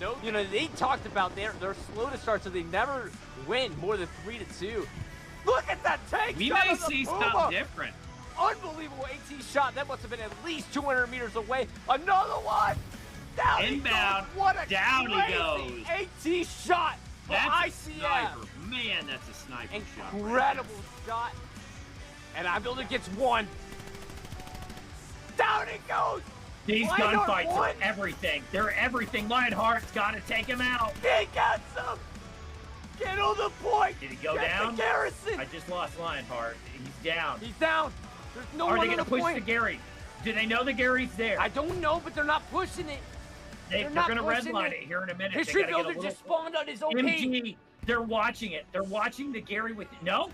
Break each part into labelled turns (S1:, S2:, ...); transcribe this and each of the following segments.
S1: No, you know, they talked about they're slow to start, so they never win more than 3-2. Look at that tank!
S2: We may see something different.
S1: Unbelievable AT shot. That must have been at least 200 meters away. Another one! Down
S2: Inbound.
S1: He goes. What a
S2: Down
S1: crazy
S2: he
S1: AT shot for
S2: That's
S1: ICF.
S2: a sniper. Man, that's a sniper shot.
S1: Incredible shot. And Ibuilder gets one. Down he goes!
S2: These
S1: Lionheart
S2: gunfights
S1: won.
S2: are everything. They're everything. Lionheart's got to take him out.
S1: He gets him! Get on the point!
S2: Did he go
S1: Get
S2: down?
S1: The Garrison!
S2: I just lost Lionheart. He's down.
S1: He's down. There's no
S2: Are
S1: one
S2: they
S1: on
S2: going to
S1: the
S2: push
S1: point.
S2: the Gary? Do they know the Gary's there?
S1: I don't know, but they're not pushing it.
S2: They're
S1: not
S2: going to
S1: pushing
S2: redline it here in a minute.
S1: History
S2: They gotta
S1: Builder
S2: get a
S1: just spawned on his own page.
S2: MG, they're watching it. They're watching the Gary with... No,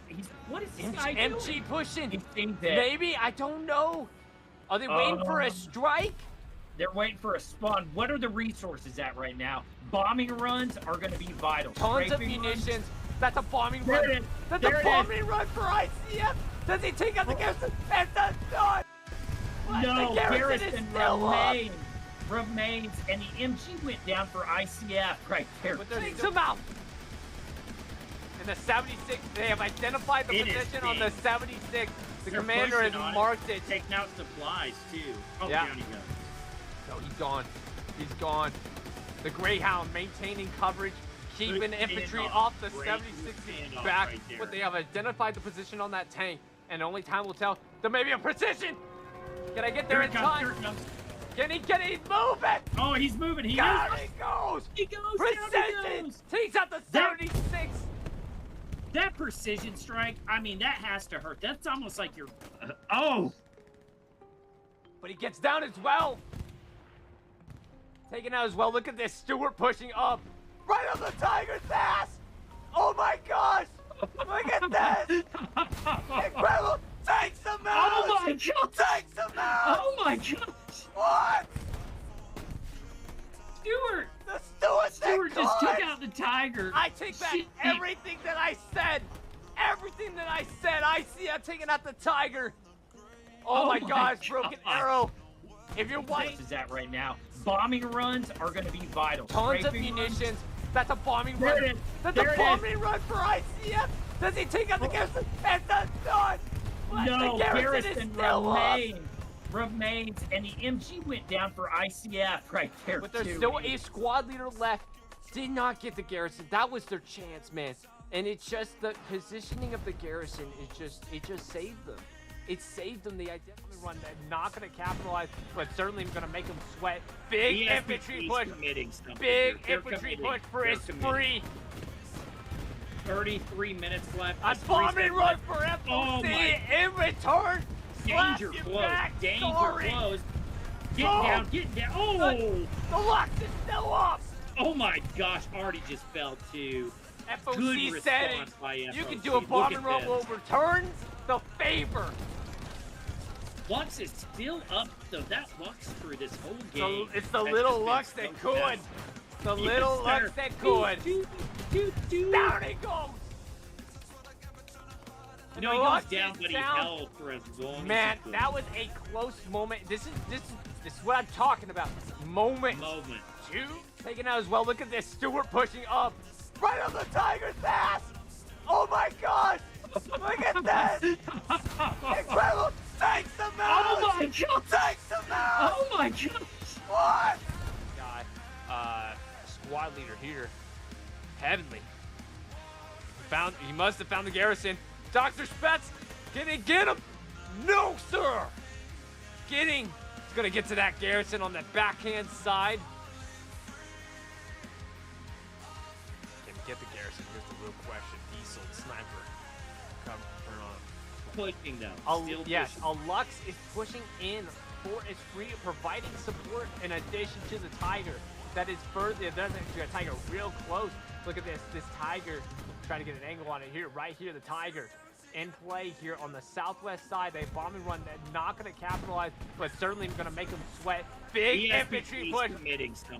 S2: what is this guy doing?
S1: MG pushing.
S2: He thinks that
S1: Maybe, I don't know. Are they waiting for a strike?
S2: they're waiting for a spawn. What are the resources at right now? Bombing runs are going to be vital.
S1: Tons of
S2: Strafing
S1: munitions.
S2: runs.
S1: That's a bombing
S2: There
S1: run.
S2: it is.
S1: That's
S2: There
S1: a
S2: it
S1: bombing run for ICF. Does he take out the Garrison? And that's done.
S2: No,
S1: the Garrison
S2: Garrison
S1: is still up.
S2: remains, and the MG went down for ICF right there.
S1: But takes him out. And the 76, they have identified the position on the 76. The
S2: They're
S1: commander has
S2: pushing on
S1: marked it.
S2: Taking out supplies, too. Oh,
S1: Yeah.
S2: down he goes.
S1: No, he's gone. He's gone. The Greyhound maintaining coverage, keeping
S2: Good
S1: infantry
S2: standoff.
S1: off the
S2: Great
S1: 76
S2: standoff
S1: back.
S2: right there.
S1: But they have identified the position on that tank, and only time will tell. There may be a precision. Can I get there
S2: Here
S1: in
S2: it comes, here
S1: time?
S2: it comes.
S1: Can he get it? Move it!
S2: Oh, he's moving.
S1: Down he goes!
S2: He goes, down he
S1: Precision!
S2: goes.
S1: Takes out the 76!
S2: That precision strike, I mean, that has to hurt. That's almost like you're... oh!
S1: But he gets down as well. Taken out as well. Look at this. Stewart pushing up. Right on the Tiger's ass! Oh my gosh! Look at this! Incredible! Takes him out!
S2: Oh my god!
S1: Takes him out!
S2: Oh my gosh!
S1: What?
S2: Stewart!
S1: The
S2: Stewart
S1: Stewart
S2: just took out the Tiger.
S1: I take back
S2: Shit.
S1: everything that I said. Everything that I said. I see I'm taking out the Tiger. Oh, my gosh, broken arrow. If you're watching,
S2: Is that right now? Bombing runs are going to be vital.
S1: tons of
S2: Strafing
S1: munitions.
S2: runs.
S1: That's a bombing
S2: There
S1: run.
S2: it is.
S1: That's
S2: There
S1: a
S2: it
S1: bombing run for ICF. Does he take out the Garrison? And that's done. But
S2: No,
S1: the Garrison is
S2: Garrison
S1: still up.
S2: remains, and the MG went down for ICF right there.
S1: But there's
S2: too.
S1: still a squad leader left. Did not get the Garrison. That was their chance, man. And it's just the positioning of the Garrison. It just saved them. It saved them. They identically run. They're not going to capitalize, but certainly going to make them sweat. Big infantry push. Big infantry push for a spree.
S2: 33 minutes left.
S1: A bombing run for FOC
S2: Oh my.
S1: in return.
S2: Danger
S1: Slap you
S2: close.
S1: back,
S2: Danger
S1: sorry.
S2: close. Get
S1: Oh.
S2: down. Get down. Oh.
S1: The Lux is still up.
S2: Oh my gosh. Artie just fell too. Good
S1: FOC setting.
S2: response by FOC.
S1: You can do a
S2: Look
S1: bombing
S2: at
S1: run
S2: this.
S1: will return the favor.
S2: Lux is still up, though. That Lux through this whole
S1: So
S2: game.
S1: it's the
S2: has
S1: little
S2: just
S1: Lux
S2: been
S1: that
S2: so
S1: could.
S2: best.
S1: The
S2: Yes,
S1: little
S2: sir.
S1: Lux that could.
S2: Do.
S1: Down he goes.
S2: You know, he
S1: Lux
S2: goes down,
S1: is
S2: but he
S1: down.
S2: held for as long
S1: Man,
S2: as he could.
S1: that was a close moment. This is what I'm talking about. Moment. Two. Taken out as well. Look at this. Stewart pushing up. Right on the Tiger's ass. Oh my gosh. Look at this. Incredible. Takes him out.
S2: Oh my god!
S1: Takes him out.
S2: Oh my gosh!
S1: What? Guy, squad leader here. Heavenly. He must have found the Garrison. Dr. Spetz, can he get him? No, sir. He's gonna get to that Garrison on that backhand side. Can he get the Garrison? Here's the real question. Diesel, sniper. Come, turn on.
S2: Pushing them.
S1: Yes, a Lux is pushing in for is free, providing support in addition to the Tiger. That is further. There's actually a Tiger real close. Look at this. This Tiger. Trying to get an angle on it here. Right here, the Tiger in play here on the southwest side. They bombing run. They're not going to capitalize, but certainly going to make them sweat. Big infantry push.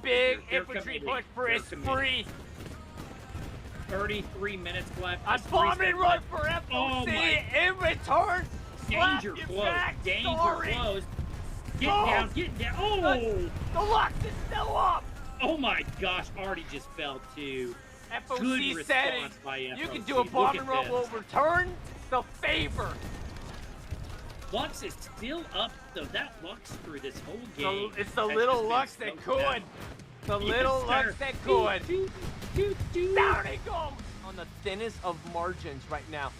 S1: Big infantry push for a spree.
S2: 33 minutes left.
S1: A bombing run for FOC
S2: Oh my.
S1: in return.
S2: Danger
S1: Slap you
S2: close.
S1: back,
S2: Danger
S1: sorry.
S2: close. Get
S1: Oh.
S2: down. Get down. Oh!
S1: The Lux is still up.
S2: Oh my gosh, Artie just fell too. Good
S1: FOC setting.
S2: response by FOC.
S1: You can do a bomb and rumble. Return the favor.
S2: Lux is still up, though. That Lux through this whole game.
S1: It's the little Lux that could. The little Lux that could. Down he goes! On the thinnest of margins right now.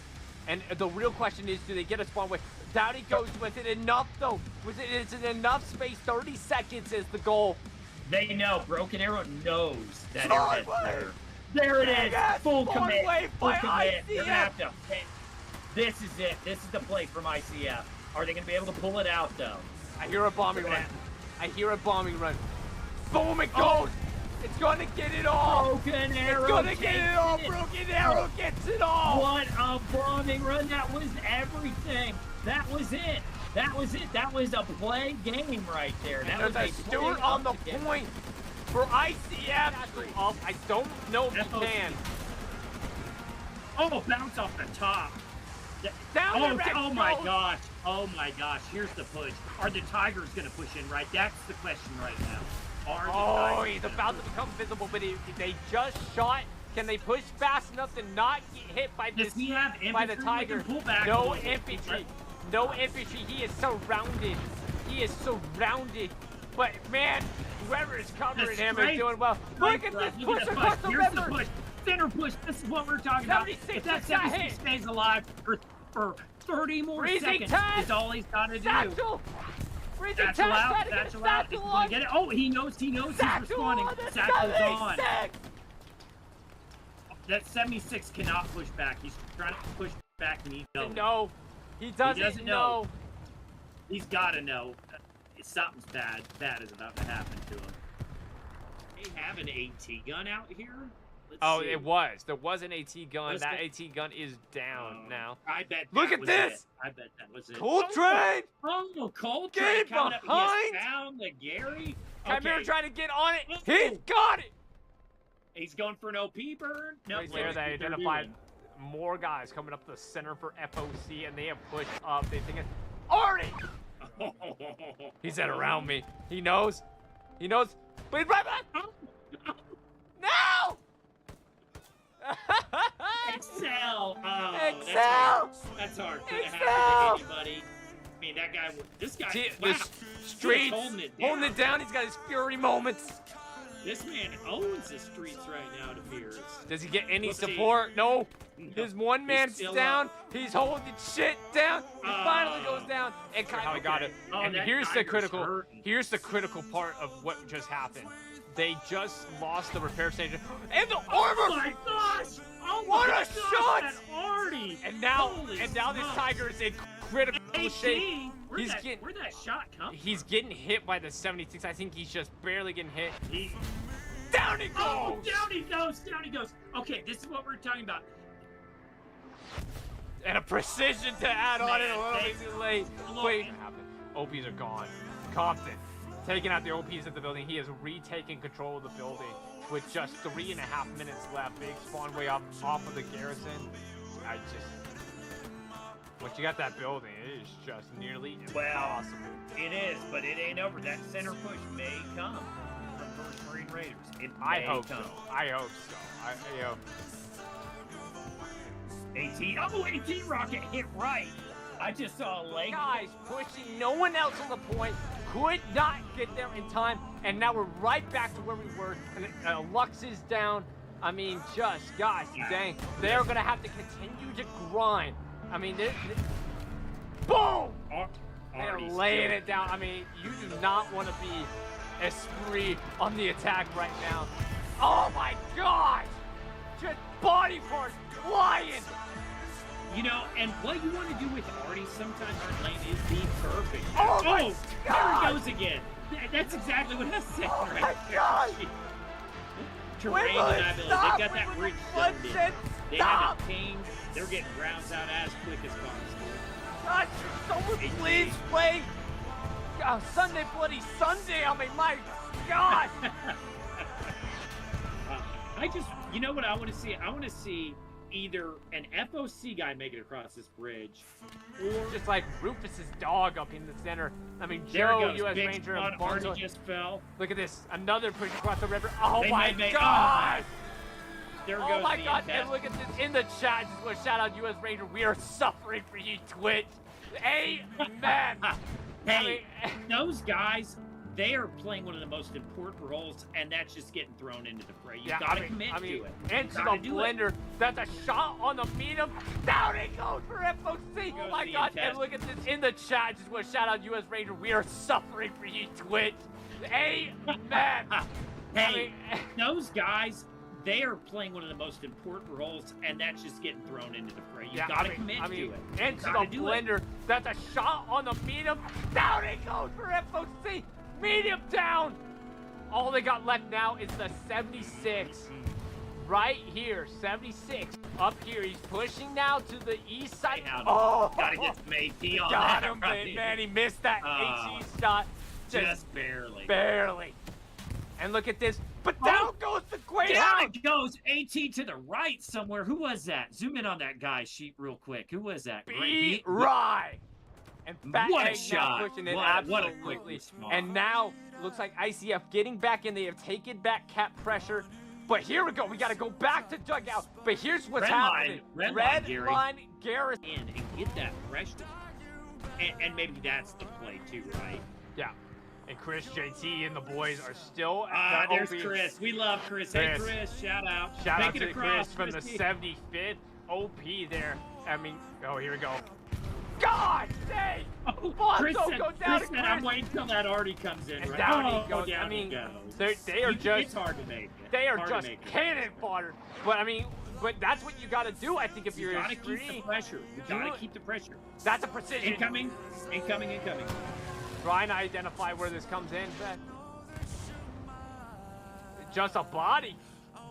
S1: And the real question is, do they get a spawn away? Down he goes. Was it enough, though? Is it enough space? 30 seconds is the goal.
S2: They know. Broken Arrow knows that
S1: Spawn
S2: Arrowhead's
S1: wave!
S2: there. There it is.
S1: Yes,
S2: Full
S1: spawn
S2: commit.
S1: wave
S2: Full
S1: by
S2: commit. They're
S1: ICF.
S2: gonna have to. This is it. This is the play from ICF. Are they gonna be able to pull it out though?
S1: I hear a bombing run. I hear a bombing run. Boom, it goes. It's gonna get it all.
S2: Broken Arrow.
S1: It's gonna get it all. Broken Arrow gets it all.
S2: What a bombing run. That was everything. That was it. That was it. That was a play game right there. That
S1: There's
S2: was
S1: a Stewart on the point for ICF. I don't know if he can.
S2: Oh, bounce off the top.
S1: Down the
S2: oh my gosh. Oh my gosh. Here's the push. Are the Tigers going to push in, right? That's the question right now. Are the Tigers
S1: He's about to become visible, but they just shot. Can they push fast enough to not get hit by this?
S2: Does he have infantry?
S1: By the Tiger?
S2: Pull back
S1: No infantry. No infantry. He is surrounded. He is surrounded. But man, whoever is covering him is doing well. Look at this push across the
S2: Here's the
S1: river.
S2: push. Center push. This is what we're talking about.
S1: 76
S2: If that
S1: just got
S2: 76
S1: hit.
S2: stays alive for 30 more
S1: Freezing
S2: seconds,
S1: time.
S2: is all he's got to do.
S1: Satchel. Freezing
S2: Satchel
S1: time.
S2: out.
S1: Trying to get
S2: Satchel out. Is he
S1: Satchel
S2: gonna
S1: on.
S2: get it? Oh, he knows. He's
S1: Satchel
S2: responding.
S1: on the
S2: Satchel's on.
S1: 76.
S2: That 76 cannot push back. He's trying to push back, and he knows.
S1: No, he doesn't know.
S2: He's got to know. Something's bad. Bad is about to happen to him. They have an AT gun out here. Let's see.
S1: It was. There was an AT gun.
S2: Let's
S1: That
S2: go.
S1: AT gun is down now.
S2: I bet.
S1: Look
S2: that
S1: at
S2: was
S1: this!
S2: it. I bet that was it.
S1: Coltrane!
S2: Oh, Coltrane
S1: Get
S2: coming up. He
S1: behind!
S2: has found the Gary.
S1: Chimera
S2: Okay.
S1: trying to get on it.
S2: Oh.
S1: He's got it.
S2: He's going for an OP burn. No,
S1: Right there, they identified more guys coming up the center for FOC, and they have pushed up. They think it's Artie. He said around me. He knows. He knows. But he's right back. No!
S2: Excel. Oh,
S1: Excel.
S2: That's hard. Could have
S1: Excel.
S2: happened to anybody. I mean, that guy. This guy.
S1: See,
S2: Wow.
S1: the streets
S2: holding it
S1: holding it down. He's got his fury moments.
S2: This man owns the streets right now, it appears.
S1: Does he get any
S2: Let's see.
S1: support? No.
S2: No.
S1: His one man's
S2: still
S1: down.
S2: up.
S1: He's holding shit down. He finally goes down. And how he got it.
S2: Oh,
S1: And
S2: that
S1: here's the
S2: Tiger's
S1: critical.
S2: hurting.
S1: Here's the critical part of what just happened. They just lost the repair station and the
S2: Oh
S1: armor.
S2: my gosh! Oh
S1: What
S2: my
S1: a
S2: gosh,
S1: shot!
S2: that Artie!
S1: And now,
S2: Holy
S1: this
S2: smokes.
S1: Tiger is in critical shape.
S2: AT,
S1: He's getting.
S2: where'd that shot come
S1: He's getting hit by the 76. I think he's just barely getting hit.
S2: from?
S1: Down he goes.
S2: Oh, down he goes! Down he goes! Okay, this is what we're talking about.
S1: And a precision to add on it a little
S2: Man,
S1: bit too late. Wait, what happened? OPs are gone. Compton taking out the OPs of the building. He has retaken control of the building with just 3.5 minutes left. Big spawn way off of the garrison. I just, once you got that building, it is just nearly impossible.
S2: It is, but it ain't over. That center push may come from First Marine Raiders. It
S1: I
S2: may
S1: hope
S2: come.
S1: so. I hope so.
S2: AT. Oh, AT rocket hit right. I just saw a leg.
S1: Guys pushing, no one else on the point, could not get there in time, and now we're right back to where we were, and Lux is down. I mean, just, guys, dang, they're gonna have to continue to grind. I mean, boom! They're laying it down. I mean, you do not want to be Esprit on the attack right now. Oh my gosh! Just body parts flying!
S2: You know, and what you want to do with Artie sometimes in lane is be perfect.
S1: Oh my
S2: there
S1: God!
S2: he goes again. That's exactly what I said.
S1: Oh
S2: right
S1: my
S2: there.
S1: God!
S2: Terrain
S1: When will it
S2: deniability.
S1: stop?
S2: They got that
S1: When will
S2: bridge
S1: the
S2: zoned in.
S1: bloodshed
S2: They
S1: stop?
S2: have it pinged. They're getting rounds out as quick as possible.
S1: God, someone please play Sunday Bloody Sunday. I mean, my God!
S2: I just, you know what I want to see? I want to see either an FOC guy making it across this bridge, or
S1: Just like Rufus's dog up in the center. I mean,
S2: there
S1: Joe,
S2: goes
S1: U.S.
S2: Big
S1: Ranger,
S2: Spawn
S1: and
S2: already
S1: Bonzo.
S2: just fell.
S1: Look at this. Another push across the river. Oh
S2: They
S1: my
S2: made-
S1: God!
S2: There
S1: Oh
S2: goes
S1: my
S2: the
S1: God!
S2: invest-
S1: And look at this in the chat. Just want to shout out U.S. Ranger. We are suffering for you, Twitch. Amen.
S2: Hey, those guys, they are playing one of the most important roles, and that's just getting thrown into the fray. You gotta commit to it.
S1: Into
S2: Gotta
S1: the
S2: do it.
S1: blender. That's a shot on the medium. Down it goes for FOC. Oh
S2: Goes
S1: my
S2: the
S1: God!
S2: intest.
S1: And look at this in the chat. Just want to shout out U.S. Ranger. We are suffering for you, Twitch. Amen.
S2: Hey, those guys, they are playing one of the most important roles, and that's just getting thrown into the fray. You gotta commit to it.
S1: Into the
S2: Gotta do it.
S1: blender. That's a shot on the medium. Down it goes for FOC. Medium down. All they got left now is the 76. Right here, 76. Up here, he's pushing now to the east side.
S2: Oh, gotta get some AT on
S1: got
S2: that.
S1: him,
S2: right?
S1: man. He missed that
S2: Oh,
S1: AT shot.
S2: Just barely.
S1: Barely. And look at this. But down goes the Greyhound.
S2: Down it goes. AT to the right somewhere. Who was that? Zoom in on that guy, Sheep, real quick. Who was that?
S1: Be Rye. And Fat
S2: What a
S1: Egg
S2: shot.
S1: now pushing it
S2: What a quick
S1: absolutely.
S2: response.
S1: And now looks like ICF getting back in. They have taken back cap pressure. But here we go. We got to go back to dugout. But here's what's
S2: Red
S1: happening.
S2: line,
S1: line Garrison.
S2: in and get that pressure. And maybe that's the play too, right?
S1: Yeah. And Chris, JT, and the boys are still
S2: Ah,
S1: at
S2: there's
S1: OP.
S2: Chris. We love Chris. Hey, Chris, shout out.
S1: Shout
S2: Make
S1: out
S2: it
S1: to
S2: across,
S1: Chris from the
S2: Chrissy.
S1: 75th OP there. I mean, oh, here we go. God dang!
S2: Oh,
S1: Bonzo
S2: Chris said,
S1: goes down
S2: Chris
S1: to
S2: said,
S1: Chris.
S2: I'm waiting till that already comes in.
S1: And
S2: right?
S1: down
S2: oh,
S1: he goes.
S2: Down
S1: I mean,
S2: he goes.
S1: they are just
S2: It's hard to make it.
S1: they are
S2: Hard to
S1: just
S2: make it.
S1: cannon fodder. But I mean, but that's what you got to do. I think if
S2: You
S1: you're
S2: gotta
S1: a
S2: keep the
S1: screen,
S2: pressure. You gotta keep the pressure.
S1: that's a precision.
S2: Incoming, incoming, incoming.
S1: Trying to identify where this comes in. But just a body.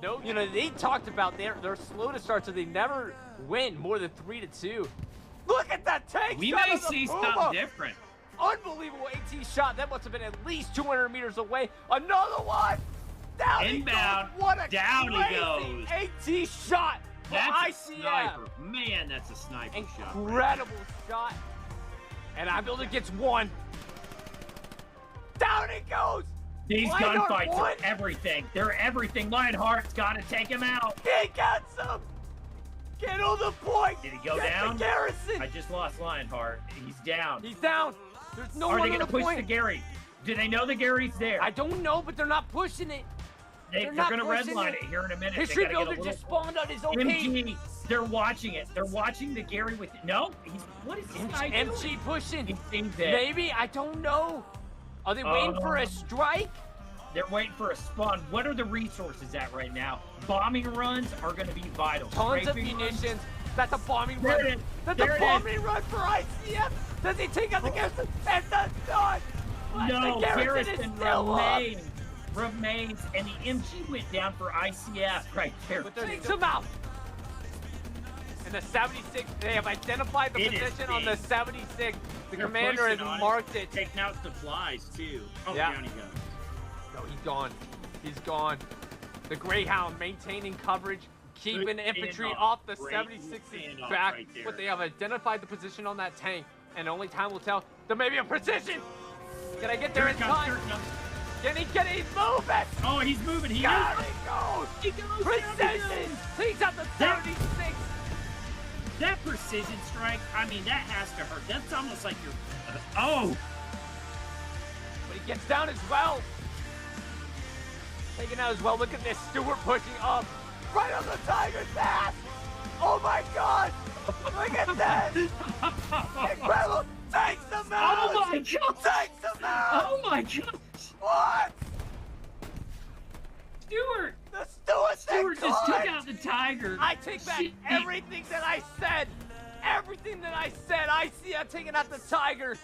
S1: No, you know they talked about they're slow to start, so they never win more than 3-2. Look at that tank
S2: We
S1: shot
S2: may
S1: of the
S2: see
S1: Puma.
S2: something different.
S1: Unbelievable AT shot. That must have been at least 200 meters away. Another one. Down
S2: Inbound.
S1: He goes. What a
S2: Down he
S1: crazy AT shot. for
S2: That's a
S1: ICF.
S2: sniper. Man, that's a sniper shot.
S1: Incredible shot. And I build it gets one. Down he goes.
S2: These
S1: Lionheart
S2: gunfights
S1: won.
S2: are everything. They're everything. Lionheart's got to take him out.
S1: He gets him. Get on the point.
S2: Did he go
S1: Get
S2: down?
S1: The Garrison.
S2: I just lost Lionheart. He's down.
S1: He's down. There's no
S2: Are
S1: one
S2: they
S1: on
S2: going
S1: the
S2: to push
S1: point.
S2: the Gary? Do they know the Gary's there?
S1: I don't know, but they're not pushing it.
S2: They're
S1: not
S2: going to
S1: pushing
S2: redline
S1: it.
S2: it here in a minute.
S1: His
S2: They
S1: tree
S2: gotta get a
S1: builder
S2: little-
S1: just spawned on his OP.
S2: MG, they're watching it. They're watching the Gary with no. What is this guy doing?
S1: MG pushing.
S2: He seems dead.
S1: Maybe, I don't know. Are they waiting for a strike?
S2: They're waiting for a spawn. What are the resources at right now? Bombing runs are going to be vital.
S1: Tons of
S2: Strafing runs-
S1: munitions. That's a bombing
S2: There
S1: run.
S2: it is.
S1: That's
S2: There
S1: a
S2: it
S1: bombing run for ICF. Does he take out the Garrison? And does not. But
S2: No,
S1: the Garrison
S2: Garrison
S1: is still up.
S2: remains, and the MG went down for ICF right there.
S1: But takes him out. And the 76, they have identified the
S2: It is
S1: position on the
S2: big.
S1: 76. The
S2: They're
S1: commander has
S2: pushing on
S1: marked it.
S2: Taking out supplies too. Oh,
S1: Yeah.
S2: down he goes.
S1: No, he's gone. He's gone. The Greyhound maintaining coverage, keeping
S2: Good
S1: infantry
S2: standoff.
S1: off the
S2: Great
S1: 76
S2: standoff
S1: back.
S2: right there.
S1: But they have identified the position on that tank, and only time will tell. There may be a precision. Can I get there in
S2: Here it comes,
S1: time?
S2: here it comes.
S1: Can he get it? Move it!
S2: Oh, he's moving. He
S1: Down
S2: is.
S1: he goes!
S2: He goes. down he
S1: Precision!
S2: goes.
S1: Takes out the 76.
S2: That precision strike, I mean, that has to hurt. That's almost like you're... oh!
S1: But he gets down as well. Taking out as well. Look at this. Stewart pushing up. Right on the Tiger's ass. Oh my God. Look at this. Incredible. Takes him out.
S2: Oh my God!
S1: Takes him out.
S2: Oh my God!
S1: What?
S2: Stewart!
S1: The Stewart
S2: Stewart
S1: thing
S2: just took
S1: gone.
S2: out the Tiger.
S1: I take back
S2: Shit.
S1: everything that I said. Everything that I said. I see I'm taking out the Tiger.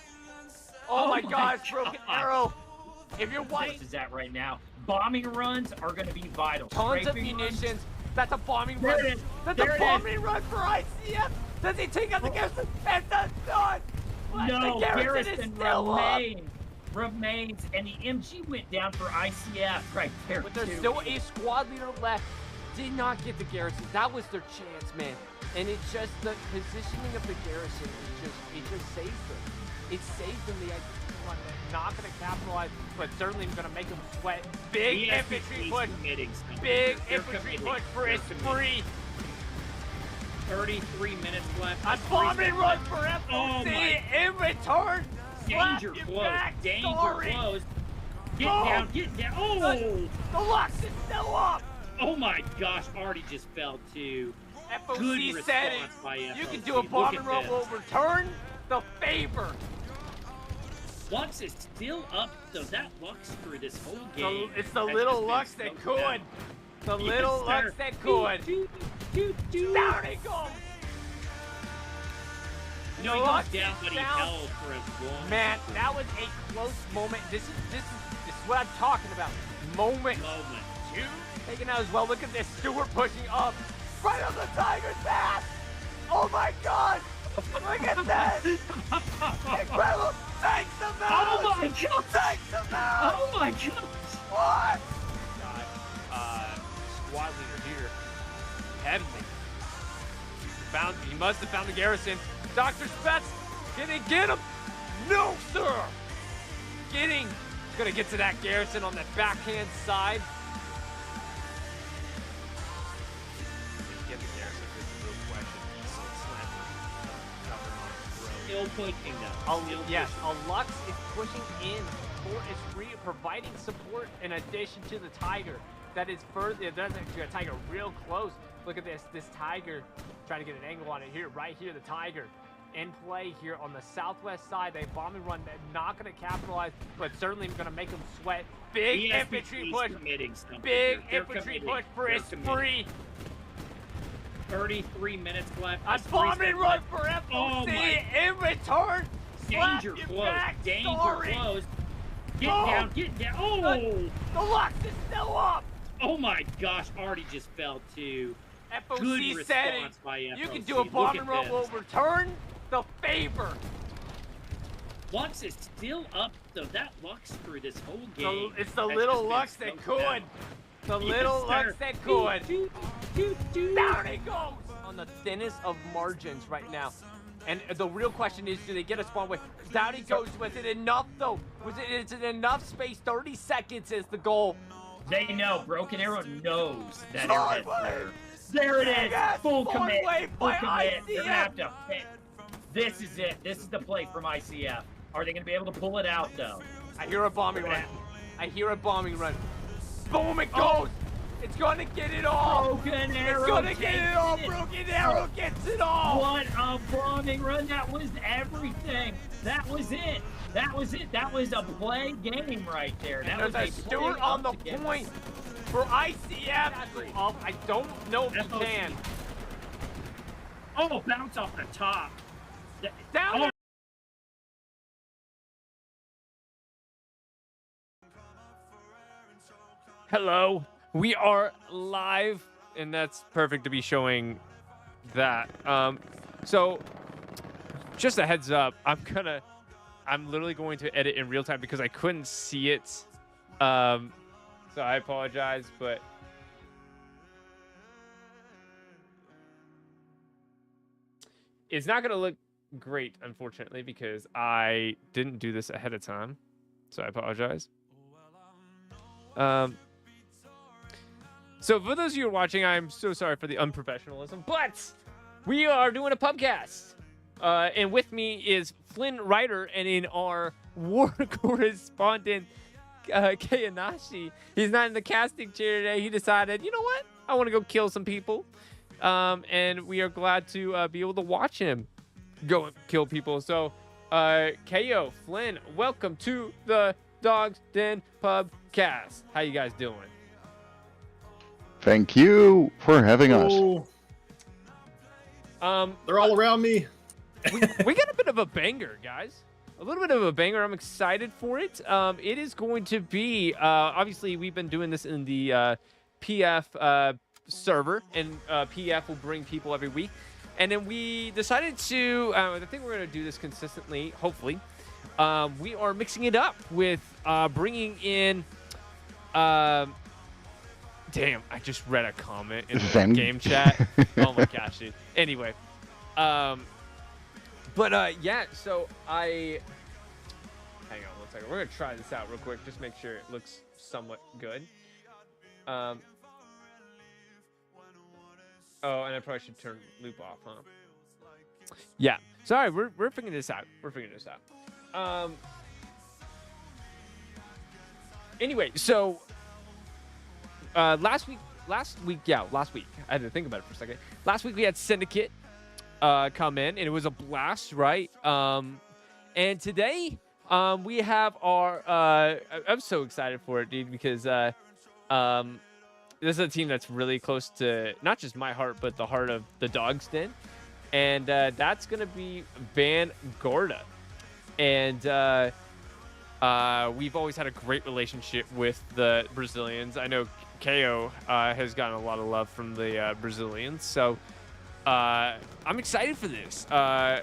S1: Oh, my gosh. Broken arrow. If you're watching.
S2: Is that right now? Bombing runs are going to be vital.
S1: Tons of
S2: Strafing runs-
S1: munitions. That's a bombing
S2: There
S1: run.
S2: it is.
S1: That's
S2: There
S1: a
S2: it
S1: bombing run for ICF. Does he take out the Garrison? And does not. What?
S2: No,
S1: The Garrison
S2: Garrison
S1: is still up.
S2: remains, and the MG went down for ICF right there.
S1: But there's
S2: too.
S1: still a squad leader left. did not get the garrison. That was their chance, man. And it's just the positioning of the garrison it just saves them. It saves them. The idea not going to capitalize, but certainly going to make them sweat. Big infantry push. Big infantry push for Esprit.
S2: 33 minutes left.
S1: A bombing run for FOC in return.
S2: Danger close. Danger close. Get down. Get down. Oh!
S1: The Lux is still up.
S2: Oh my gosh, Artie just fell too.
S1: FOC said it. You can do a bombing run. Will return the favor.
S2: Lux is still up, though. That Lux through this whole game.
S1: It's the little Lux that could. The little Lux that could. Down he goes.
S2: No, he goes down, but he held for a long time.
S1: Man, that was a close moment. This is what I'm talking about. Moment. Two taken out as well. Look at this. Stewart pushing up. Right on the Tiger's path. Oh my God. Look at that. Incredible. Thanks the mouse.
S2: Oh my God.
S1: Thanks the mouse.
S2: Oh my gosh.
S1: What? Squad leader here. Heavenly. He must have found the garrison. Dr. Spets, can he get him? No, sir. Gonna get to that garrison on that backhand side. Get the garrison is the real question.
S2: Still pushing though.
S1: Yes, a Lux is pushing in for Esprit, providing support in addition to the Tiger. That is further. It doesn't actually a Tiger real close. Look at this. This Tiger trying to get an angle on it here. Right here, the Tiger in play here on the southwest side. They bombing run. They're not going to capitalize, but certainly going to make them sweat. Big infantry push. Big infantry push for Esprit.
S2: 33 minutes left.
S1: A bombing run for FOC in return.
S2: Danger close. Danger close. Get down. Get down. Oh!
S1: The Lux is still up.
S2: Oh my gosh, Artie just fell too.
S1: FOC said it. You can do a bombing run. Will return the favor.
S2: Lux is still up, though. That Lux through this whole game.
S1: It's the little Lux that could. The little Lux that could. Down he goes. On the thinnest of margins right now. And the real question is, do they get a spawn wave? Down he goes. Was it enough, though? Is it enough space? 30 seconds is the goal.
S3: They know. Broken Arrow knows that it is there. There it is. Full commit. Full commit. They're going to have to fit. This is it. This is the play from ICF. Are they going to be able to pull it out, though?
S1: I hear a bombing run. I hear a bombing run. Boom, it goes. It's going to get it all.
S3: Broken Arrow.
S1: It's going to get it all. Broken Arrow gets it all.
S3: What a bombing run. That was everything. That was it. That was it. That was a play game right there. That was a
S1: Stewart on the point for ICF. I don't know if he can.
S2: Oh, bounce off the top.
S1: Down.
S2: Oh.
S1: Hello. We are live, and that's perfect to be showing that. So just a heads up, I'm literally going to edit in real time because I couldn't see it. So I apologize, but it's not going to look great, unfortunately, because I didn't do this ahead of time. So I apologize. So for those of you who are watching, I'm so sorry for the unprofessionalism, but we are doing a pubcast. And with me is Flynn Ryder, and in our war correspondent, Kayanashi. He's not in the casting chair today. He decided, you know what? I want to go kill some people. And we are glad to be able to watch him go and kill people. So, KO, Flynn, welcome to the Dog's Den Pubcast. How you guys doing?
S4: Thank you for having us.
S5: They're all around me.
S1: we got a bit of a banger, guys. A little bit of a banger. I'm excited for it. It is going to be, obviously, we've been doing this in the PF server, and PF will bring people every week. And then we decided to, I think we're going to do this consistently, hopefully. We are mixing it up with bringing in Damn, I just read a comment in the game chat. Oh my gosh, dude. Anyway, yeah. So hang on one second. We're gonna try this out real quick. Just make sure it looks somewhat good. Oh, and I probably should turn loop off, huh? Yeah. Sorry, we're figuring this out. Anyway, so last week. I had to think about it for a second. Last week we had Syndicate come in, and it was a blast, right? And today we have our. I'm so excited for it, dude, because this is a team that's really close to not just my heart, but the heart of the Dog's Den, and that's gonna be Vanguarda, and we've always had a great relationship with the Brazilians. I know KO has gotten a lot of love from the Brazilians, so I'm excited for this. A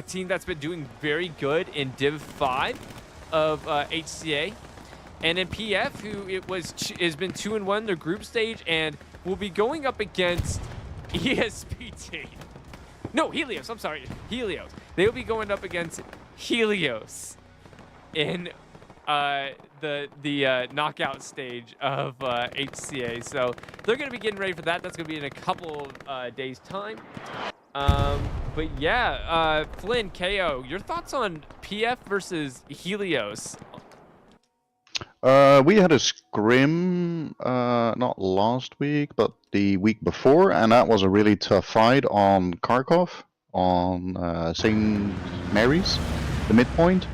S1: team that's been doing very good in Div 5 of HCA, and in PF, who has been 2-1 in their group stage, and will be going up against ESPT. No, Helios. I'm sorry, Helios. They will be going up against Helios in the knockout stage of HCA. So they're going to be getting ready for that. That's going to be in a couple of days' time. But yeah, Flynn, KO, your thoughts on PF versus Helios?
S4: We had a scrim, not last week, but the week before, and that was a really tough fight on Kharkov, on St. Mary's, the midpoint.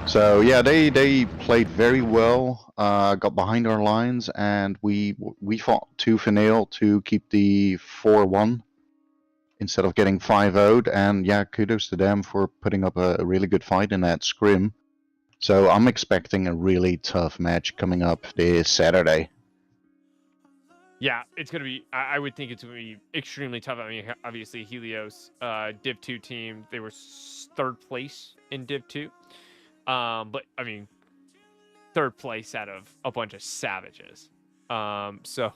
S4: So yeah, they played very well, got behind our lines, and we fought tooth and nail to keep the 4-1 instead of getting 5-0'd, and yeah, kudos to them for putting up a really good fight in that scrim. So I'm expecting a really tough match coming up this Saturday.
S1: Yeah, it's going to be, I would think it's going to be extremely tough. I mean, obviously Helios, Div 2 team, they were 3rd place in Div 2. But I mean, 3rd place out of a bunch of savages. So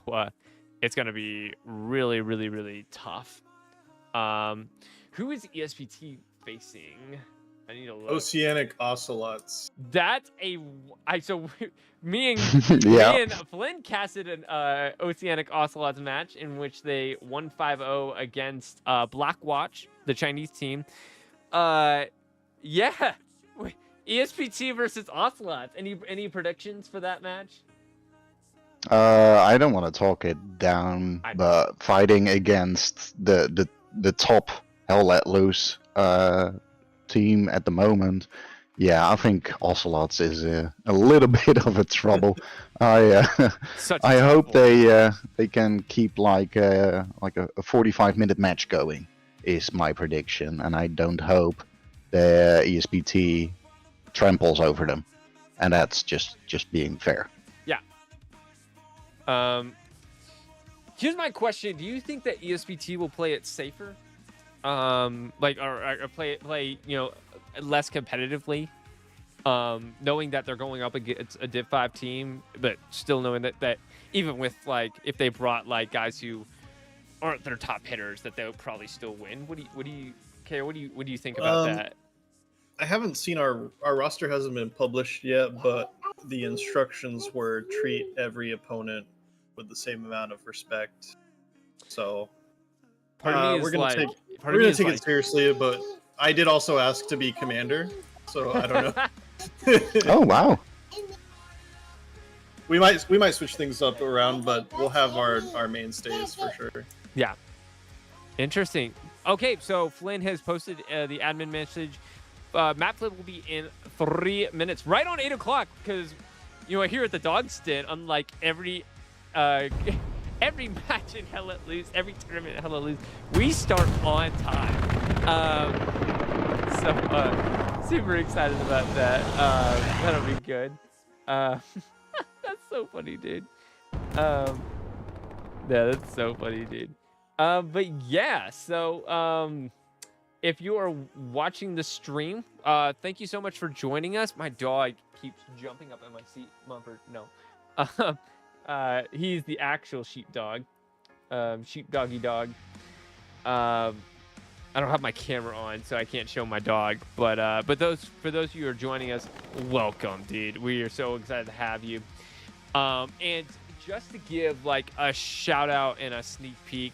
S1: it's going to be really, really, really tough. Who is ESPT facing? I need to look.
S5: Oceanic Ocelots.
S1: That's so me and Flynn casted an Oceanic Ocelots match in which they won 5-0 against Blackwatch, the Chinese team. Yeah. ESPT versus Ocelots. Any predictions for that match?
S4: I don't want to talk it down, but fighting against the top Hell Let Loose team at the moment, yeah, I think Ocelots is a little bit of a trouble. I hope they can keep like a 45-minute match going, is my prediction, and I don't hope the ESPT tramples over them, and that's just being fair.
S1: Yeah. Here's my question: do you think that ESPT will play it safer? Or play less competitively, knowing that they're going up against a Div 5 team, but still knowing that even with if they brought guys who aren't their top hitters, that they'll probably still win. What do you care? What do you think about that?
S5: I haven't seen our roster hasn't been published yet, but the instructions were treat every opponent with the same amount of respect. So we're gonna take it seriously, but I did also ask to be commander, so I don't know.
S4: Oh wow!
S5: We might switch things up around, but we'll have our mainstays for sure.
S1: Yeah. Interesting. Okay, so Flynn has posted the admin message. Map flip will be in 3 minutes, right on 8 o'clock, because here at the Dog's Den, unlike every match in Hell Let Loose, every tournament in Hell Let Loose, we start on time. So super excited about that. That'll be good. That's so funny, dude. Yeah, that's so funny, dude. But yeah, so if you are watching the stream, thank you so much for joining us. My dog keeps jumping up in my seat. Mumford, no. He's the actual sheepdog, sheepdoggy dog. I don't have my camera on, so I can't show my dog. But for those of you who are joining us, welcome, dude. We are so excited to have you. And just to give like a shout out and a sneak peek,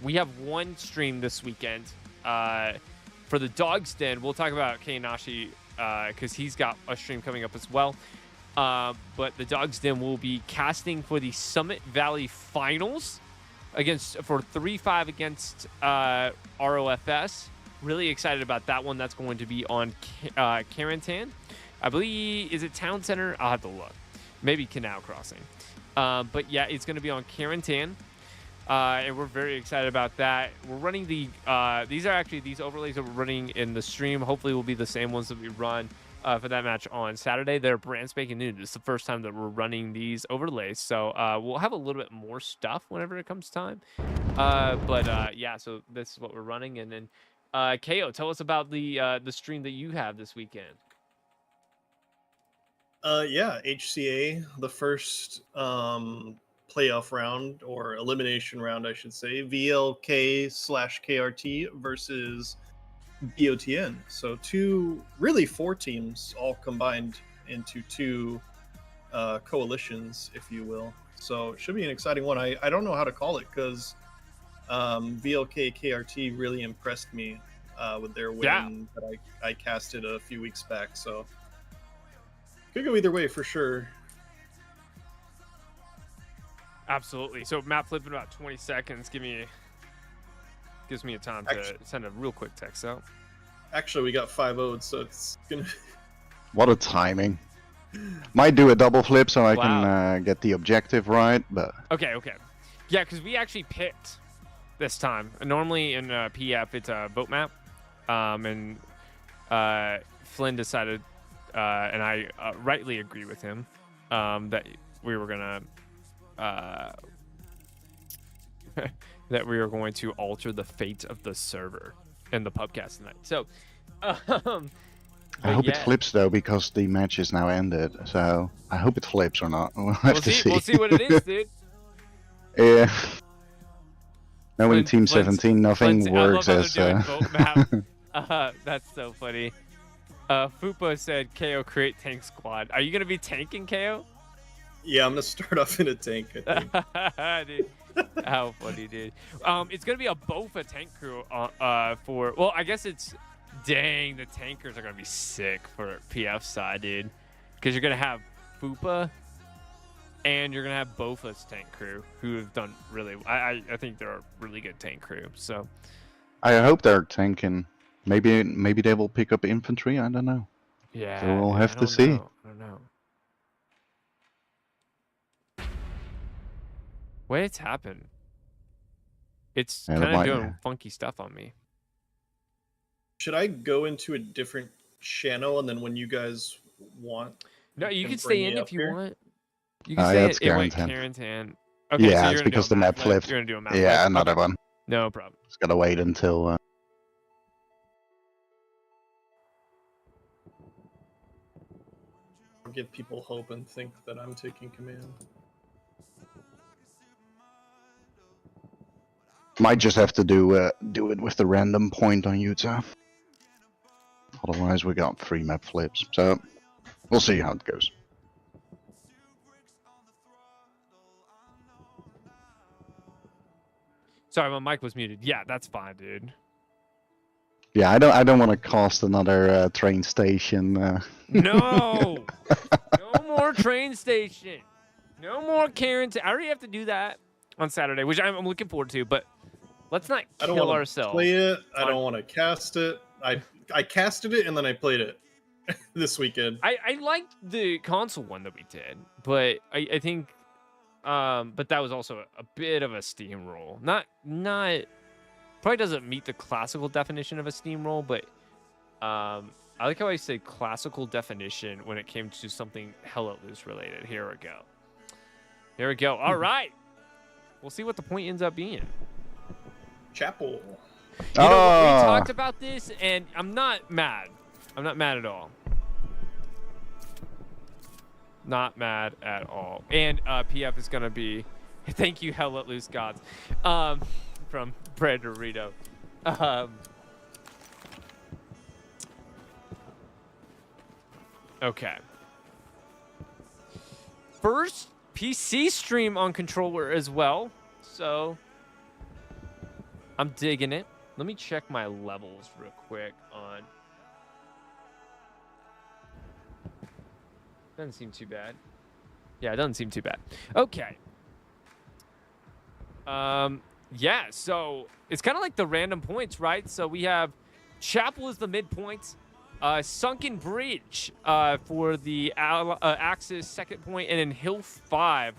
S1: we have one stream this weekend. For the Dog's Den, we'll talk about Kainashi because he's got a stream coming up as well. But the Dog's Den will be casting for the Summit Valley Finals for 3-5 against ROFS. Really excited about that one. That's going to be on Carentan. I believe, is it Town Center? I'll have to look. Maybe Canal Crossing. But yeah, it's going to be on Carentan. And we're very excited about that. We're running these overlays that we're running in the stream. Hopefully will be the same ones that we run for that match on Saturday. They're brand spanking new. This is the first time that we're running these overlays. So we'll have a little bit more stuff whenever it comes time. Yeah, so this is what we're running. And then KO, tell us about the stream that you have this weekend.
S5: Yeah, HCA, the first playoff round, or elimination round, I should say, VLK/KRT versus BOTN. So four teams all combined into two coalitions, if you will. So it should be an exciting one. I don't know how to call it because VLK/KRT really impressed me with their win that I casted a few weeks back. So could go either way for sure.
S1: Absolutely. So map flip in about 20 seconds. Gives me a time to send a real quick text out.
S5: Actually, we got 5-0'd, so it's gonna.
S4: What a timing! Might do a double flip so I can get the objective right, but.
S1: Okay. Yeah, because we actually picked this time. Normally in PF it's a boat map, and Flynn decided, and I rightly agree with him, that we were gonna. That we are going to alter the fate of the server in the pubcast tonight. So,
S4: I hope it flips though, because the match is now ended. So I hope it flips or not. We'll have to see.
S1: We'll see what it is, dude.
S4: Yeah. Knowing Team 17, nothing works as.
S1: Vote map. That's so funny. Fupo said, "KO create tank squad." Are you gonna be tanking, KO?
S5: Yeah, I'm gonna start off in a tank, I think.
S1: Dude, how funny, dude. It's gonna be a Bofa tank crew for. Well, I guess it's. Dang, the tankers are gonna be sick for PF side, dude. Because you're gonna have Fupa, and you're gonna have Bofa's tank crew, who have done really. I think they're a really good tank crew. So.
S4: I hope they're tanking. Maybe they will pick up infantry. I don't know.
S1: Yeah.
S4: So we'll have to see.
S1: I don't know. What's happened? It's kind of doing funky stuff on me.
S5: Should I go into a different channel, and then when you guys want?
S1: No, you can stay in if you want. You
S4: can
S1: stay
S4: in.
S1: It Carentan. Okay,
S4: yeah,
S1: so
S4: it's because the map flipped.
S1: You're gonna do a map
S4: yeah,
S1: flip.
S4: another one.
S1: No problem.
S4: Just gotta wait until.
S5: I'll give people hope and think that I'm taking command.
S4: Might just have to do it with the random point on Utah. Otherwise, we got 3 map flips. So we'll see how it goes.
S1: Sorry, my mic was muted. Yeah, that's fine, dude.
S4: Yeah, I don't want to cost another train station.
S1: No, no more train station. No more Carentan. I already have to do that on Saturday, which I'm looking forward to. But let's not kill ourselves.
S5: Play it. I don't want to cast it. I casted it and then I played it this weekend.
S1: I liked the console one that we did, but I think, but that was also a bit of a steamroll. Not probably doesn't meet the classical definition of a steamroll, but I like how I say classical definition when it came to something Hella Loose related. Here we go. Here we go. All right. We'll see what the point ends up being.
S5: Chapel.
S1: You know, we talked about this, and I'm not mad. I'm not mad at all. Not mad at all. And PF is gonna be, thank you, Hell Let Loose Gods, from Brandorito. Okay. First PC stream on controller as well, so I'm digging it. Let me check my levels real quick on. Doesn't seem too bad. Yeah, it doesn't seem too bad. Okay. Yeah, so it's kind of like the random points, right? So we have Chapel is the midpoint, Sunken Bridge for the Axis second point, and then Hill 5.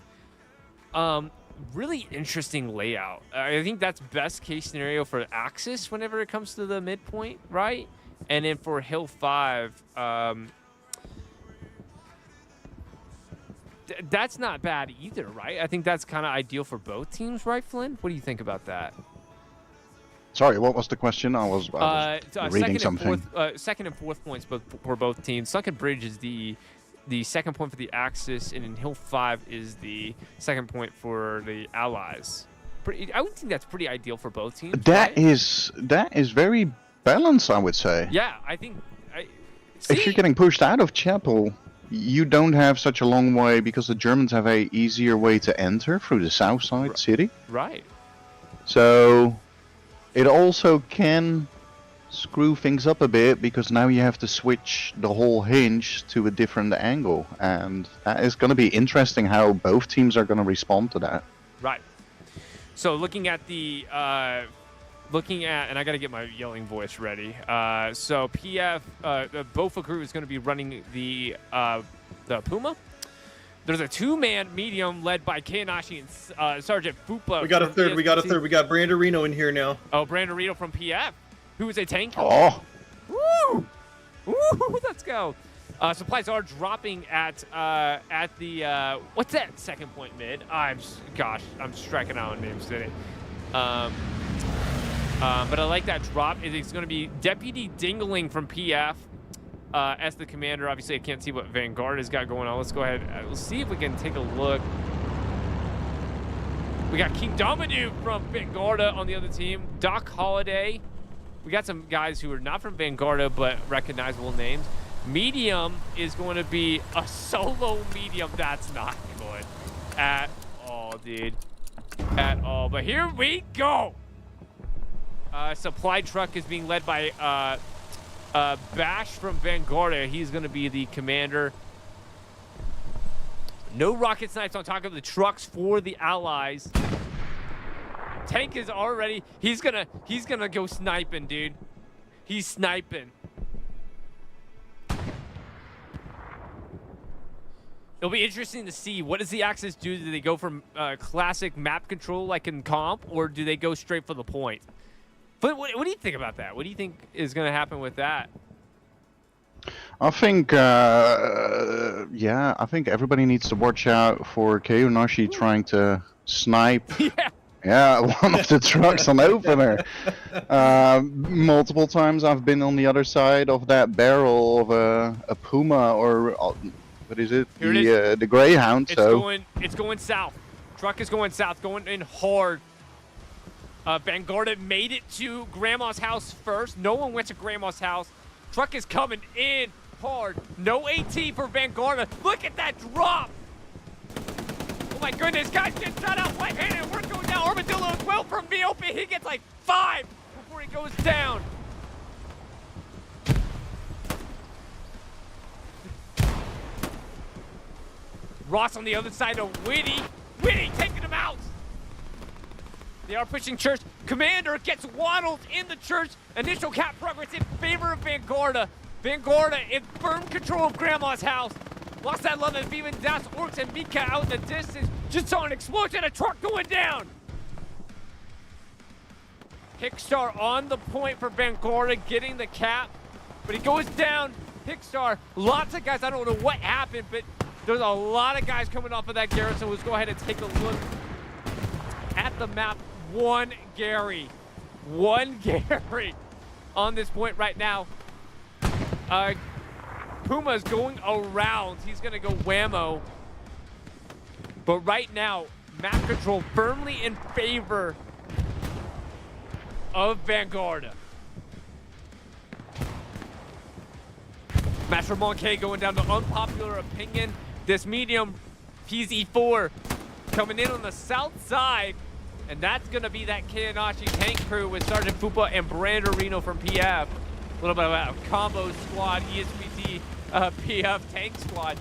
S1: Really interesting layout. I think that's best case scenario for Axis whenever it comes to the midpoint, right? And then for Hill 5, that's not bad either, right? I think that's kind of ideal for both teams, right, Flynn? What do you think about that?
S4: Sorry, what was the question? I was reading something.
S1: Second and fourth points for both teams. Sunken Bridge is the second point for the Axis, and in Hill 5 is the second point for the Allies. I would think that's pretty ideal for both teams. That
S4: is very balanced, I would say.
S1: Yeah, I think.
S4: If you're getting pushed out of Chapel, you don't have such a long way because the Germans have a easier way to enter through the south side city.
S1: Right.
S4: So it also can screw things up a bit because now you have to switch the whole hinge to a different angle, and that is going to be interesting how both teams are going to respond to that.
S1: Right. So looking at and I got to get my yelling voice ready. So PF, Bofa crew is going to be running the Puma. There's a two-man medium led by Kayanashi and Sergeant Fupa.
S5: We got a third. We got Brandorino in here now.
S1: Oh, Brandorino from PF, who is a tank.
S4: Oh.
S1: Woo! Woo! Let's go. Supplies are dropping at the what's that second point mid? I'm striking out on names today. But I like that drop. It's going to be Deputy Dingling from PF as the commander. Obviously, I can't see what Vanguarda's got going on. Let's go ahead. Let's see if we can take a look. We got King Dominue from Vanguarda on the other team. Doc Holiday. We got some guys who are not from Vanguarda, but recognizable names. Medium is going to be a solo medium. That's not good at all, dude. At all. But here we go. Supply truck is being led by Bash from Vanguarda. He's going to be the commander. No rocket snipes on top of the trucks for the Allies. Tank is already. He's gonna go sniping, dude. He's sniping. It'll be interesting to see, what does the Axis do? Do they go from classic map control like in comp, or do they go straight for the point? But what do you think about that? What do you think is going to happen with that?
S4: I think, I think everybody needs to watch out for Kayanashi trying to snipe. Yeah, one of the trucks on opener. Multiple times I've been on the other side of that barrel of a Puma or what is it? The Greyhound.
S1: It's going south. Truck is going south, going in hard. Vanguarda made it to Grandma's house first. No one went to Grandma's house. Truck is coming in hard. No AT for Vanguarda. Look at that drop. Oh my goodness, guys, get shot out right-handed. We're going down. Armadillo as well from VOP. He gets like 5 before he goes down. Ross on the other side of Whitty. Whitty taking him out. They are pushing church. Commander gets waddled in the church. Initial cap progress in favor of Vanguarda. Vanguarda in firm control of Grandma's house. Lost that love and even Das Orcs and Mika out in the distance. Just saw an explosion, a truck going down. Hickstar on the point for Vanguarda, getting the cap. But he goes down. Hickstar, lots of guys. I don't know what happened, but there's a lot of guys coming off of that garrison. Let's go ahead and take a look at the map. One Gary on this point right now. Puma's going around. He's going to go whammo. But right now, map control firmly in favor of Vanguarda. Master Monkey going down to unpopular opinion. This medium PZ4 coming in on the south side. And that's going to be that Kayanashi tank crew with Sergeant Fupa and Branderino from PF. A little bit of a combo squad, ESPT PF tank squad.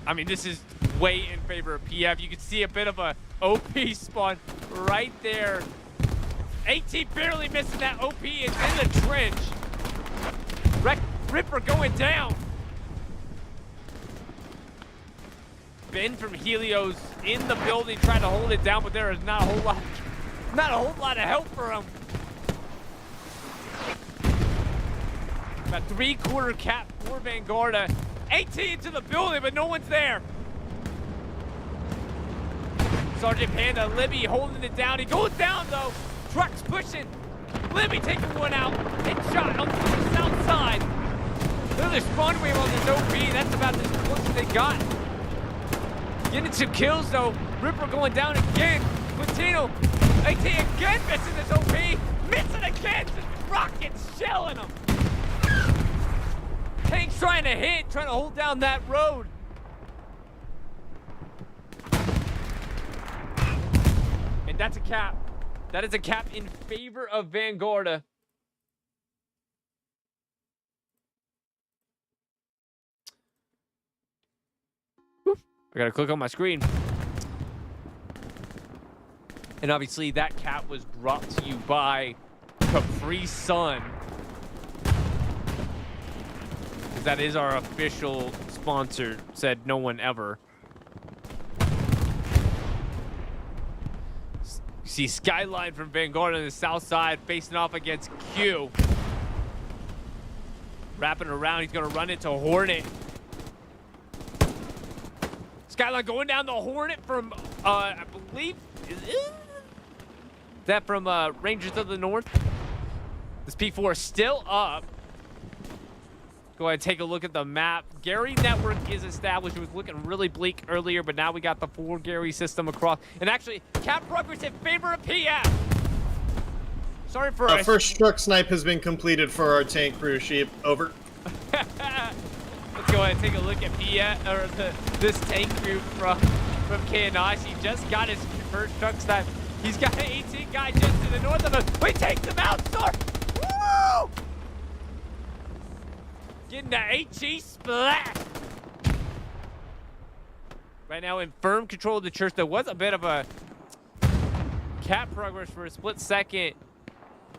S1: I mean, this is way in favor of PF. You can see a bit of a OP spawn right there. AT barely missing that OP. It's in the trench. Ripper going down. Ben from Helios in the building trying to hold it down, but there is not a whole lot of help for him. About 3/4 cap for Vanguarda. AT into the building, but no one's there. Sergeant Panda, Libby holding it down. He goes down though. Truck's pushing. Libby taking one out. Hit shot on the south side. Another spawn wave on this OP. That's about as close as they got. Getting some kills though. Ripper going down again. Latino, AT again missing this OP. Missing again. Just rockets shelling him. Tank's trying to hit, trying to hold down that road. And that's a cap. That is a cap in favor of Vanguarda. I gotta click on my screen. And obviously that cap was brought to you by Capri Sun. Because that is our official sponsor, said no one ever. You see Skyline from Vanguard on the south side facing off against Q. Wrapping around, he's gonna run it to Hornet. Skyline going down the Hornet from, I believe, is that from Rangers of the North? This P4 is still up. Go ahead and take a look at the map. Gary network is established. It was looking really bleak earlier, but now we got the 4 Gary system across. And actually, cap progress in favor of PF. Sorry for us.
S5: First struck snipe has been completed for our tank crew, Sheep. Over.
S1: Let's go ahead and take a look at PF, or this tank crew from Kayanashi. Just got his first truck snipe. He's got an 18 guy just to the north of him. We take them out, sorry. Woo! Getting the HE splash. Right now in firm control of the church. There was a bit of a cap progress for a split second.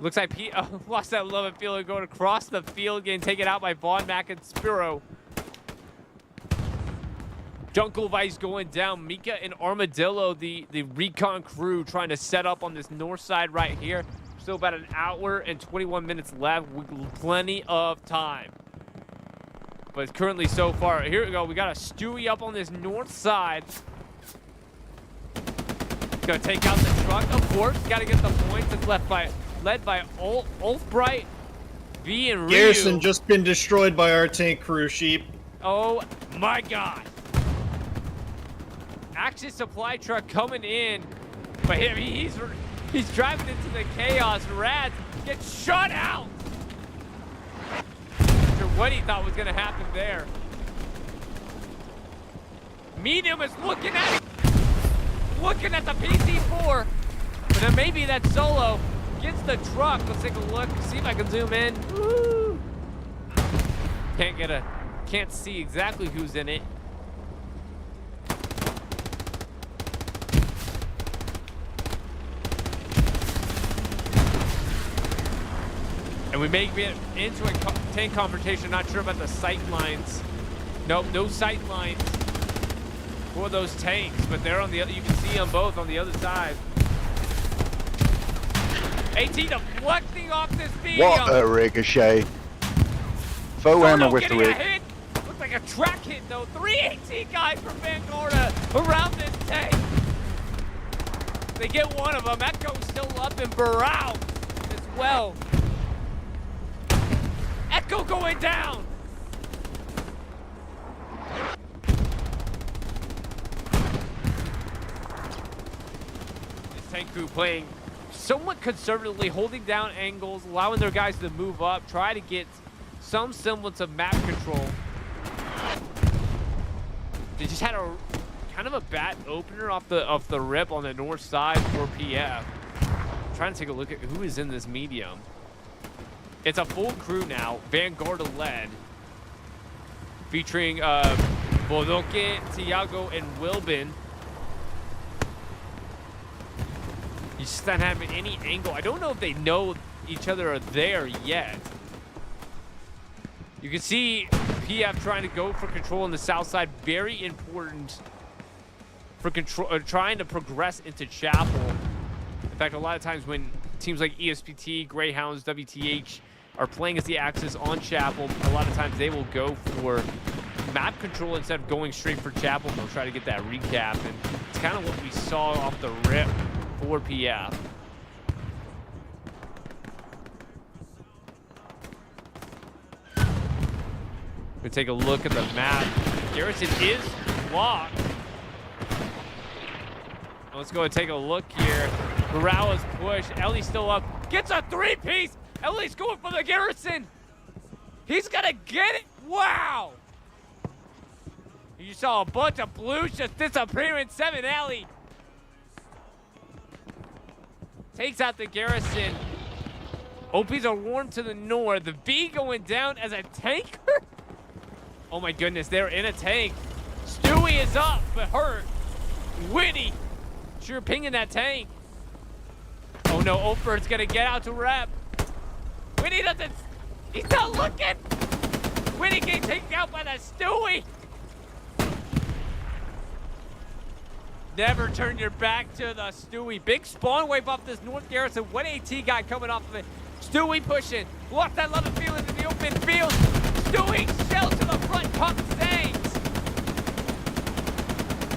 S1: Looks like P lost that love and feeling going across the field, getting taken out by Vaughn, Mack, and Spiro. Jungle Vice going down. Mika and Armadillo, the recon crew, trying to set up on this north side right here. Still about an hour and 21 minutes left with plenty of time. But currently so far, here we go. We got a Stewie up on this north side. Gonna take out the truck, of course. Gotta get the points. It's led by Ulfbright, V, and Ryu.
S5: Garrison just been destroyed by our tank crew, Sheep.
S1: Oh my god. Axis supply truck coming in, but he's driving into the chaos. Rad gets shut out. After what he thought was gonna happen there. Medium is looking at the PC4, but then maybe that Solo gets the truck. Let's take a look, see if I can zoom in. Woo! Can't see exactly who's in it. And we may get into a tank confrontation. Not sure about the sight lines. Nope, no sight lines for those tanks, but they're on the other. You can see them both on the other side. AT deflecting off this medium.
S4: What a ricochet. Faux armor with the rig.
S1: Hit. Looks like a track hit though. 3 AT guys from Vanguarda around this tank. They get one of them. Echo's still up in Barrow as well. Echo going down. This tank crew playing somewhat conservatively, holding down angles, allowing their guys to move up, try to get some semblance of map control. They just had a kind of a bad opener off the rip on the north side for PF. I'm trying to take a look at who is in this medium. It's a full crew now, Vanguarda led, featuring Bodoque, Tiago, and Wilbin. You just not having any angle. I don't know if they know each other are there yet. You can see PF trying to go for control on the south side. Very important for control, trying to progress into Chapel. In fact, a lot of times when teams like ESPT, Greyhounds, WTH are playing as the Axis on Chapel, a lot of times they will go for map control instead of going straight for Chapel. They'll try to get that recap, and it's kind of what we saw off the rip for PF. We'll take a look at the map. Garrison is blocked. Let's go and take a look here. Morales push. Ellie's still up. Gets a three-piece. Ellie's going for the Garrison. He's gonna get it. Wow. You saw a bunch of blues just disappear in 7 Ellie. Takes out the Garrison. OPs are warm to the north. The B going down as a tanker. Oh my goodness, they're in a tank. Stewie is up, but hurt. Witty, sure pinging that tank. Oh no, Ofert's gonna get out to rep. Witty doesn't, he's not looking. Witty getting taken out by that Stewie. Never turn your back to the Stewie. Big spawn wave off this North Garrison. 1AT guy coming off of it. Stewie pushing. Lost that love and feeling in the open field. Stewie shell to the front, pump saves.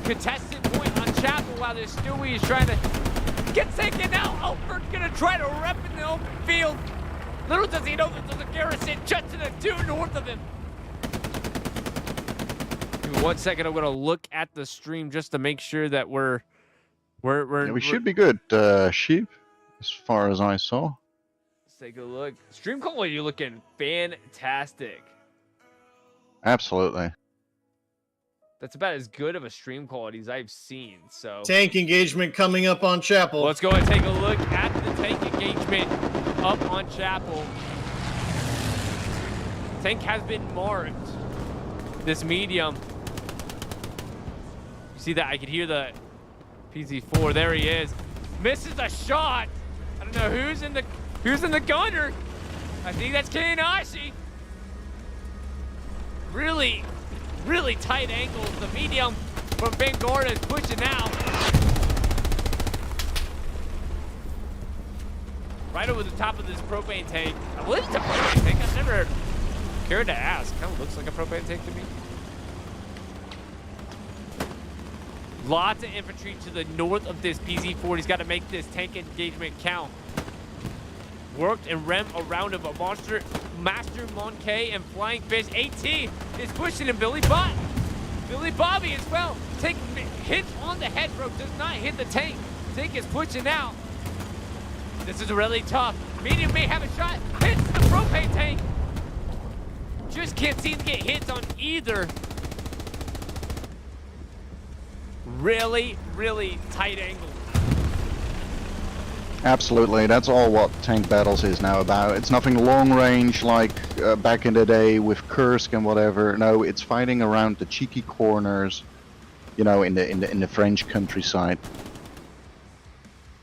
S1: Contested point on Chapel while this Stewie is trying to get taken out. Alfred's gonna try to rep in the open field. Little does he know that there's a Garrison just to the due north of him. Give me 1 second, I'm gonna look at the stream just to make sure that
S4: we should be good, Sheep, as far as I saw.
S1: Let's take a look. Stream quality, you're looking fantastic.
S4: Absolutely.
S1: That's about as good of a stream quality as I've seen. So
S5: Tank engagement coming up on Chapel.
S1: let's go and take a look at the tank engagement up on Chapel. Tank has been marked. This medium. You see that? I can hear the PZ4. There he is. Misses a shot. I don't know who's in the gunner. I think that's Kanashi. Really, really tight angles. The medium from Vanguarda is pushing out. Right over the top of this propane tank. I believe it's a propane tank. I've never cared to ask. Kind of looks like a propane tank to me. Lots of infantry to the north of this PZ-4. He's got to make this tank engagement count. Worked and rem around of a monster. Master Monkey and Flying Fish. AT is pushing him. Billy Bobby as well. Tank hits on the head, bro. Does not hit the tank. Tank is pushing out. This is really tough. Medium may have a shot. Hits the propane tank. Just can't seem to get hits on either. Really, really tight angle.
S4: Absolutely, that's all what tank battles is now about. It's nothing long range like back in the day with Kursk and whatever. No, it's fighting around the cheeky corners, you know, in the French countryside.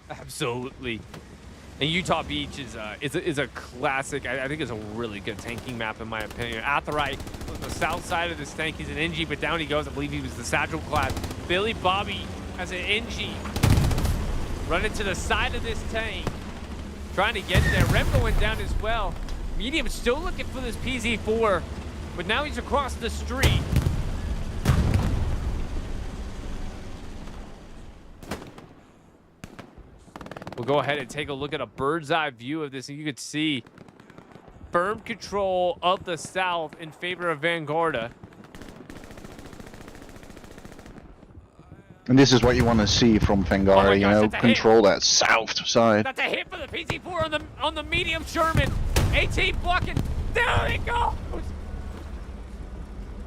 S1: Absolutely. And Utah Beach is a classic. I think it's a really good tanking map in my opinion. Atherite on the south side of this tank. He's an NG, but down he goes. I believe he was the Satchel class. Billy Bobby as an NG. Running to the side of this tank. Trying to get there. Rem going down as well. Medium still looking for this PZ4, but now he's across the street. We'll go ahead and take a look at a bird's eye view of this, and you could see firm control of the south in favor of Vanguarda.
S4: And this is what you want to see from Vanguarda, you know,
S1: that's a
S4: control that south side.
S1: That's a hit for the PC4 on the medium Sherman. AT blocking. Down it goes.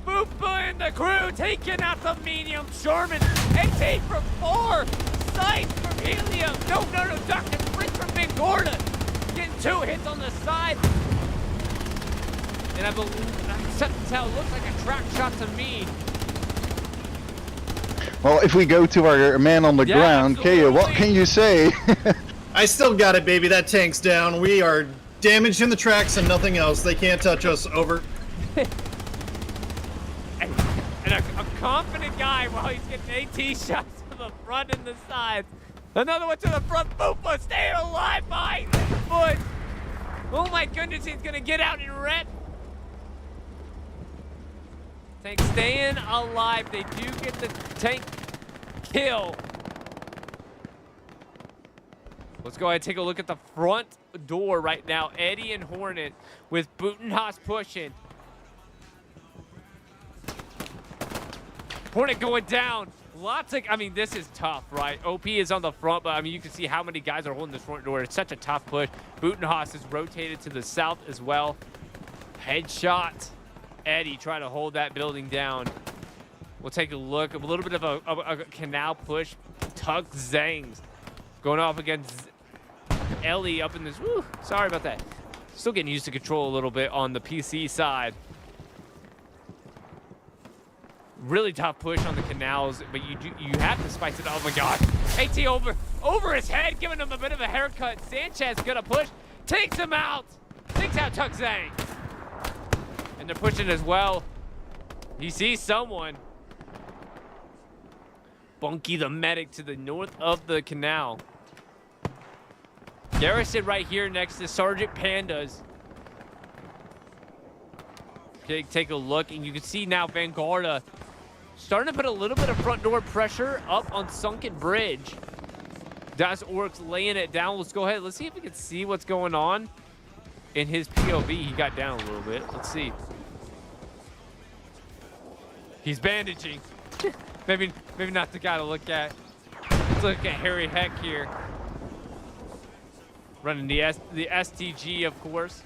S1: Boopa and the crew taking out the medium Sherman. AT from 4. Sight from Helium. No, Dr. Fritz from Vanguarda. Getting 2 hits on the side. And I believe, I can tell, it looks like a track shot to me.
S4: Well, if we go to our man on the ground, Kaya, what can you say?
S5: I still got it, baby. That tank's down. We are damaged in the tracks and nothing else. They can't touch us. Over.
S1: and a confident guy while he's getting AT shots to the front and the sides. Another one to the front. Boopa staying alive behind this foot. Oh my goodness, he's gonna get out and rip. Tank staying alive. They do get the tank kill. Let's go ahead and take a look at the front door right now. Eddie and Hornet with Butenhaus pushing. Hornet going down. Lots of, I mean, this is tough, right? OP is on the front, but I mean, you can see how many guys are holding this front door. It's such a tough push. Butenhaus is rotated to the south as well. Headshot. Eddie trying to hold that building down. We'll take a look. A little bit of a canal push. Tuck Zangs going off against Ellie up in this. Woo, sorry about that. Still getting used to control a little bit on the PC side. Really tough push on the canals, but you have to spice it up. Oh my god. AT over his head, giving him a bit of a haircut. Sanchez gonna push. Takes him out. Takes out Tuck Zang. And they're pushing as well. He sees someone. Bunky the medic to the north of the canal. Garrison right here next to Sergeant Pandas. Okay, take a look, and you can see now Vanguarda starting to put a little bit of front door pressure up on Sunken Bridge. Das Orcs laying it down. Let's go ahead. Let's see if we can see what's going on. In his POV, he got down a little bit. Let's see. He's bandaging. maybe not the guy to look at. Let's look at Harry Heck here. Running the STG, of course.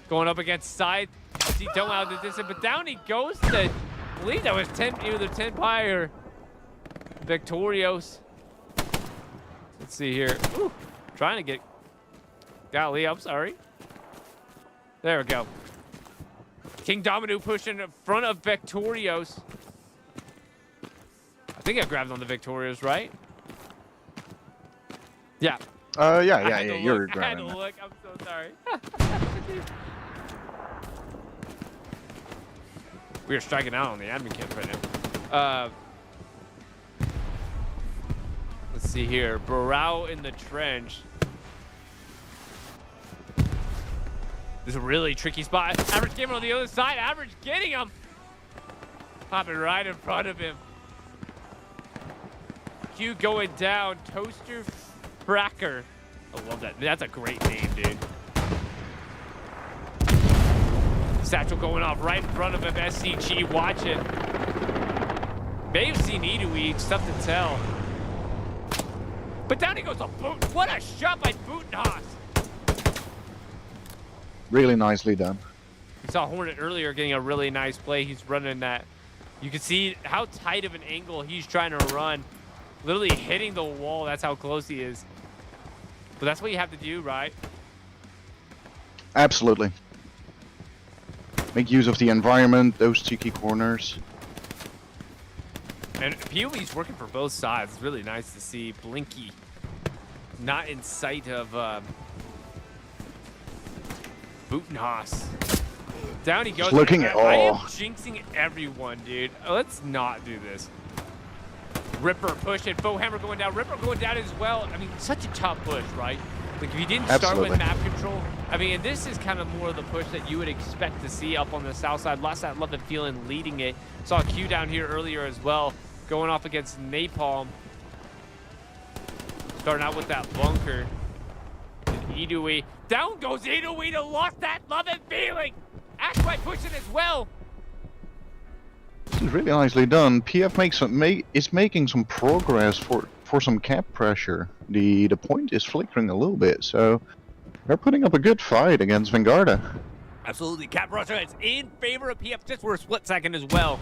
S1: Going up against Scythe. See, don't out the distance, but down he goes to, I believe that was either 10 Pi or Victorios. Let's see here. Ooh, trying to get. Golly, I'm sorry. There we go. King Domino pushing in front of Victorios. I think I grabbed on the Victorios, right? Yeah.
S4: Yeah, you're grabbing.
S1: I had to look. I'm so sorry. We are striking out on the admin camp right now. Let's see here. Barrow in the trench. This is a really tricky spot. Average gamer on the other side. Average getting him. Popping right in front of him. Q going down. Toaster Fracker. I love that. That's a great name, dude. Satchel going off right in front of him. SCG watching. May have seen Idui. It's tough to tell. But down he goes a boot. What a shot by Butenhaus.
S4: Really nicely done.
S1: We saw Hornet earlier getting a really nice play. He's running that. You can see how tight of an angle he's trying to run. Literally hitting the wall. That's how close he is. But that's what you have to do, right?
S4: Absolutely. Make use of the environment, those cheeky corners.
S1: And POV's working for both sides. It's really nice to see Blinky not in sight of Butenhaus. Down he goes.
S4: Just looking at
S1: I am jinxing everyone, dude. Let's not do this. Ripper pushing. Bowhammer going down. Ripper going down as well. I mean, such a tough push, right? Like, if you didn't start with map control, I mean, and this is kind of more of the push that you would expect to see up on the south side. Lost that love and feeling leading it. Saw Q down here earlier as well, going off against Napalm. Starting out with that bunker. And Idui. Down goes Idui to lost that love and feeling. Ashby pushing as well.
S4: This is really nicely done. PF is making some progress for some cap pressure. The point is flickering a little bit, so they're putting up a good fight against Vanguarda.
S1: Absolutely, cap pressure is in favor of PF just for a split second as well.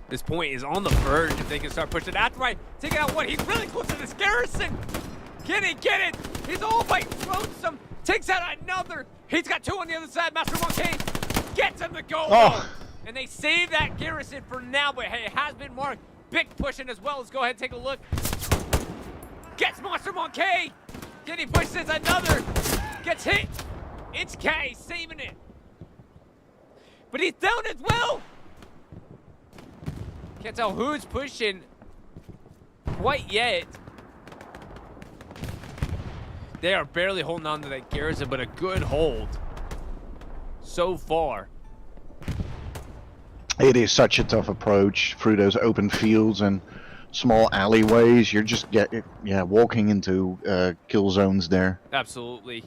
S1: This point is on the verge if they can start pushing. After I take out one, he's really close to this garrison. Get it! He's all fighting, throws some, takes out another. He's got 2 on the other side. Master 1K gets him to go.
S4: Oh.
S1: And they save that garrison for now, but hey, it has been marked. Big pushing as well. Let's go ahead and take a look. Gets Monster 1K. Getting pushed as another. Gets hit. It's K saving it. But he's down as well. Can't tell who's pushing quite yet. They are barely holding on to that garrison, but a good hold so far.
S4: It is such a tough approach through those open fields and small alleyways. You're just walking into kill zones there.
S1: Absolutely.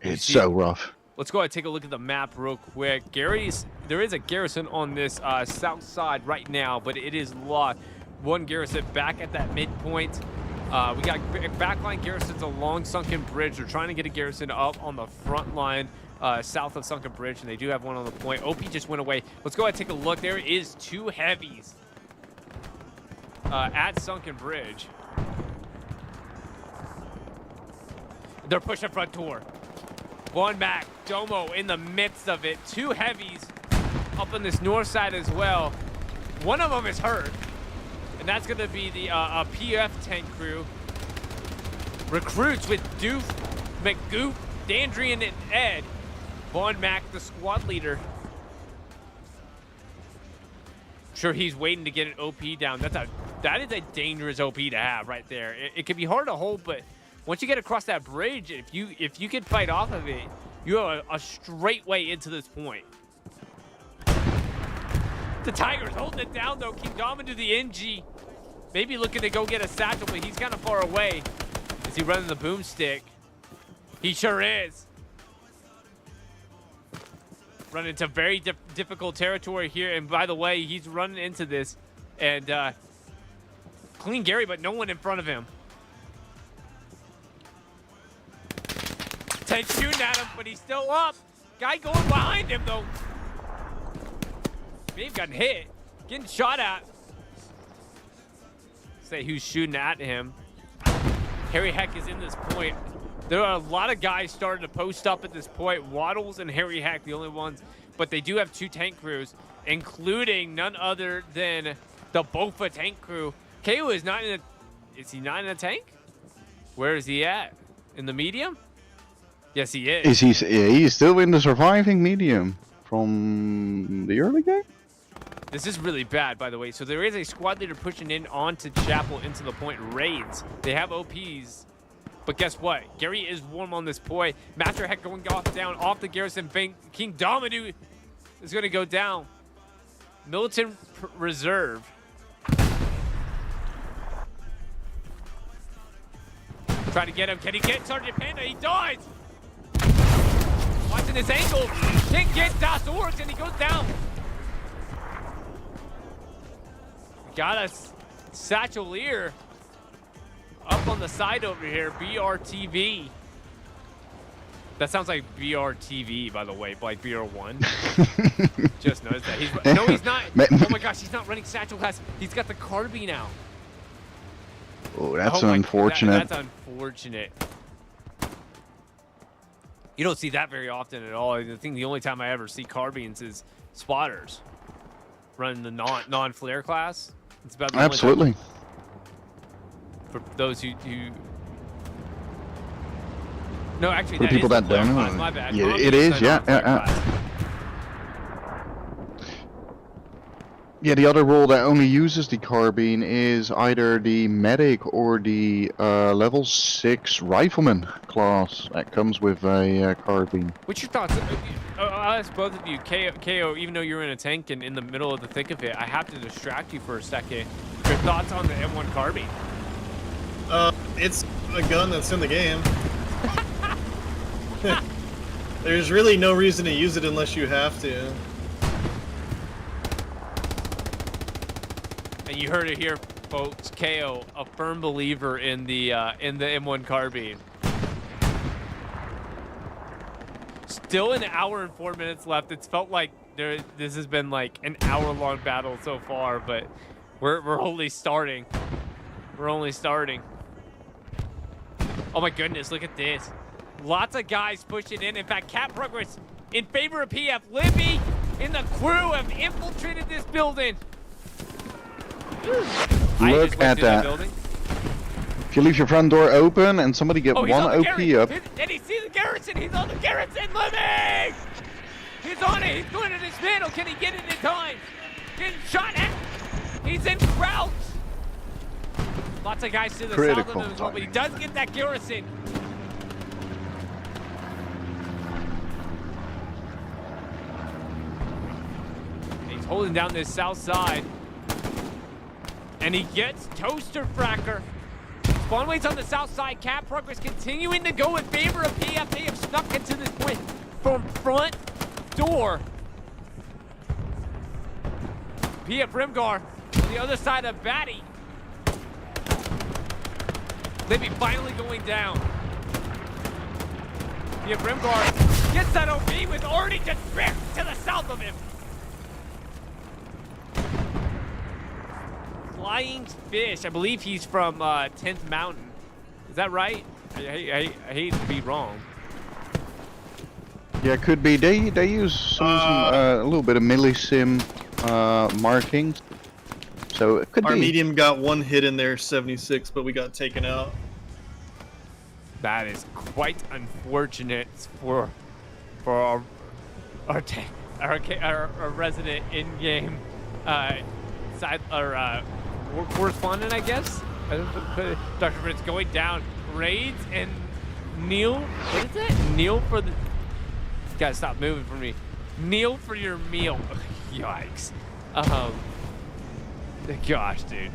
S4: It's so rough.
S1: Let's go ahead and take a look at the map real quick. There is a garrison on this south side right now, but it is locked. One garrison back at that midpoint. We got backline garrisons along Sunken Bridge. They're trying to get a garrison up on the front line south of Sunken Bridge, and they do have one on the point. OP just went away. Let's go ahead and take a look. There is 2 heavies at Sunken Bridge. They're pushing front door. One back, Domo in the midst of it. 2 heavies up on this north side as well. One of them is hurt, and that's going to be the PF tank crew. Recruits with Doof, McGoof, Dandrian, and Ed. Von Mac, the squad leader. Sure, he's waiting to get an OP down. That is a dangerous OP to have right there. It can be hard to hold, but once you get across that bridge, if you can fight off of it, you have a straight way into this point. The Tigers holding it down though. King Dama to the NG. Maybe looking to go get a satchel, but he's kind of far away. Is he running the boomstick? He sure is. Running into very difficult territory here, and by the way, he's running into this and clean Gary, but no one in front of him. Tank shooting at him, but he's still up. Guy going behind him though. They've gotten hit, getting shot at. Say who's shooting at him. Harry Heck is in this point. There are a lot of guys starting to post up at this point. Waddles and Harry Heck, the only ones. But they do have 2 tank crews, including none other than the Bofa tank crew. KO is not in a... Is he not in a tank? Where is he at? In the medium? Yes, he is.
S4: He's still in the surviving medium from the early game?
S1: This is really bad, by the way. So there is a squad leader pushing in onto Chapel into the point raids. They have OPs. But guess what? Gary is warm on this point. Master Heck going down off the garrison bank. King Dominu is going to go down. Militant Reserve. Try to get him. Can he get Sergeant Panda? He dies. Watching his angle. Can't get Das Orcs, and he goes down. Got a Satchelier up on the side over here. BRTV. That sounds like BRTV, by the way, like BR1. Just noticed that. No, he's not. Oh my gosh, he's not running Satchel class. He's got the carbine out.
S4: Oh, that's unfortunate.
S1: That's unfortunate. You don't see that very often at all. I think the only time I ever see carbines is spotters running the non-flare class. It's about the
S4: absolutely.
S1: For those who no, actually,
S4: for the people that don't know,
S1: my bad.
S4: Yeah, it is. Yeah. Yeah, the other role that only uses the carbine is either the medic or the level 6 rifleman class that comes with a carbine.
S1: What's your thoughts? I'll ask both of you. KO, even though you're in a tank and in the middle of the thick of it, I have to distract you for a second. Your thoughts on the M1 carbine?
S5: It's a gun that's in the game. There's really no reason to use it unless you have to.
S1: And you heard it here, folks. KO, a firm believer in the M1 carbine. Still an hour and 4 minutes left. It's felt like this has been like an hour-long battle so far, but we're only starting. We're only starting. Oh my goodness, look at this. Lots of guys pushing in. In fact, Cap Progress in favor of PF. Libby and the crew have infiltrated this building.
S4: Look at that. If you leave your front door open and somebody get one OP up.
S1: And he sees the garrison. He's on the garrison. Libby! He's on it. He's going to dismantle. Can he get it in time? Getting shot at. He's in crouch. Lots of guys to the south of him as well, but he does get that garrison. He's holding down this south side. And he gets Toaster Fracker. Spawnwade's on the south side. Cap Progress continuing to go in favor of PF. They have snuck into this point from front door. PF Rimgar on the other side of Batty. Libby finally going down. PF Rimgar gets that OP with already just ripped to the south of him. Flying Fish, I believe he's from 10th Mountain. Is that right? I hate to be wrong.
S4: Yeah, could be. They use a little bit of millisim markings, so it could be.
S5: Our medium got one hit in there, 76, but we got taken out.
S1: That is quite unfortunate for our resident in-game side or correspondent, I guess. Dr. Fritz going down. Raids and kneel. What is that? Kneel for the. Gotta stop moving for me. Kneel for your meal. Yikes. Gosh, dude.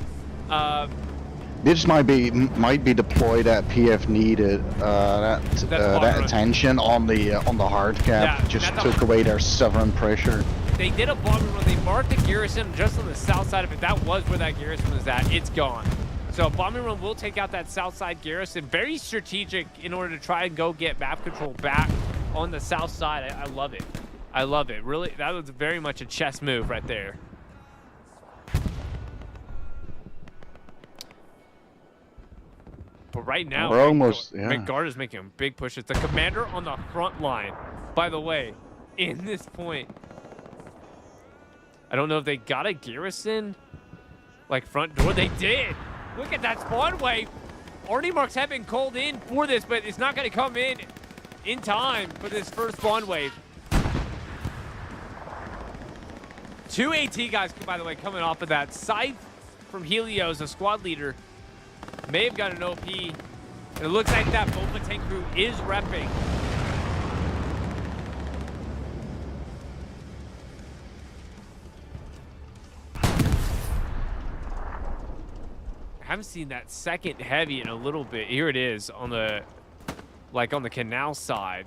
S4: This might be deployed at PF needed. That attention on the hard cap just took away their southern pressure.
S1: They did a bombing run. They marked the garrison just on the south side of it. That was where that garrison was at. It's gone. So a bombing run will take out that south side garrison. Very strategic in order to try and go get map control back on the south side. I love it. I love it. Really, that was very much a chess move right there. But right now,
S4: we're almost.
S1: Vanguarda's making a big push. It's the commander on the front line. By the way, in this point, I don't know if they got a garrison, like front door. They did. Look at that spawn wave. Arnie marks have been called in for this, but it's not going to come in time for this first spawn wave. 2 AT guys, by the way, coming off of that. Scythe from Helios, a squad leader, may have got an OP. And it looks like that Boba tank crew is repping. I haven't seen that second heavy in a little bit. Here it is on the, like on the canal side.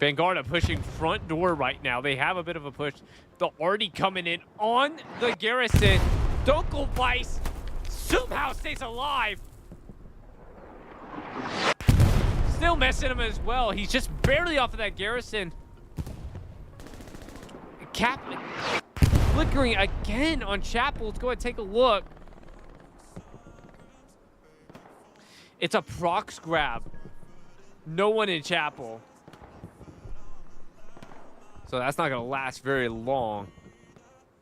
S1: Vanguarda pushing front door right now. They have a bit of a push. The Artie coming in on the garrison. Dunkelweiss somehow stays alive. Still messing him as well. He's just barely off of that garrison. Cap flickering again on Chapel. Let's go ahead and take a look. It's a prox grab. No one in Chapel. So that's not going to last very long.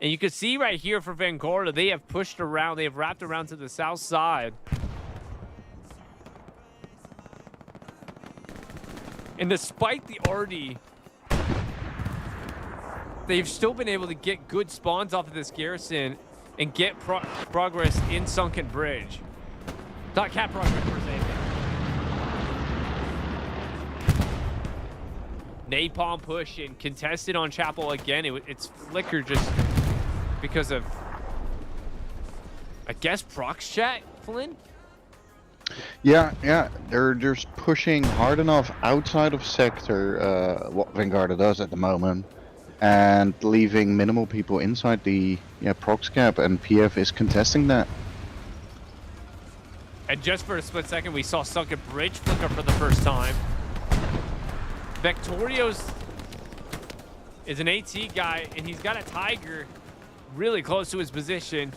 S1: And you can see right here for Vanguarda, they have pushed around. They have wrapped around to the south side. And despite the Artie, they've still been able to get good spawns off of this garrison and get progress in Sunken Bridge. Not cap progress per se. Napalm push and contested on Chapel again. It's flickered just because of, I guess, prox chat, Flynn?
S4: Yeah, they're just pushing hard enough outside of sector, what Vanguarda does at the moment, and leaving minimal people inside the prox cap, and PF is contesting that.
S1: And just for a split second, we saw Sunken Bridge flicker for the first time. Vectorios is an AT guy, and he's got a Tiger really close to his position.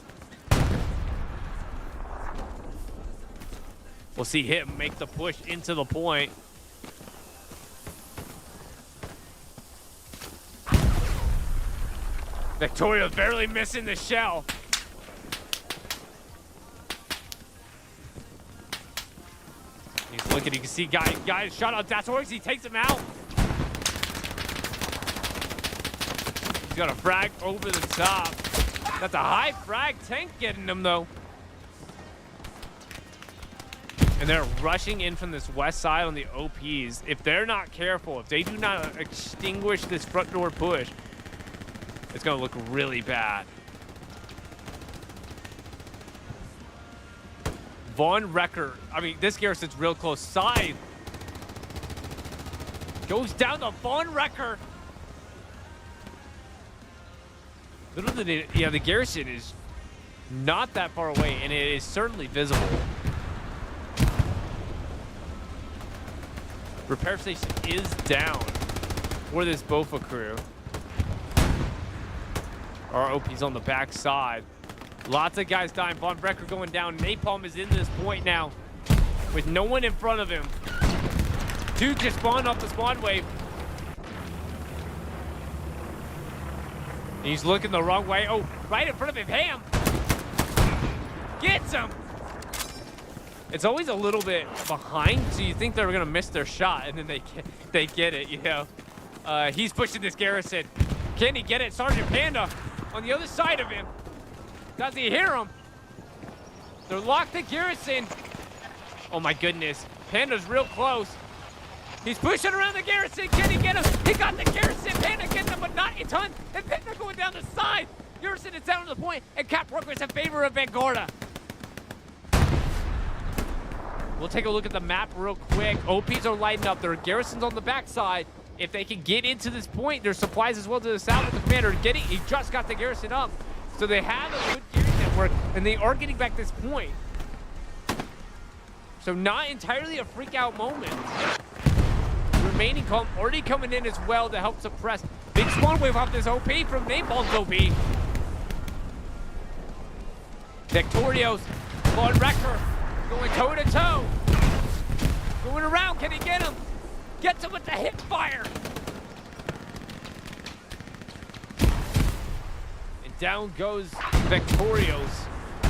S1: We'll see him make the push into the point. Victorio's barely missing the shell. He's looking, you can see guy shot out Datorix, he takes him out. He's got a frag over the top. That's a high frag tank getting him though. And they're rushing in from this west side on the OPs. If they're not careful, if they do not extinguish this front door push, it's gonna look really bad. Von Wrecker, I mean, this garrison's real close. Side goes down to Von Wrecker. Yeah, the garrison is not that far away, and it is certainly visible. Repair station is down for this Bofa crew. Our OP's on the back side. Lots of guys dying. Von Wrecker going down. Napalm is in this point now with no one in front of him. Dude just spawned off the spawn wave. He's looking the wrong way. Oh, right in front of him. Ham gets him. It's always a little bit behind, so you think they're gonna miss their shot, and then they get it, you know. He's pushing this garrison. Can he get it? Sergeant Panda on the other side of him. Does he hear him? They're locked in garrison. Oh my goodness. Panda's real close. He's pushing around the garrison. Can he get him? He got the garrison. Panda gets him, but not in time. And Panda going down the side. Garrison is down to the point, and cap progress in favor of Vanguarda. We'll take a look at the map real quick. OPs are lighting up. There are garrisons on the backside. If they can get into this point, there's supplies as well to the south of the commander. He just got the garrison up. So they have a good gearing network, and they are getting back this point. So not entirely a freak out moment. Remaining calm, already coming in as well to help suppress. Big spawn wave off this OP from Napalm's OP. Victorios, Von Wrecker, going toe to toe. Going around, can he get him? Gets him with the hip fire. And down goes Victorios.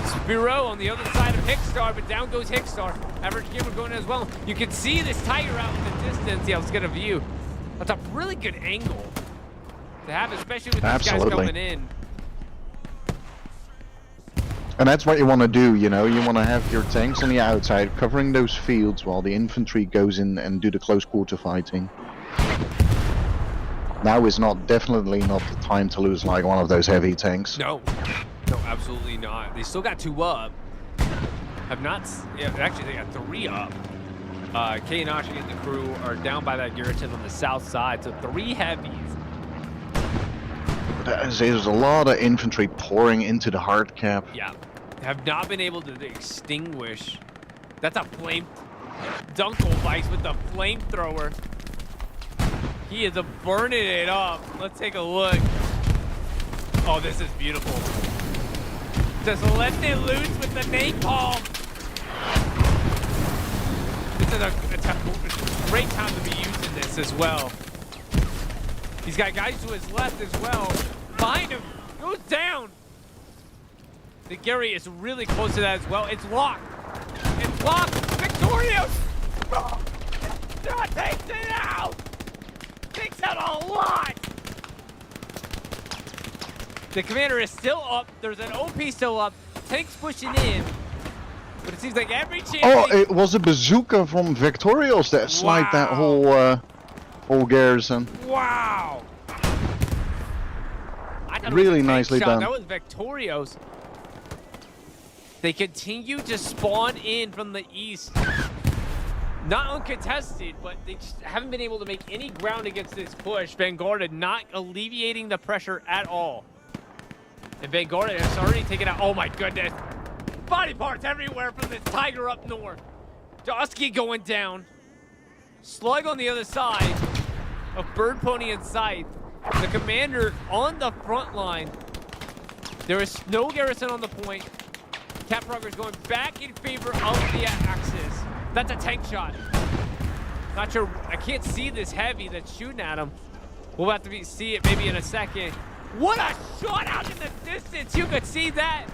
S1: Spiro on the other side of Hickstar, but down goes Hickstar. Average gamer going as well. You can see this Tiger out in the distance. Yeah, let's get a view. That's a really good angle to have, especially with these guys coming in.
S4: And that's what you want to do, you know, you want to have your tanks on the outside covering those fields while the infantry goes in and do the close quarter fighting. Now is definitely not the time to lose like one of those heavy tanks.
S1: No, absolutely not. They still got 2 up. Have not, yeah, actually they got 3 up. Kayanashi and the crew are down by that garrison on the south side, so 3 heavies.
S4: There's a lot of infantry pouring into the hard cap.
S1: Yeah, have not been able to extinguish. That's a flame. Dunkel Vice with the flamethrower. He is burning it up. Let's take a look. Oh, this is beautiful. Just letting it loose with the napalm. It's a great time to be using this as well. He's got guys to his left as well. Behind him, goes down. The Gary is really close to that as well. It's locked. It's locked. Victorious. Oh, takes it out. Takes out a lot. The commander is still up. There's an OP still up. Tanks pushing in. But it seems like every chance.
S4: Oh, it was a bazooka from Victorious that sniped that whole garrison.
S1: Wow. Really
S4: nicely done.
S1: That was Victorious. They continue to spawn in from the east. Not uncontested, but they just haven't been able to make any ground against this push. Vanguarda not alleviating the pressure at all. And Vanguarda has already taken out, oh my goodness. Body parts everywhere from this Tiger up north. Dusky going down. Slug on the other side of Bird Pony and Scythe. The commander on the front line. There is no garrison on the point. Cap Progress going back in favor of the Axis. That's a tank shot. Not sure, I can't see this heavy that's shooting at him. We'll have to see it maybe in a second. What a shot out in the distance. You could see that.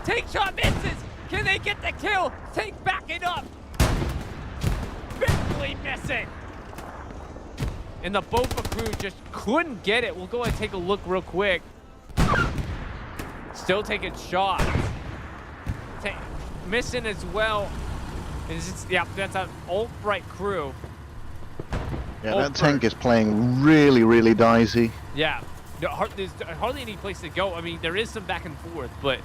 S1: Tank shot misses. Can they get the kill? Tank backing up. Barely missing. And the Bofa crew just couldn't get it. We'll go and take a look real quick. Still taking shots. Missing as well. Yeah, that's an alt-right crew.
S4: Yeah, that tank is playing really, really dicey.
S1: Yeah, there's hardly any place to go. I mean, there is some back and forth, but...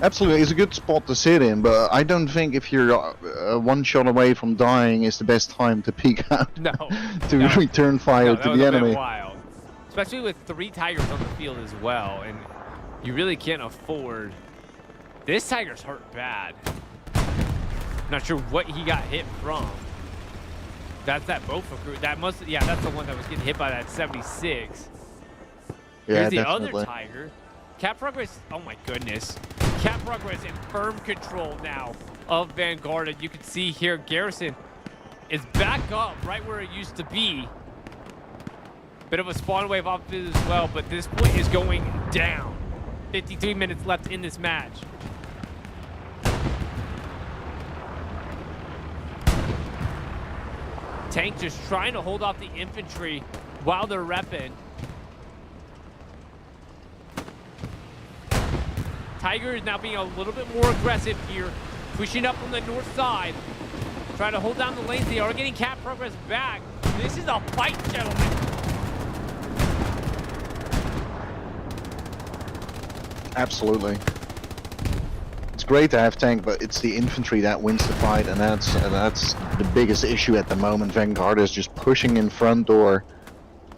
S4: Absolutely, it's a good spot to sit in, but I don't think if you're one shot away from dying is the best time to peek out. To return fire to the enemy.
S1: Wild. Especially with 3 Tigers on the field as well, and you really can't afford... This Tiger's hurt bad. Not sure what he got hit from. That's that Bofa crew. That must, yeah, that's the one that was getting hit by that 76.
S4: Yeah,
S1: here's the
S4: definitely.
S1: other Tiger. Cap Progress, oh my goodness. Cap Progress in firm control now of Vanguarda. You can see here, Garrison is back up right where it used to be. Bit of a spawn wave off it as well, but this point is going down. 53 minutes left in this match. Tank just trying to hold off the infantry while they're repping. Tiger is now being a little bit more aggressive here, pushing up from the north side, trying to hold down the lanes. They are getting Cap Progress back. This is a fight, gentlemen.
S4: Absolutely. It's great to have tank, but it's the infantry that wins the fight, and that's the biggest issue at the moment. Vanguarda is just pushing in front door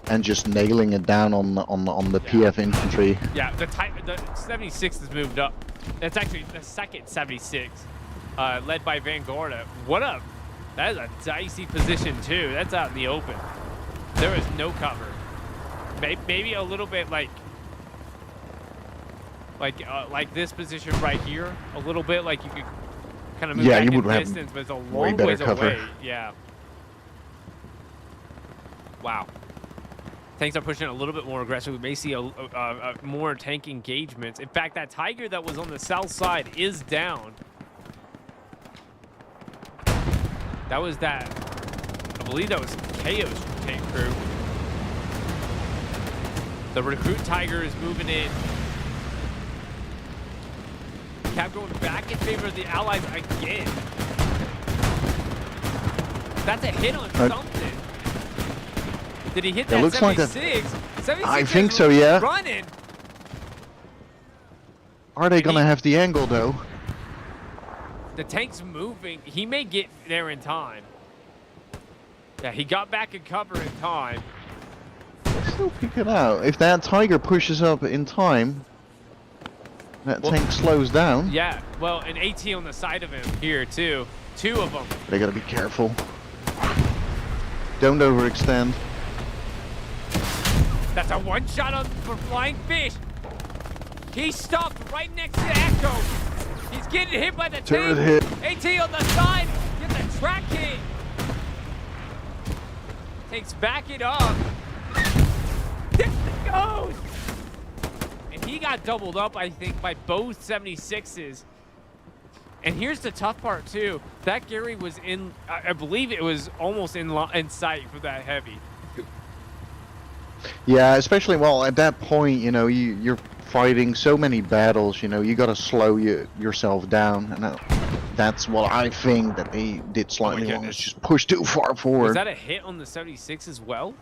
S4: and just nailing it down on the PF infantry.
S1: Yeah, the 76 has moved up. That's actually the second 76, led by Vanguarda. That is a dicey position too. That's out in the open. There is no cover. Maybe a little bit like this position right here, a little bit like you could kind of move back in distance, but it's a long ways away. Yeah. Wow. Tanks are pushing a little bit more aggressive. We may see a more tank engagements. In fact, that Tiger that was on the south side is down. That was that. I believe that was KO's tank crew. The recruit Tiger is moving in. Cap going back in favor of the Allies again. That's a hit on something. Did he hit that 76? 76
S4: I think so, yeah.
S1: Running.
S4: Are they going to have the angle, though?
S1: The tank's moving. He may get there in time. Yeah, he got back in cover in time.
S4: They're still peeking out. If that Tiger pushes up in time, that tank slows down.
S1: Yeah, well, an AT on the side of him here, too. 2 of them.
S4: They got to be careful. Don't overextend.
S1: That's a one-shot on for Flying Fish. He's stopped right next to Echo. He's getting hit by the tank.
S4: Hit.
S1: AT on the side. Get the track hit. Takes back it up. There it goes. And he got doubled up, I think, by both 76s. And here's the tough part, too. That Gary was in, I believe it was almost in sight for that heavy.
S4: Yeah, especially, well, at that point, you know, you're fighting so many battles, you know, you got to slow yourself down. And that's what I think that they did slightly wrong. It's just push too far forward.
S1: Was that a hit on the 76 as well?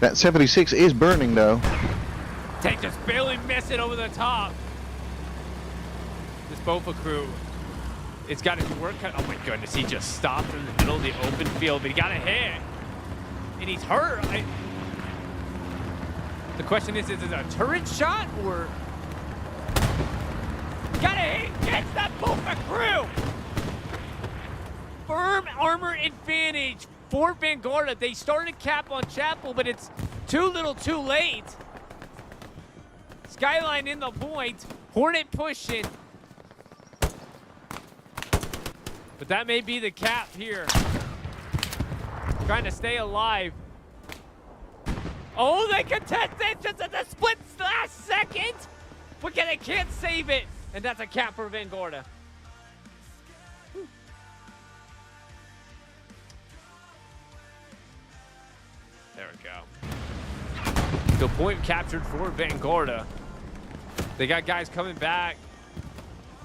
S4: That 76 is burning though.
S1: Tank just barely missed it over the top. This Bofa crew, it's got his work cut. Oh my goodness, he just stopped in the middle of the open field, but he got a hit. And he's hurt. The question is it a turret shot or... Got a hit, gets that Bofa crew. Firm armor advantage for Vanguarda. They started cap on Chapel, but it's too little too late. Skyline in the point. Hornet pushing. But that may be the cap here. Trying to stay alive. Oh, they contest it just at the split last second. But they can't save it. And that's a cap for Vanguarda. There we go. The point captured for Vanguarda. They got guys coming back.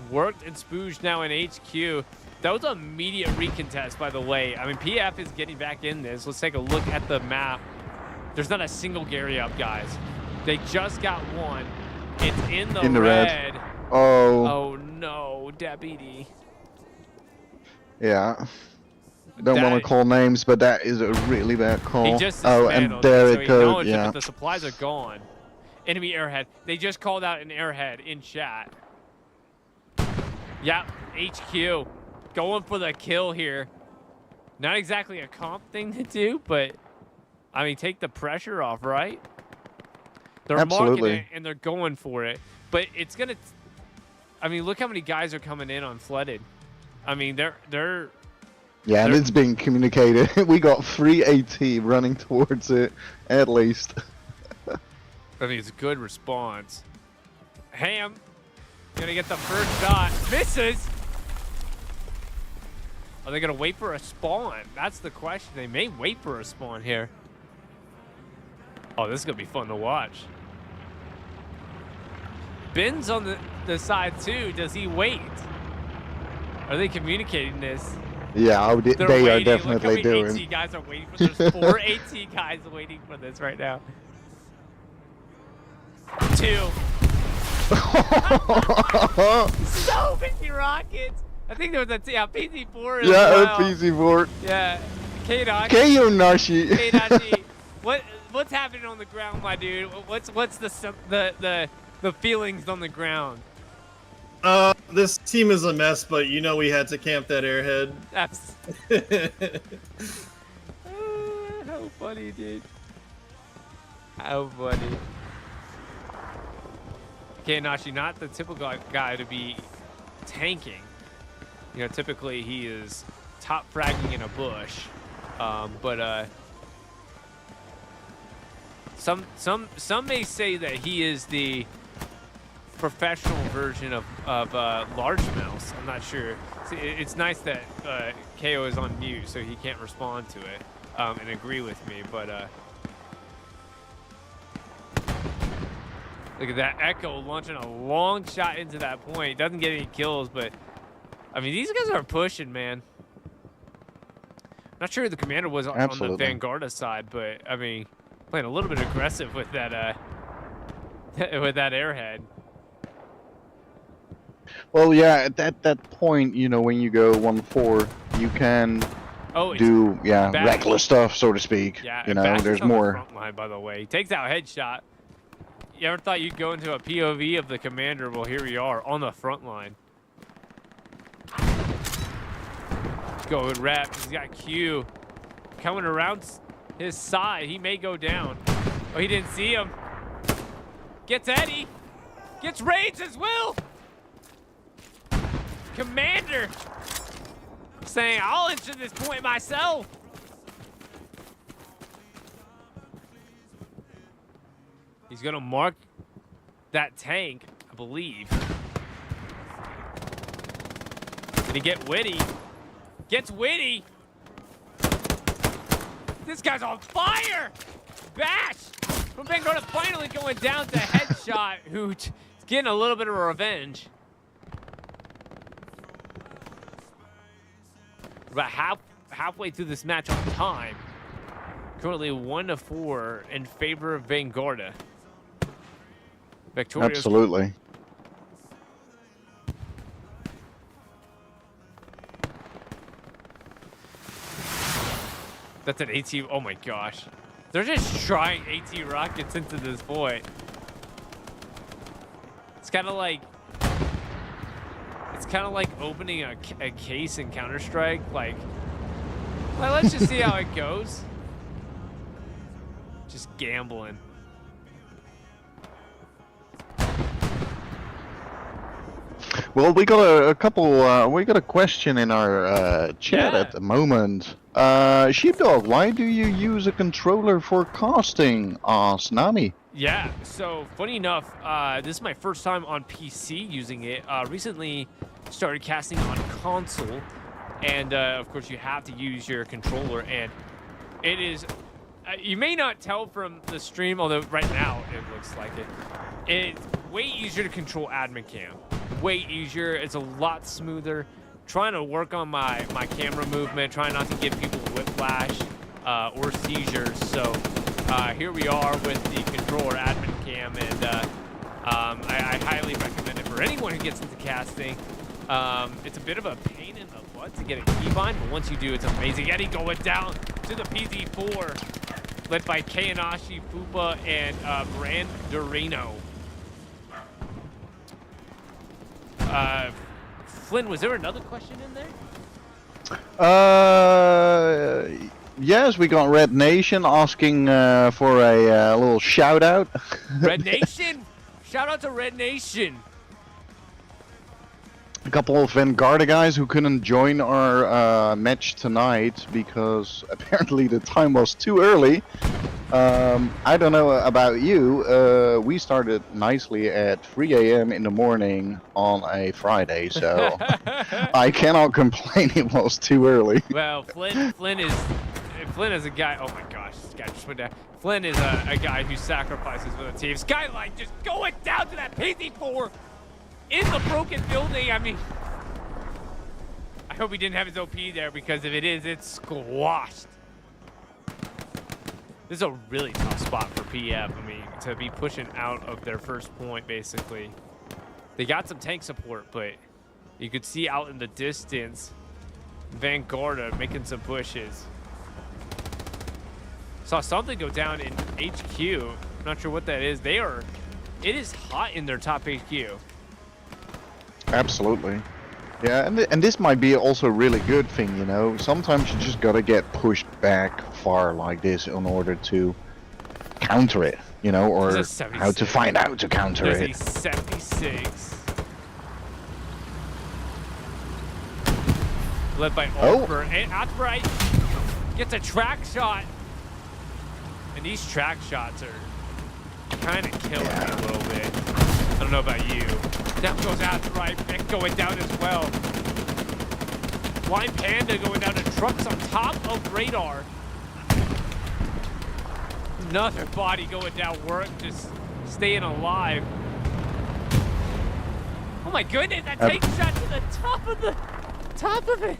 S1: Worked and spooged now in HQ. That was an immediate recontest, by the way. I mean, PF is getting back in this. Let's take a look at the map. There's not a single Gary up, guys. They just got one. It's in the red.
S4: Oh.
S1: Oh, no. Deputy.
S4: Yeah. Don't want to call names, but that is a really bad call.
S1: He just
S4: and there it goes.
S1: Yeah.
S4: Yeah.
S1: But the supplies are gone. Enemy airhead. They just called out an airhead in chat. Yep. HQ. Going for the kill here. Not exactly a comp thing to do, but I mean, take the pressure off, right? They're marking it and they're going for it. But it's gonna. I mean, look how many guys are coming in on flooded. I mean, they're.
S4: Yeah, and it's being communicated. We got 3 AT running towards it, at least.
S1: I think it's a good response. Ham, gonna get the first shot. Misses. Are they gonna wait for a spawn? That's the question. They may wait for a spawn here. Oh, this is gonna be fun to watch. Ben's on the side too. Does he wait? Are they communicating this?
S4: Yeah, they are definitely
S1: Look how
S4: doing.
S1: many AT guys are waiting for this. 4 AT guys waiting for this right now. 2. So many rockets. I think there was a PC4 as well.
S4: Yeah, PC4.
S1: Yeah. K-Nashi.
S4: K-Nashi.
S1: K-Nashi. What's happening on the ground, my dude? What's the feelings on the ground?
S5: This team is a mess, but you know we had to camp that airhead.
S1: How funny, dude. How funny. K-Nashi, not the typical guy to be tanking. You know, typically he is top fragging in a bush. But some may say that he is the professional version of large mouse. I'm not sure. See, it's nice that KO is on mute, so he can't respond to it and agree with me. But look at that Echo launching a long shot into that point. Doesn't get any kills, but I mean, these guys are pushing, man. Not sure who the commander was on the Vanguarda side, but I mean, playing a little bit aggressive with that with that airhead.
S4: Well, yeah, at that point, you know, when you go 1-4, you can do reckless stuff, so to speak.
S1: Yeah,
S4: you know, there's more.
S1: Front line, by the way, he takes out headshot. You ever thought you'd go into a POV of the commander? Well, here we are on the front line. Good rep. He's got Q coming around his side. He may go down. Oh, he didn't see him. Gets Eddie. Gets Raids as well. Commander saying, I'll enter this point myself. He's going to mark that tank, I believe. Did he get witty? Gets witty. This guy's on fire. Bash from Vanguarda finally going down to headshot, who's getting a little bit of revenge. About halfway through this match on time. Currently 1-4 in favor of Vanguarda. Victorious.
S4: Absolutely.
S1: That's an AT. Oh my gosh. They're just trying AT rockets into this point. It's kind of like opening a case in Counter-Strike. Like, well, let's just see how it goes. Just gambling.
S4: Well, we got a couple. We got a question in our chat
S1: Yeah.
S4: at the moment. Sheepdog, why do you use a controller for casting? Asks Nami.
S1: Yeah, so funny enough, this is my first time on PC using it. Recently started casting on console, and of course you have to use your controller, and it is, you may not tell from the stream, although right now it looks like it. It's way easier to control admin cam. Way easier, it's a lot smoother. Trying to work on my camera movement, trying not to give people whiplash or seizures, so here we are with the controller admin cam, and I highly recommend it for anyone who gets into casting. It's a bit of a pain in the butt to get a keybind, but once you do, it's amazing. Eddie going down to the PZ4, led by Kayanashi, Fupa, and Brand Dorino. Flynn, was there another question in there?
S4: Yes, we got Red Nation asking for a little shout out.
S1: Red Nation! Shout out to Red Nation!
S4: A couple of Vanguarda guys who couldn't join our match tonight because apparently the time was too early. I don't know about you. We started nicely at 3 a.m. in the morning on a Friday, so I cannot complain it was too early.
S1: Well, Flynn is a guy. Oh my gosh, this guy just went down. Flynn is a guy who sacrifices for the team. Skyline just going down to that PZ4 in the broken building. I mean, I hope he didn't have his OP there, because if it is, it's squashed. This is a really tough spot for PF. I mean, to be pushing out of their first point, basically. They got some tank support, but you could see out in the distance, Vanguarda making some pushes. Saw something go down in HQ. Not sure what that is. It is hot in their top HQ.
S4: Absolutely. Yeah, and this might be also a really good thing, you know. Sometimes you just gotta get pushed back far like this in order to counter it, you know, or how to find out to counter
S1: There's
S4: it.
S1: a 76. Led by Oliver. And Outright gets a track shot. And these track shots are kind of killing me a little bit. I don't know about you. Down goes Outright. Vic going down as well. Blind Panda going down to trucks on top of radar. Another body going down. Work just staying alive. Oh my goodness, that take shot to the top of it.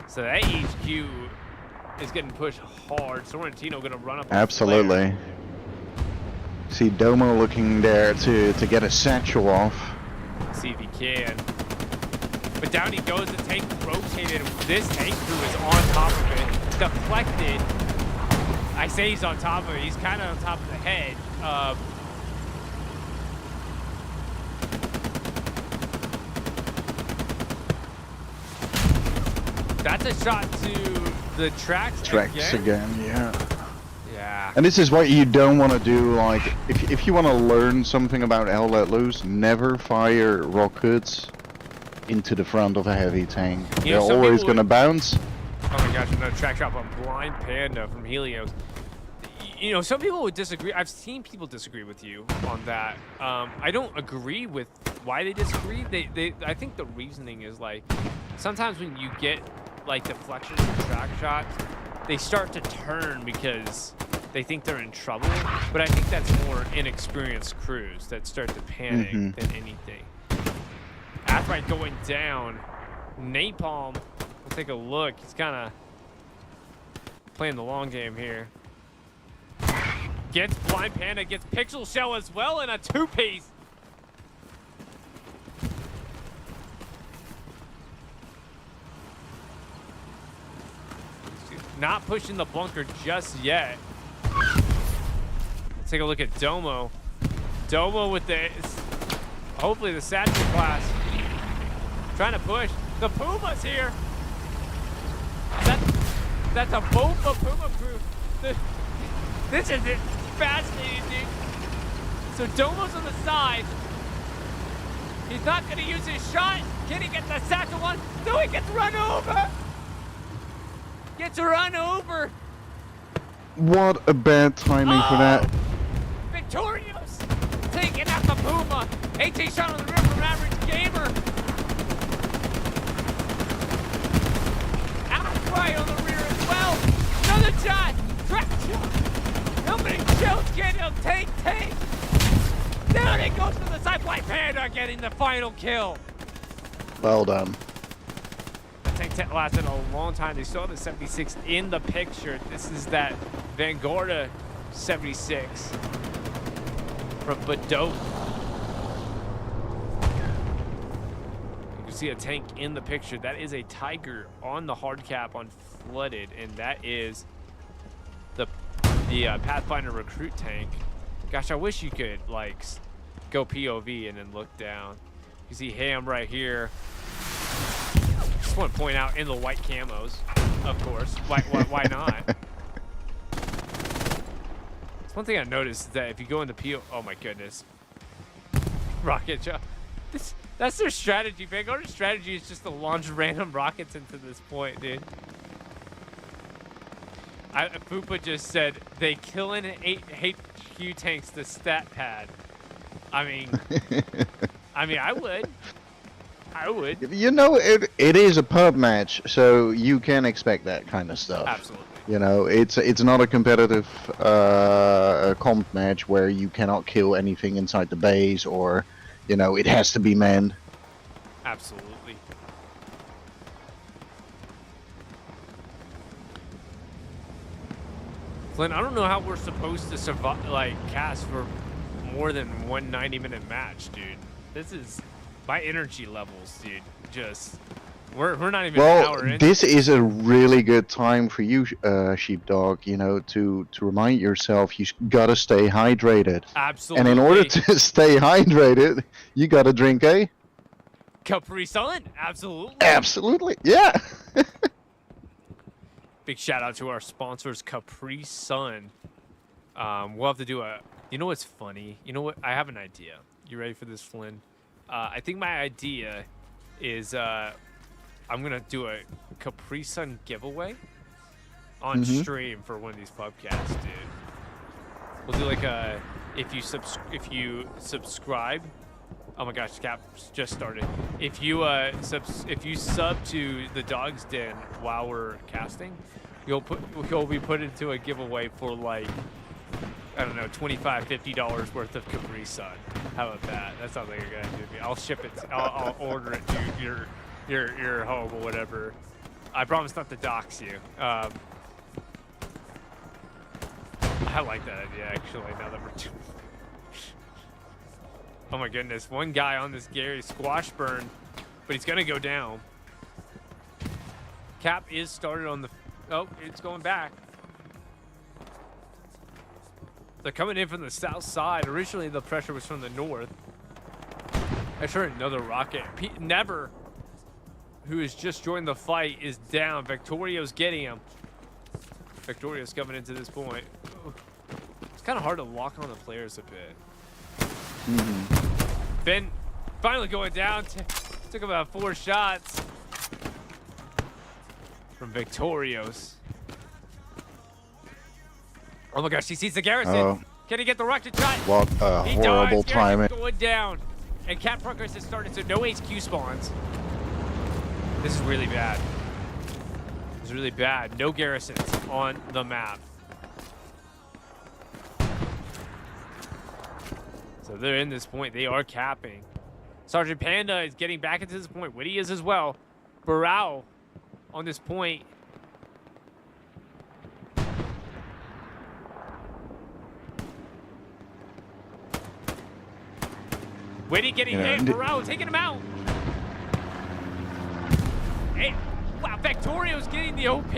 S1: So that HQ is getting pushed hard. Sorrentino gonna run up.
S4: Absolutely. See Domo looking there to get a satchel off.
S1: See if he can. But down he goes. The tank rotated. This tank crew is on top of it. Deflected. I say he's on top of it. He's kind of on top of the head. That's a shot to the tracks
S4: again, yeah.
S1: Yeah.
S4: And this is what you don't want to do. Like, if you want to learn something about Hell Let Loose, never fire rockets into the front of a heavy tank.
S1: You know,
S4: They're always going to bounce.
S1: Oh my gosh, another track shot on Blind Panda from Helios. You know, some people would disagree. I've seen people disagree with you on that. I don't agree with why they disagree. I think the reasoning is like, sometimes when you get like deflections and track shots, they start to turn because they think they're in trouble. But I think that's more inexperienced crews that start to panic than anything. Outright going down. Napalm. We'll take a look. He's kind of playing the long game here. Gets Blind Panda, gets Pixel Shell as well, and a two-piece. Not pushing the bunker just yet. Let's take a look at Domo. Domo with the, hopefully the satchel class. Trying to push. The Puma's here. That's a Boba Puma crew. This is fascinating, dude. So Domo's on the side. He's not gonna use his shot. Can he get the satchel one? No, he gets run over. Gets run over.
S4: What a bad timing for that.
S1: Victorious taking out the Puma. 18 shot on the rim from Average Gamer. Outcry on the rear as well. Another shot. Track shot. How many shells can he take? There he goes to the side. Black Panda getting the final kill.
S4: Well done.
S1: Tank lasted a long time. They saw the 76 in the picture. This is that Vanguarda 76 from Badot. You can see a tank in the picture. That is a Tiger on the hard cap on Flooded, and that is the Pathfinder recruit tank. Gosh, I wish you could like go POV and then look down. You see Ham right here. Just want to point out in the white camos, of course. Why not? It's one thing I noticed is that if you go into PO, oh my goodness, rocket jump. That's their strategy. Vanguard's strategy is just to launch random rockets into this point, dude. Fupa just said they killing 8 HQ tanks the stat pad. I mean, I would.
S4: You know, it is a pub match, so you can expect that kind of stuff.
S1: Absolutely.
S4: You know, it's not a competitive comp match where you cannot kill anything inside the base, or, you know, it has to be manned.
S1: Absolutely. Flynn, I don't know how we're supposed to survive, like, cast for more than one 90-minute match, dude. This is my energy levels, dude. Just we're not even an hour in.
S4: This is a really good time for you, Sheepdog. You know, to remind yourself you gotta stay hydrated.
S1: Absolutely.
S4: And in order to stay hydrated, you gotta drink a
S1: Capri Sun. Absolutely.
S4: Absolutely, yeah.
S1: Big shout out to our sponsors, Capri Sun. We'll have to do a. You know what's funny? You know what? I have an idea. You ready for this, Flynn? I think my idea is I'm gonna do a Capri Sun giveaway on stream for one of these pubcasts, dude. We'll do like a if you subscribe. Oh my gosh, Cap just started. If you sub to the Dog's Den while we're casting, you'll be put into a giveaway for like, I don't know, $25-50 worth of Capri Sun. How about that? That sounds like a good idea. I'll ship it. I'll order it to your home or whatever. I promise not to dox you. I like that idea actually. Now that we're doing. Oh my goodness! One guy on this Gary squash burn, but he's gonna go down. Cap is started on the. Oh, it's going back. They're coming in from the south side. Originally, the pressure was from the north. I sure another rocket. Never, who has just joined the fight, is down. Victorio's getting him. Victorio's coming into this point. It's kind of hard to lock on the players a bit. Ben finally going down. Took about 4 shots from Victorios. Oh my gosh, he sees the garrison.
S4: Oh.
S1: Can he get the rocket shot?
S4: What a horrible timing.
S1: Going down. And Cat Progress has started, so no HQ spawns. This is really bad. This is really bad. No garrisons on the map. So they're in this point. They are capping. Sergeant Panda is getting back into this point. Witty is as well. Burrell on this point. Whitty getting hit. Burrell taking him out. Hey, wow, Vectorio's getting the OP.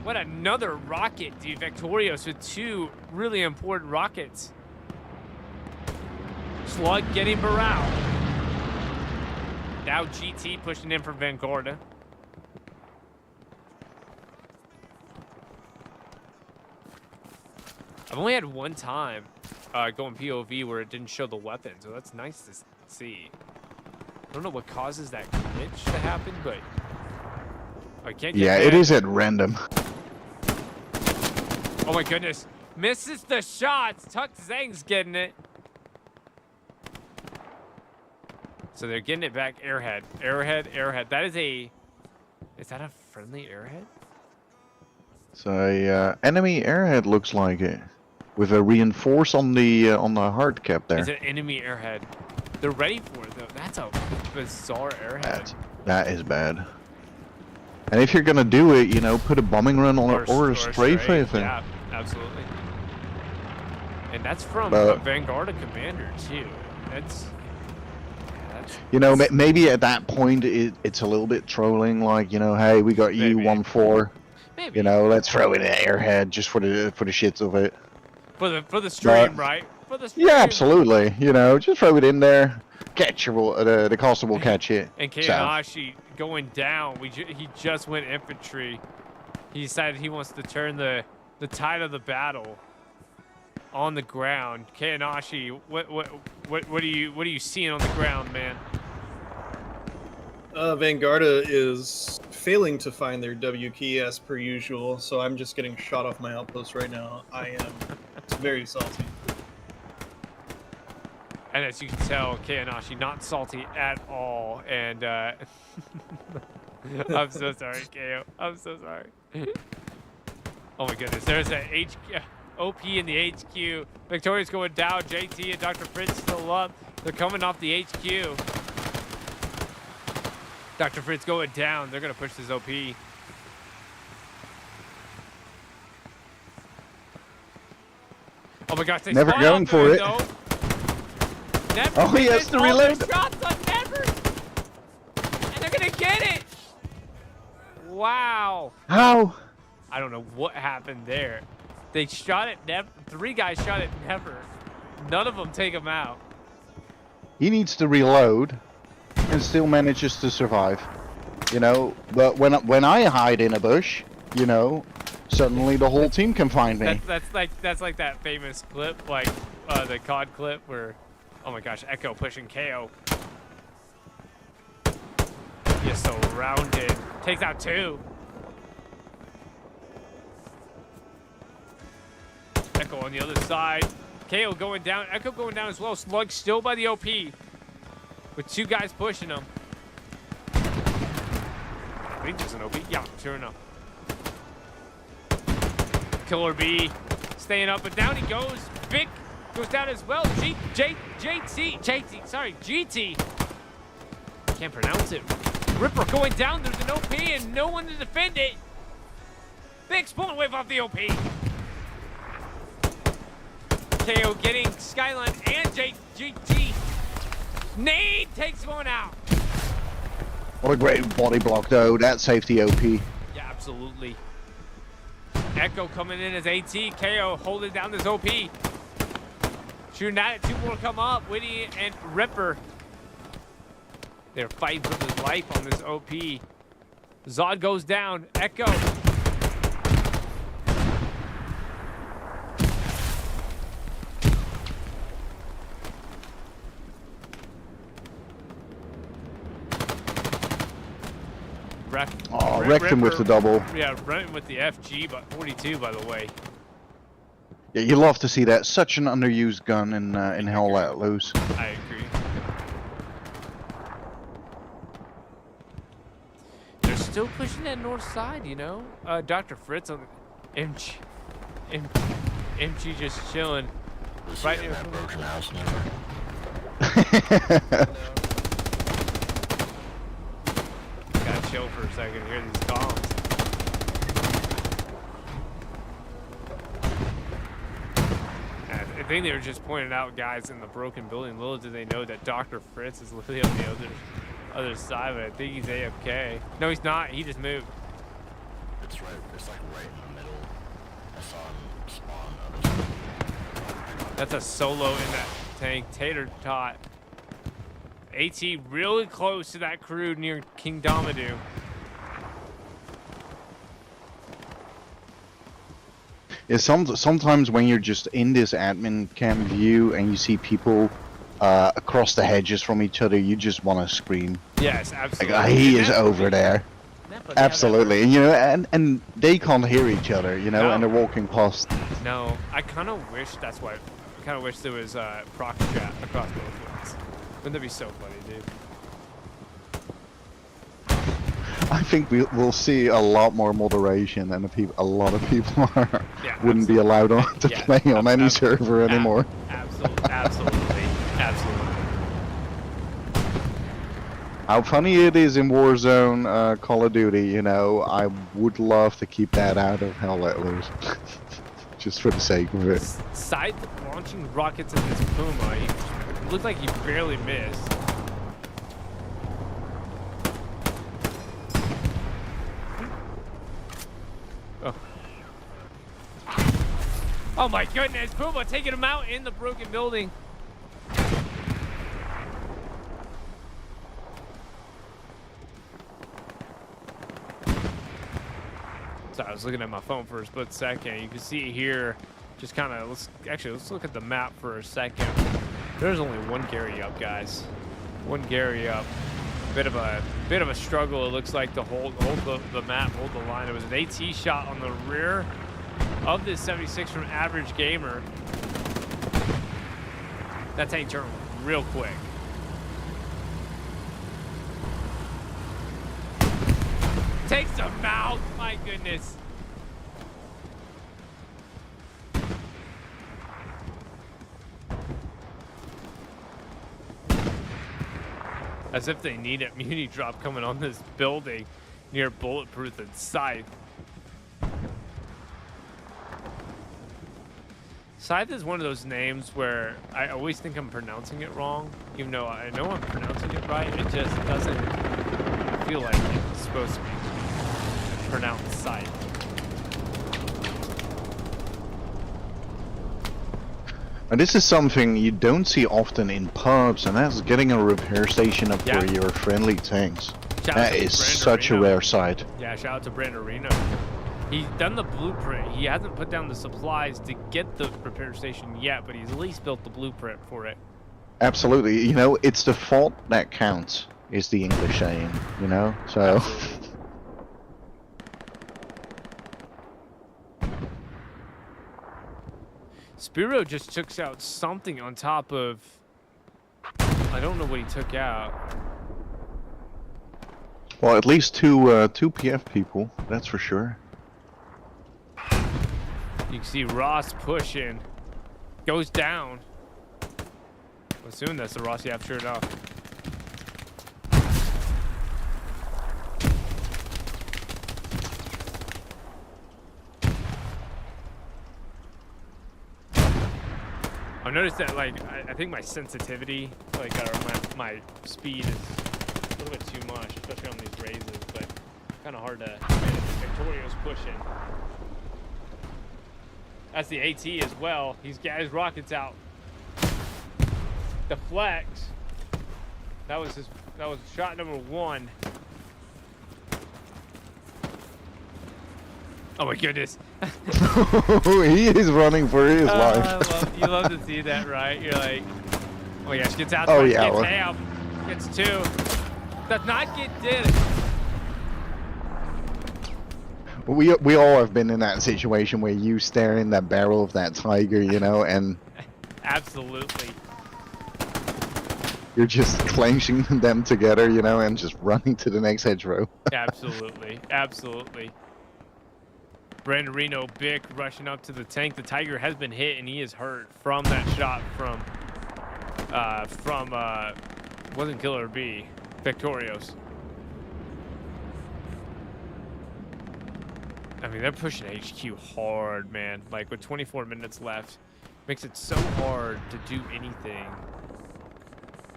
S1: What another rocket, dude. Vectorios with 2 really important rockets. Slug getting Burrell. Now GT pushing in for Vanguarda. I've only had one time going POV where it didn't show the weapon, so that's nice to see. I don't know what causes that glitch to happen, but I can't get
S4: it is at random.
S1: Oh my goodness. Misses the shots. Tuck Zhang's getting it. So they're getting it back. Airhead. Airhead. Airhead. That is a... Is that a friendly airhead?
S4: So enemy airhead looks like it. With a reinforce on the hard cap there.
S1: It's an enemy airhead. They're ready for it though. That's a bizarre airhead.
S4: That is bad. And if you're gonna do it, you know, put a bombing run on it or a stray thing.
S1: Yeah, absolutely. And that's from a Vanguarda commander too. That's
S4: you know, maybe at that point it's a little bit trolling, like, you know, hey, we got you 1-4.
S1: Maybe.
S4: You know, let's throw in an airhead just for the shits of it.
S1: For the stream, right? For the stream.
S4: Yeah, absolutely. You know, just throw it in there. Catch the caster will catch it.
S1: And Kainashi going down. He just went infantry. He decided he wants to turn the tide of the battle on the ground. Kainashi, what are you seeing on the ground, man?
S5: Vanguarda is failing to find their W key as per usual, so I'm just getting shot off my outpost right now. I am very salty.
S1: And as you can tell, Kainashi not salty at all. And I'm so sorry, KO. I'm so sorry. Oh my goodness, there's an OP in the HQ. Victoria's going down. JT and Dr. Fritz still up. They're coming off the HQ. Dr. Fritz going down. They're going to push this OP. Oh my gosh, they
S4: never going for it.
S1: Though. Never
S4: oh, he has to reload.
S1: Shots on Never. And they're going to get it. Wow.
S4: How?
S1: I don't know what happened there. They shot it. Three guys shot it. Never. None of them take him out.
S4: He needs to reload and still manages to survive. You know, but when I hide in a bush, you know, suddenly the whole team can find me.
S1: That's like that famous clip, like the COD clip where, oh my gosh, Echo pushing KO. He's surrounded. Takes out 2. Echo on the other side. KO going down. Echo going down as well. Slug still by the OP. With 2 guys pushing him. I think there's an OP. Yeah, sure enough. Killer B staying up, but down he goes. Vic goes down as well. GT. Can't pronounce it. Ripper going down. There's an OP and no one to defend it. Vic's pulling wave off the OP. KO getting Skyline and GT. Nade takes one out.
S4: What a great body block, though. That safety OP.
S1: Yeah, absolutely. Echo coming in as AT. KO holding down this OP. Shooting at it. 2 more come up. Whitty and Ripper. They're fighting for his life on this OP. Zod goes down. Echo.
S4: Wrecked him with the double.
S1: Yeah, running with the FG, but 42, by the way.
S4: Yeah, you love to see that. Such an underused gun in Hell Let Loose.
S1: I agree. They're still pushing that north side, you know? Dr. Fritz on the MG just chilling. Right near
S6: that broken house number.
S1: chill for a second, hear these columns. I think they were just pointing out guys in the broken building. Little did they know that Dr. Fritz is literally on the other side, but I think he's AFK. No, he's not. He just moved.
S6: It's right. It's like right in the middle. I saw him spawn other side.
S1: That's a solo in that tank. Tater tot. AT really close to that crew near King Domadou.
S4: Yeah, sometimes when you're just in this admin cam view and you see people across the hedges from each other, you just want to scream.
S1: Yes, absolutely.
S4: Like, he is over there. Absolutely, you know, and they can't hear each other, you know,
S1: No.
S4: and they're walking past.
S1: No, I kind of wish that's why. I kind of wish there was proc chat across both ways. Wouldn't that be so funny, dude?
S4: I think we'll see a lot more moderation, and a lot of people wouldn't be allowed on to play on any server anymore.
S1: Absolutely, absolutely.
S4: How funny it is in Warzone, Call of Duty, you know, I would love to keep that out of Hell Let Loose. Just for the sake of it.
S1: Side launching rockets at this Puma, he looked like he barely missed. Oh. Oh my goodness, Puma taking him out in the broken building. So I was looking at my phone for a split second. You can see here, just kind of, let's look at the map for a second. There's only one Gary up, guys. One Gary up. Bit of a struggle, it looks like, to hold the map, hold the line. It was an AT shot on the rear of this 76 from Average Gamer. That tank turned real quick. Takes him out, my goodness. As if they need a muni drop coming on this building near Bulletproof and Scythe. Scythe is one of those names where I always think I'm pronouncing it wrong, even though I know I'm pronouncing it right. It just doesn't feel like it's supposed to be pronounced Scythe.
S4: And this is something you don't see often in pubs, and that's getting a repair station up for your friendly tanks. That is such a rare sight.
S1: Yeah, shout out to Branderino. He's done the blueprint. He hasn't put down the supplies to get the repair station yet, but he's at least built the blueprint for it.
S4: Absolutely. You know, it's the fault that counts, is the English saying, you know? So...
S1: Spiro just took out something on top of... I don't know what he took out.
S4: Well, at least two PF people, that's for sure.
S1: You can see Ross pushing. Goes down. I'm assuming that's the Ross, yeah, sure enough. I've noticed that, like, I think my sensitivity, like, or my speed is a little bit too much, especially on these raises, but kind of hard to manage. Victorio's pushing. That's the AT as well. He's got his rockets out. Deflects. That was shot number one. Oh my goodness.
S4: He is running for his life.
S1: You love to see that, right? You're like, oh my gosh, gets out,
S4: oh, yeah,
S1: gets half, gets two. Does not get did.
S4: We all have been in that situation where you stare in that barrel of that tiger, you know, and
S1: absolutely.
S4: You're just clenching them together, you know, and just running to the next hedgerow.
S1: Absolutely, absolutely. Branderino Bick rushing up to the tank. The Tiger has been hit and he is hurt from that shot from wasn't Killer B, Victorios. I mean, they're pushing HQ hard, man. Like, with 24 minutes left, makes it so hard to do anything.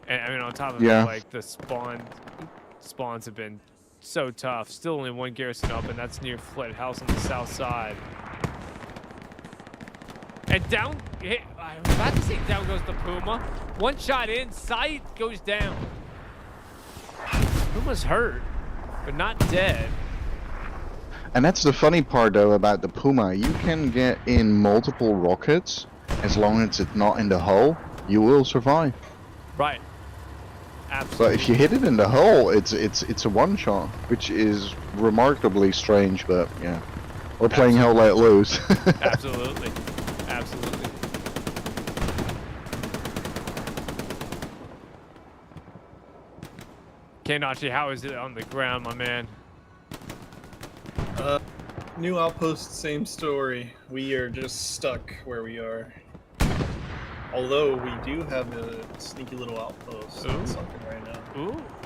S1: And I mean, on top of it, like, the spawns have been so tough. Still only one garrison up, and that's near Flit House on the south side. And down, I was about to say down goes the Puma. One shot in, sight goes down. Puma's hurt, but not dead.
S4: And that's the funny part though about the Puma. You can get in multiple rockets as long as it's not in the hull. You will survive.
S1: Right. Absolutely.
S4: But if you hit it in the hull, it's a one shot, which is remarkably strange. But yeah, we're playing Hell Let Loose.
S1: Absolutely. Absolutely. Kanachi, how is it on the ground, my man?
S5: New outpost, same story. We are just stuck where we are. Although we do have a sneaky little outpost on Sunken right now.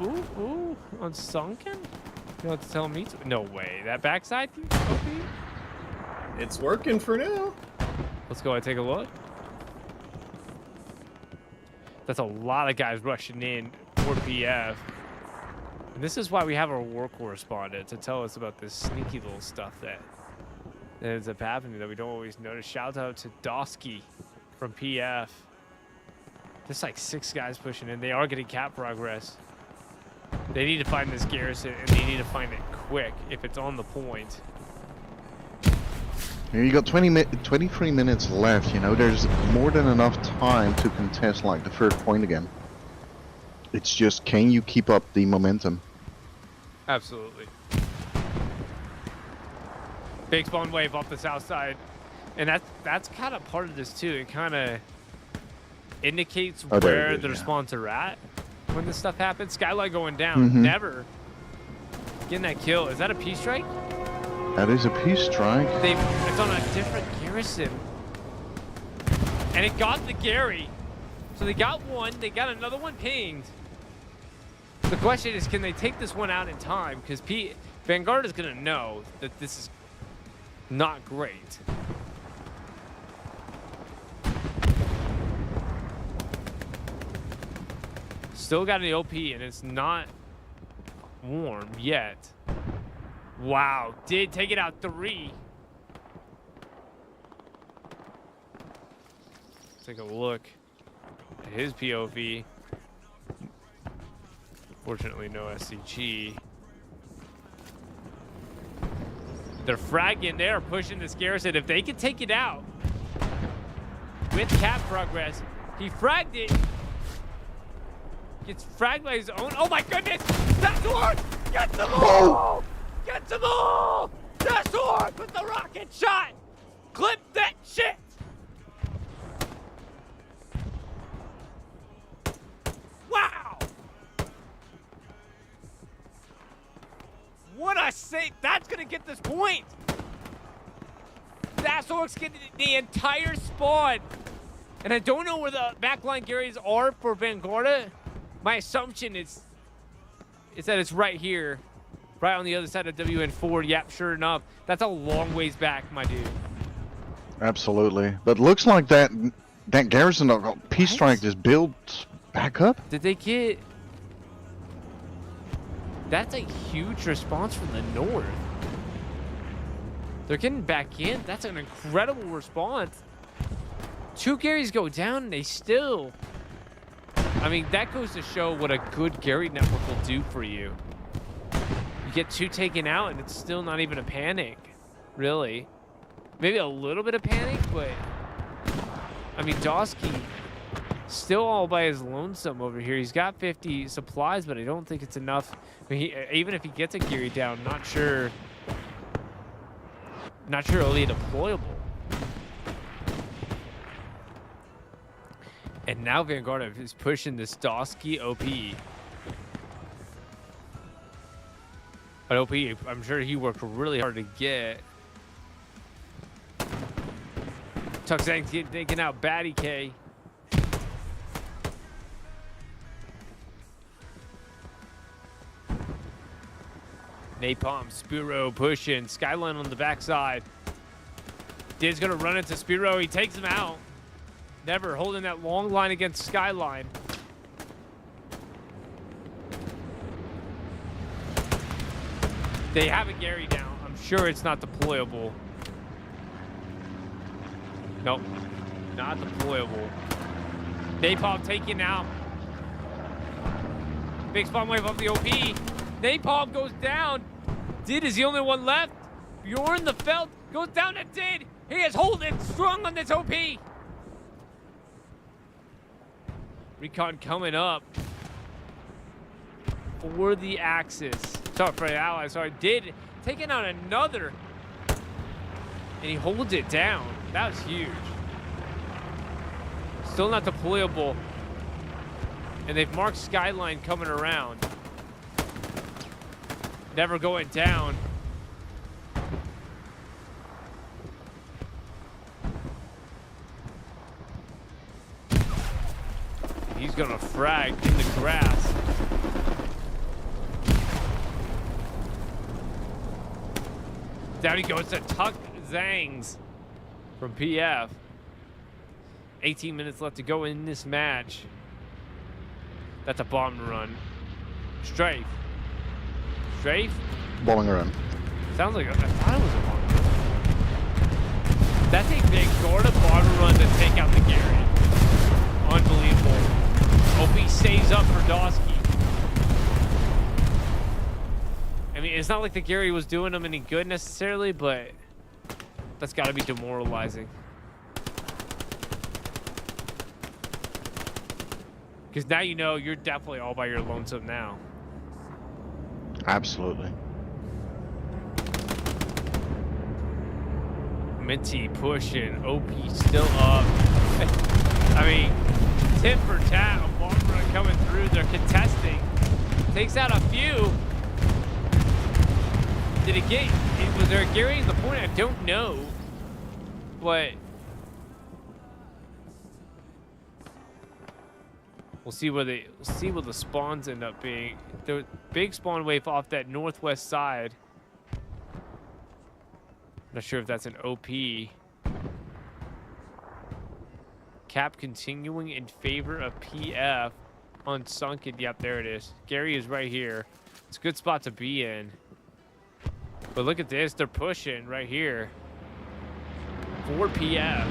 S1: Ooh. On Sunken? You want to tell me to? No way. That backside?
S5: It's working for now.
S1: Let's go and take a look. That's a lot of guys rushing in for PF. And this is why we have our war correspondent to tell us about this sneaky little stuff that ends up happening that we don't always notice. Shout out to Dosky from PF. There's like 6 guys pushing in. They are getting cap progress. They need to find this garrison, and they need to find it quick if it's on the point.
S4: Here you got 23 minutes left. You know, there's more than enough time to contest like the first point again. It's just, can you keep up the momentum?
S1: Absolutely. Big spawn wave off the south side. And that's kind of part of this too. It kind of indicates where the spawns are at when this stuff happens. Skyline going down. Never getting that kill. Is that a P strike?
S4: That is a P strike.
S1: It's on a different garrison. And it got the Gary. So they got one. They got another one pinged. The question is, can they take this one out in time? Because Vanguarda is going to know that this is not great. Still got an OP, and it's not warm yet. Wow, did take it out 3. Take a look at his POV. Fortunately, no SCG. They're fragging. They are pushing this garrison. If they can take it out with cap progress, he fragged it. Gets fragged by his own. Oh my goodness! That sword! Get the ball! Get the ball! That sword with the rocket shot! Clip that shit! Wow! What I say, that's gonna get this point. Dassork's getting the entire spawn. And I don't know where the backline Garys are for Vanguarda. My assumption is that it's right here. Right on the other side of WN4. Yep, sure enough. That's a long ways back, my dude.
S4: Absolutely. But looks like that garrison got P strike just built back up.
S1: Did they get... That's a huge response from the north. They're getting back in. That's an incredible response. 2 Garys go down and they still... I mean, that goes to show what a good Gary network will do for you. You get 2 taken out and it's still not even a panic. Really. Maybe a little bit of panic, but... I mean, Dosky still all by his lonesome over here. He's got 50 supplies, but I don't think it's enough. I mean, even if he gets a Gary down, not sure it'll be deployable. And now Vanguarda is pushing this Dosky OP. But OP, I'm sure he worked really hard to get. Tuxang's taking out Batty K. Napalm, Spiro pushing. Skyline on the backside. Did's going to run into Spiro. He takes him out. Never holding that long line against Skyline. They have a Gary down. I'm sure it's not deployable. Nope. Not deployable. Napalm taken out. Big spawn wave off the OP. Napalm goes down. Did is the only one left. Bjorn the Felt goes down to Did. He is holding strong on this OP. Recon coming up for the Axis. Sorry, for the Allies. Sorry, Did taking out another. And he holds it down. That was huge. Still not deployable. And they've marked Skyline coming around. Never going down. He's gonna frag in the grass. Down he goes to Tuck Zangs from PF. 18 minutes left to go in this match. That's a bomb run. Strafe. Strafe?
S4: Bombing run.
S1: Sounds like I thought it was a bomb run. That's a Vanguarda bomb run to take out the Gary. Unbelievable. Hope he stays up for Dosky. I mean, it's not like the Gary was doing him any good necessarily, but that's got to be demoralizing. Because now you know you're definitely all by your lonesome now.
S4: Absolutely.
S1: Minty pushing, OP still up. I mean, tit for tat, a bomb run coming through. They're contesting. Takes out a few. Did it get? Was there a Gary in the point? I don't know. But we'll see where the spawns end up being. The big spawn wave off that northwest side. Not sure if that's an OP. Cap continuing in favor of PF. Unsunken. Yep, there it is. Gary is right here. It's a good spot to be in. But look at this. They're pushing right here. 4 PF.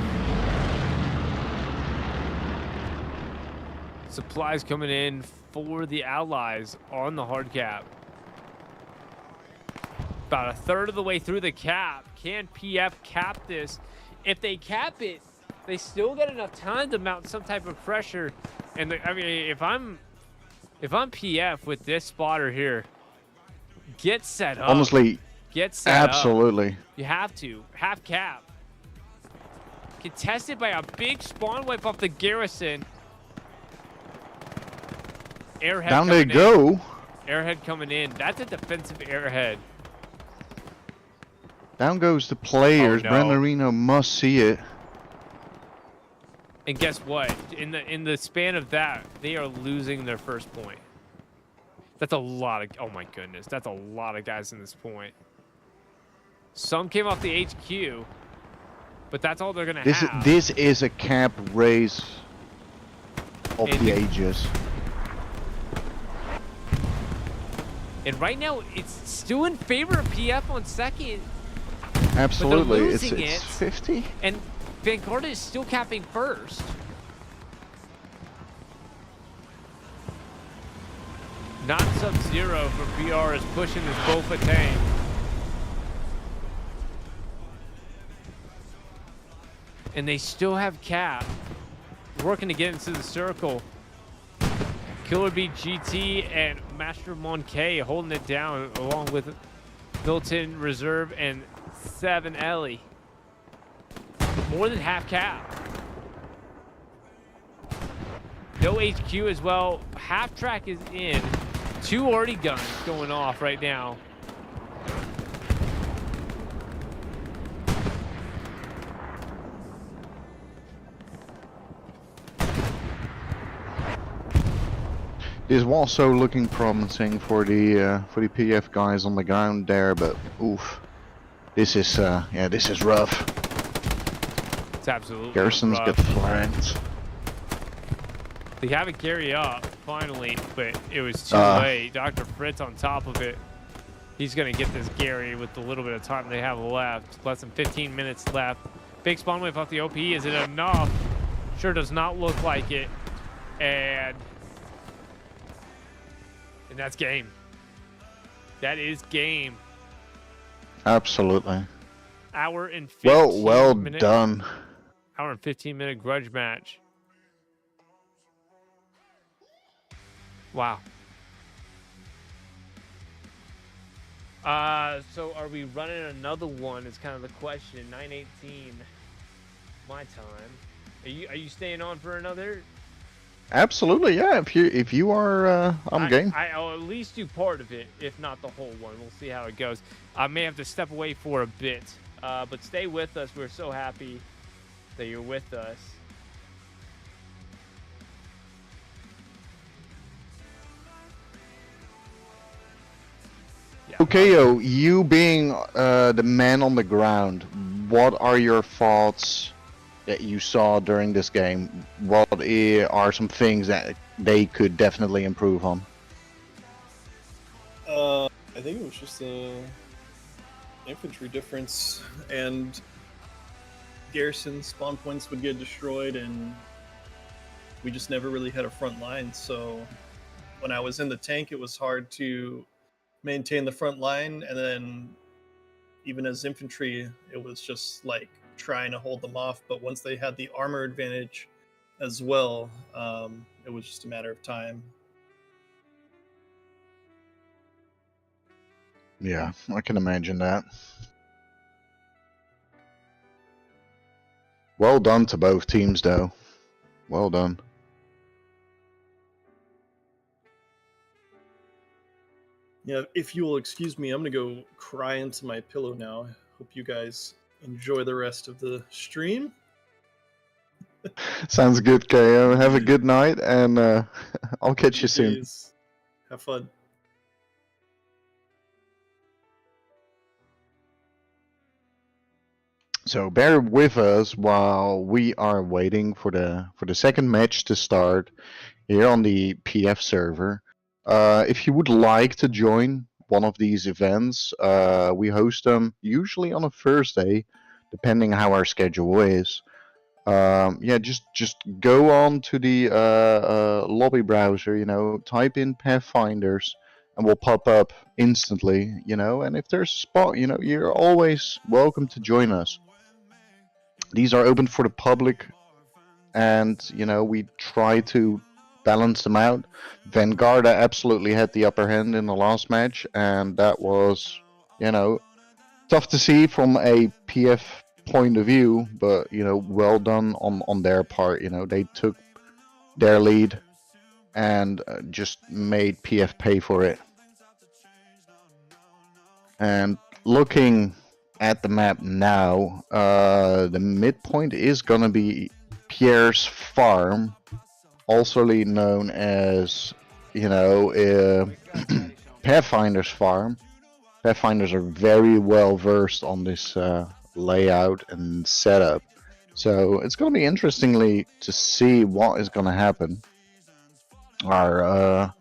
S1: Supplies coming in for the Allies on the hard cap. About a third of the way through the cap. Can PF cap this? If they cap it, they still get enough time to mount some type of pressure. And I mean, if I'm PF with this spotter here, get set up.
S4: Honestly,
S1: get set
S4: absolutely.
S1: up. You have to. Half cap. Contested by a big spawn wipe off the garrison. Airhead
S4: down they
S1: in.
S4: go.
S1: Airhead coming in. That's a defensive airhead.
S4: Down goes the players.
S1: Oh, no.
S4: Brent Marino must see it.
S1: And guess what? In the span of that, they are losing their first point. That's a lot of, oh my goodness, that's a lot of guys in this point. Some came off the HQ, but that's all they're gonna have.
S4: This is a cap race of the ages.
S1: And right now, it's still in favor of PF on second.
S4: Absolutely,
S1: But
S4: it's
S1: they're losing
S4: 50.
S1: And Vanguarda is still capping first. Not Sub-Zero from BR is pushing this Bofa tank. And they still have cap. Working to get into the circle. Killer Bee GT and Master Monkey holding it down along with Milton Reserve and 7 Ellie. More than half cap. No HQ as well. Half track is in. 2 already guns going off right now.
S4: This was also looking promising for the PF guys on the ground there, but oof, this is rough.
S1: It's absolutely
S4: Garrisons
S1: rough.
S4: get flanked.
S1: They have it carry up, finally, but it was too late. Dr. Fritz on top of it. He's going to get this Gary with the little bit of time they have left. Less than 15 minutes left. Big spawn wave off the OP. Is it enough? Sure does not look like it. And that's game. That is game.
S4: Absolutely.
S1: Hour and 15
S4: Well
S1: minute,
S4: done.
S1: Hour and 15-minute grudge match. Wow. So are we running another one? Is kind of the question. 9:18, my time. Are you staying on for another?
S4: Absolutely, yeah. If you are, I'm game.
S1: I'll at least do part of it, if not the whole one. We'll see how it goes. I may have to step away for a bit, but stay with us. We're so happy that you're with us. Yeah.
S4: Okay, yo, you being the man on the ground, what are your thoughts that you saw during this game? What are some things that they could definitely improve on?
S5: I think it was just a infantry difference, and garrison spawn points would get destroyed, and we just never really had a front line. So when I was in the tank, it was hard to maintain the front line, and then even as infantry, it was just like trying to hold them off. But once they had the armor advantage as well, it was just a matter of time.
S4: Yeah, I can imagine that. Well done to both teams, though. Well done.
S5: Yeah, if you will excuse me, I'm gonna go cry into my pillow now. Hope you guys enjoy the rest of the stream.
S4: Sounds good, KO. Have a good night, and I'll catch you soon.
S5: Please. Have fun.
S4: So bear with us while we are waiting for the second match to start here on the PF server. If you would like to join one of these events, we host them usually on a Thursday, depending how our schedule is. Yeah, just go on to the lobby browser, type in Pathfinders, and we'll pop up instantly, and if there's a spot, you're always welcome to join us. These are open for the public, and we try to balance them out. Vanguarda absolutely had the upper hand in the last match, and that was, tough to see from a PF point of view, but well done on their part. They took their lead and just made PF pay for it. And looking at the map now, the midpoint is gonna be Pierre's farm, also known as Pathfinder's farm. Pathfinders are very well versed on this layout and setup, so it's going to be interestingly to see what is going to happen. Our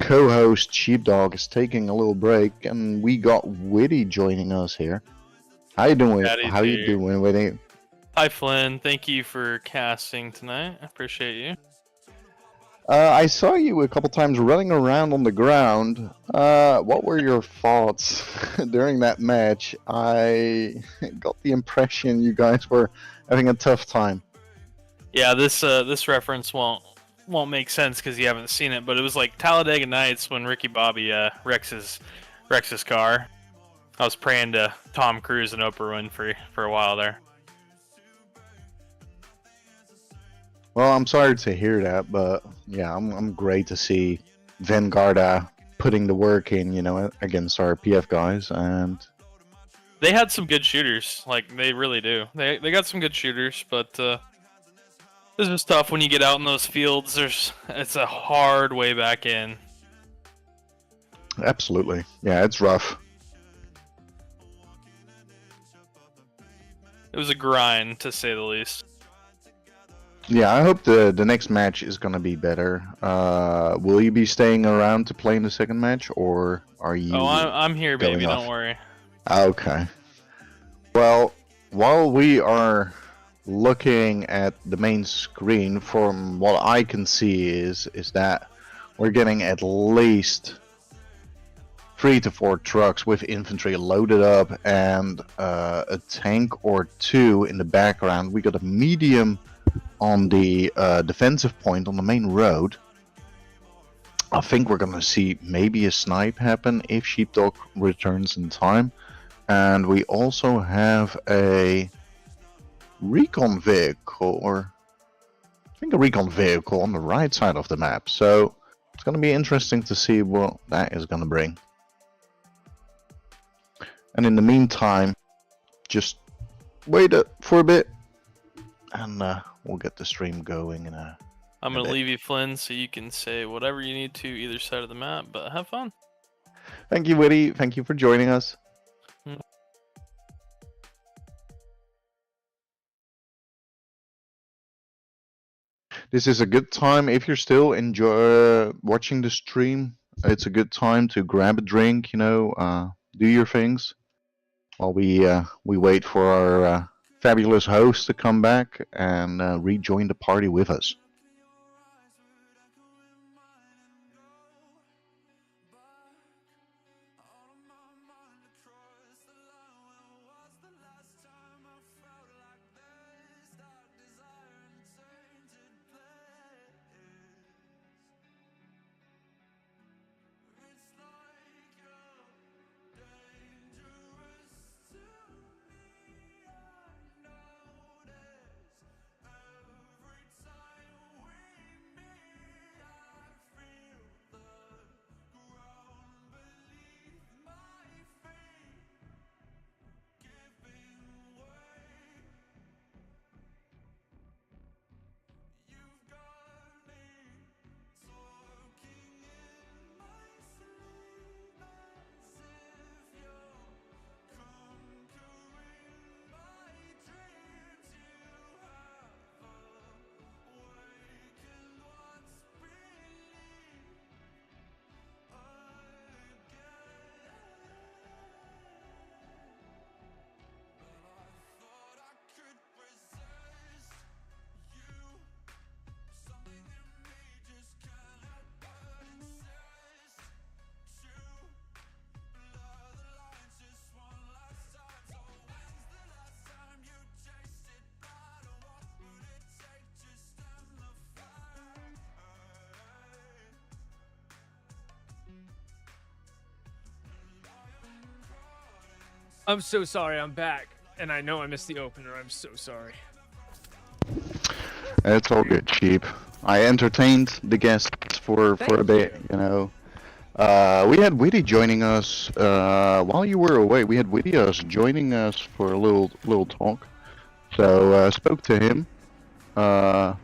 S4: co-host Sheepdog is taking a little break, and we got Witty joining us here. How you doing? How you doing, Witty?
S7: Hi, Flynn. Thank you for casting tonight. I appreciate you.
S4: I saw you a couple times running around on the ground. What were your thoughts during that match? I got the impression you guys were having a tough time.
S7: Yeah, this reference won't make sense because you haven't seen it, but it was like Talladega Nights when Ricky Bobby wrecks his car. I was praying to Tom Cruise and Oprah Winfrey for a while there.
S4: Well, I'm sorry to hear that, but yeah, I'm great to see Vanguarda putting the work in, against our PF guys, and
S7: they had some good shooters. Like, they really do. They got some good shooters, but This is tough when you get out in those fields. It's a hard way back in.
S4: Absolutely. Yeah, it's rough.
S7: It was a grind, to say the least.
S4: Yeah, I hope the next match is gonna be better. Will you be staying around to play in the second match, or are you?
S7: Oh, I'm here,
S4: going
S7: baby.
S4: off?
S7: Don't worry.
S4: Okay. Well, while we are looking at the main screen, from what I can see is that we're getting at least 3 to 4 trucks with infantry loaded up and a tank or 2 in the background. We got a medium on the defensive point on the main road. I think we're gonna see maybe a snipe happen if Sheepdog returns in time. And we also have a recon vehicle, or I think a recon vehicle on the right side of the map. So it's gonna be interesting to see what that is gonna bring. And in the meantime, just wait for a bit, and we'll get the stream going in a
S7: I'm going to
S4: bit.
S7: leave you, Flynn, so you can say whatever you need to either side of the map, but have fun.
S4: Thank you, Witty. Thank you for joining us. This is a good time if you're still enjoy watching the stream. It's a good time to grab a drink, you know, do your things while we wait for our fabulous host to come back and rejoin the party with us.
S1: I'm so sorry, I'm back. And I know I missed the opener, I'm so sorry.
S4: It's all good, Sheep. I entertained the guests for a bit, you know. We had Witty joining us while you were away. We had Witty joining us for a little talk. So spoke to him. Yeah,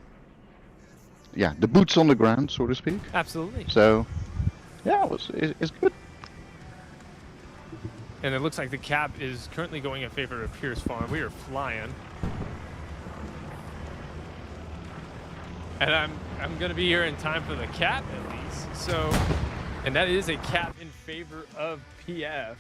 S4: the boots on the ground, so to speak.
S1: Absolutely.
S4: So yeah, it's good.
S1: And it looks like the cap is currently going in favor of Pierce Farm. We are flying. And I'm gonna be here in time for the cap at least. So, and that is a cap in favor of PF.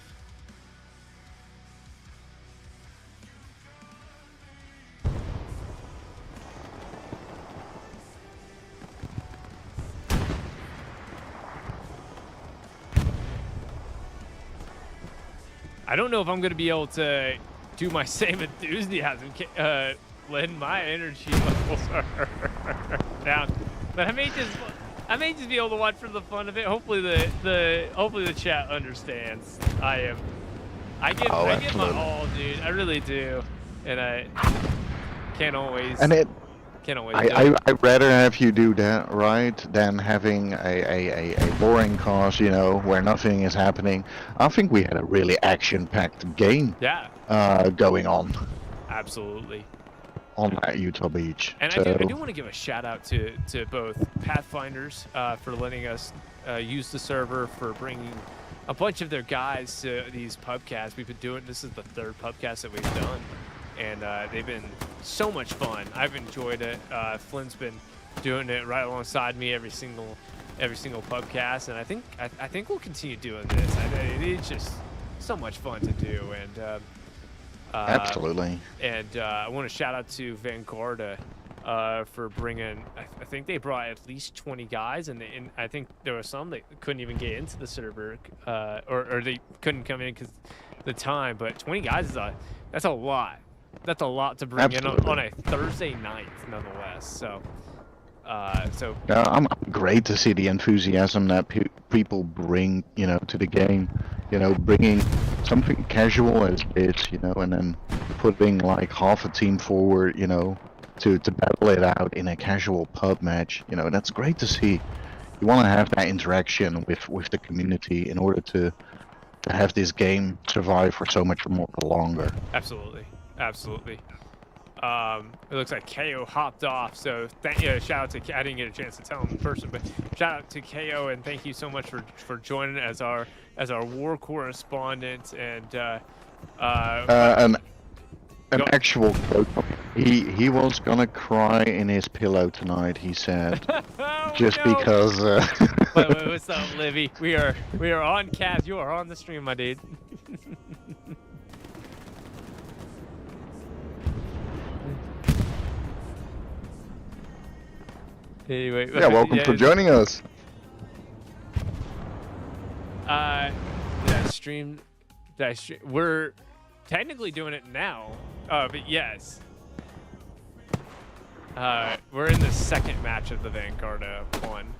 S1: I don't know if I'm gonna be able to do my same enthusiasm, when my energy levels are down. But I may just be able to watch for the fun of it. Hopefully the chat understands. I give my all, dude. I really do, and I can't always.
S4: And it.
S1: Can't always.
S4: I'd rather have you do that, right, than having a boring cause, you know, where nothing is happening. I think we had a really action-packed game.
S1: Yeah.
S4: Going on.
S1: Absolutely.
S4: on that Utah beach.
S1: And
S4: so,
S1: I do want to give a shout out to both Pathfinders for letting us use the server, for bringing a bunch of their guys to these pubcasts. We've been doing, this is the 3rd pubcast that we've done, and they've been so much fun. I've enjoyed it. Flynn's been doing it right alongside me every single pubcast, and I think we'll continue doing this. It's just so much fun to do, and
S4: absolutely.
S1: And I want to shout out to Vanguarda for bringing. I think they brought at least 20 guys, and I think there were some that couldn't even get into the server, or they couldn't come in because the time. But 20 guys that's a lot. That's a lot to bring in on a Thursday night, nonetheless. So.
S4: I'm great to see the enthusiasm that people bring, to the game. Bringing something casual as this, and then putting like half a team forward, to battle it out in a casual pub match. That's great to see. You want to have that interaction with the community in order to have this game survive for so much more longer.
S1: Absolutely. It looks like KO hopped off, so shout out to, I didn't get a chance to tell him in person, but shout out to KO, and thank you so much for joining as our war correspondent, and
S4: an actual quote. He was gonna cry in his pillow tonight, he said. Just because
S1: What's up, Livy? We are on cast. You are on the stream, my dude. Anyway,
S4: yeah, welcome for joining us.
S1: We're technically doing it now, but yes. We're in the second match of the Vanguarda one.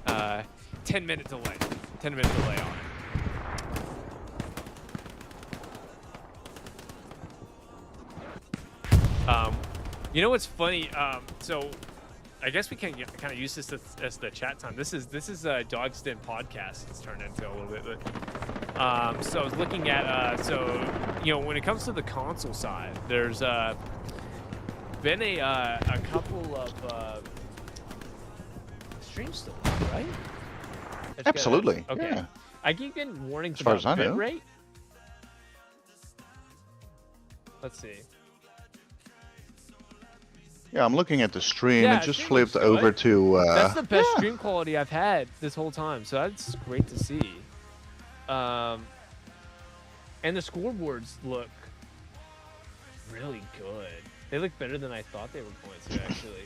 S1: 10-minute delay. 10-minute delay on it. You know what's funny? So I guess we can kind of use this as the chat time. This is a Dog's Den podcast. It's turned into a little bit. But, so I was looking at when it comes to the console side, there's been a couple of streams still, right?
S4: Absolutely.
S1: Okay.
S4: Yeah.
S1: I keep getting warnings
S4: As far
S1: about
S4: as I know.
S1: bitrate. Let's see.
S4: Yeah, I'm looking at the stream.
S1: Yeah,
S4: it just
S1: stream looks
S4: flipped over
S1: good.
S4: to.
S1: That's the best stream quality I've had this whole time, so that's great to see. And the scoreboards look really good. They look better than I thought they were going to, actually.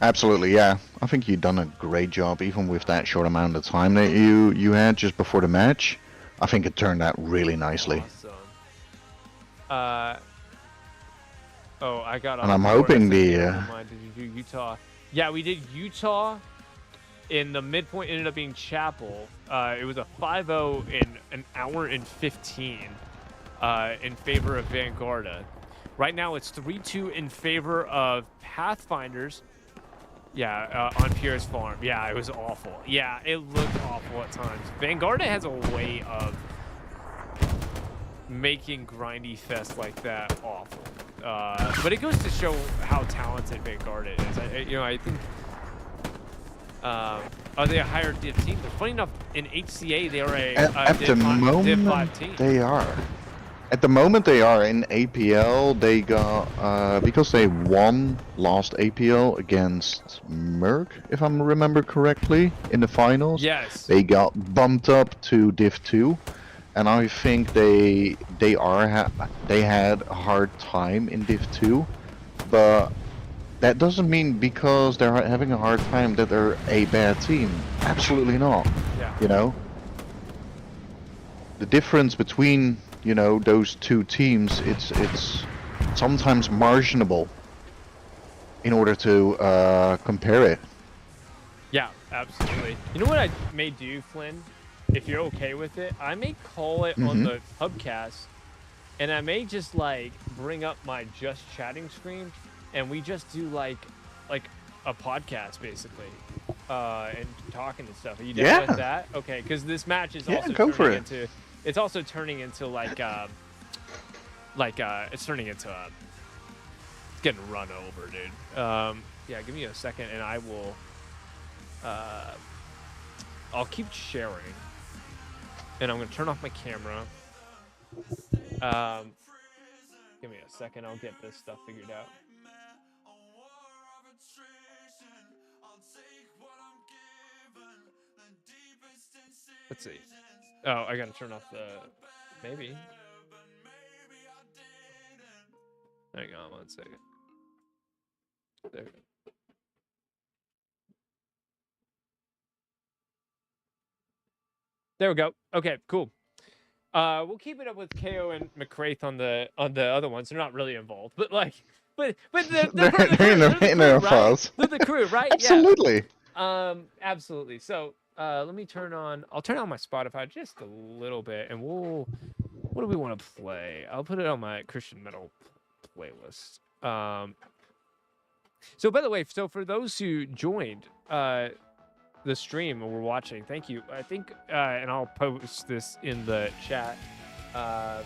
S4: Absolutely, yeah. I think you've done a great job, even with that short amount of time that you had just before the match. I think it turned out really nicely.
S1: Awesome. Oh, I got.
S4: And I'm hoping
S1: Did you do Utah? Yeah, we did Utah. In the midpoint ended up being Chapel. It was a 5-0 in an hour and 15 in favor of Vanguarda. Right now it's 3-2 in favor of Pathfinders. Yeah, on Pierce Farm. Yeah, it was awful. Yeah, it looked awful at times. Vanguarda has a way of making grindy fest like that awful. But it goes to show how talented Vanguarda is. I think. Are they a higher div team? But funny enough, in HCA they are
S4: at the moment
S1: div 5 team.
S4: They are. At the moment they are. In APL they got because they won last APL against Merck, if I remember correctly, in the finals.
S1: Yes.
S4: They got bumped up to Div 2. And I think they had a hard time in Div 2, but that doesn't mean because they're having a hard time that they're a bad team. Absolutely not.
S1: Yeah.
S4: The difference between those two teams, it's sometimes marginable in order to compare it.
S1: Yeah, absolutely. You know what I may do, Flynn? If you're okay with it, I may call it on the pubcast, and I may just bring up my just chatting screen, and we just do like a podcast basically, and talking and stuff. Are you down with that? Okay, because this match is also turning into. It's also turning into it's turning into getting run over, dude. Yeah, give me a second, and I will. I'll keep sharing, and I'm gonna turn off my camera. Give me a second. I'll get this stuff figured out. Let's see. Oh, I gotta turn off the. Maybe. Hang on 1 second. There. There we go. Okay, cool. We'll keep it up with KO and Macraith on the other ones. They're not really involved, but like, but they're
S4: in their files.
S1: They're the crew, right?
S4: Absolutely.
S1: Yeah. Absolutely. So, let me turn on. I'll turn on my Spotify just a little bit, and we'll. What do we want to play? I'll put it on my Christian metal playlist. So by the way, so for those who joined the stream or were watching, thank you. I think, and I'll post this in the chat. Gonna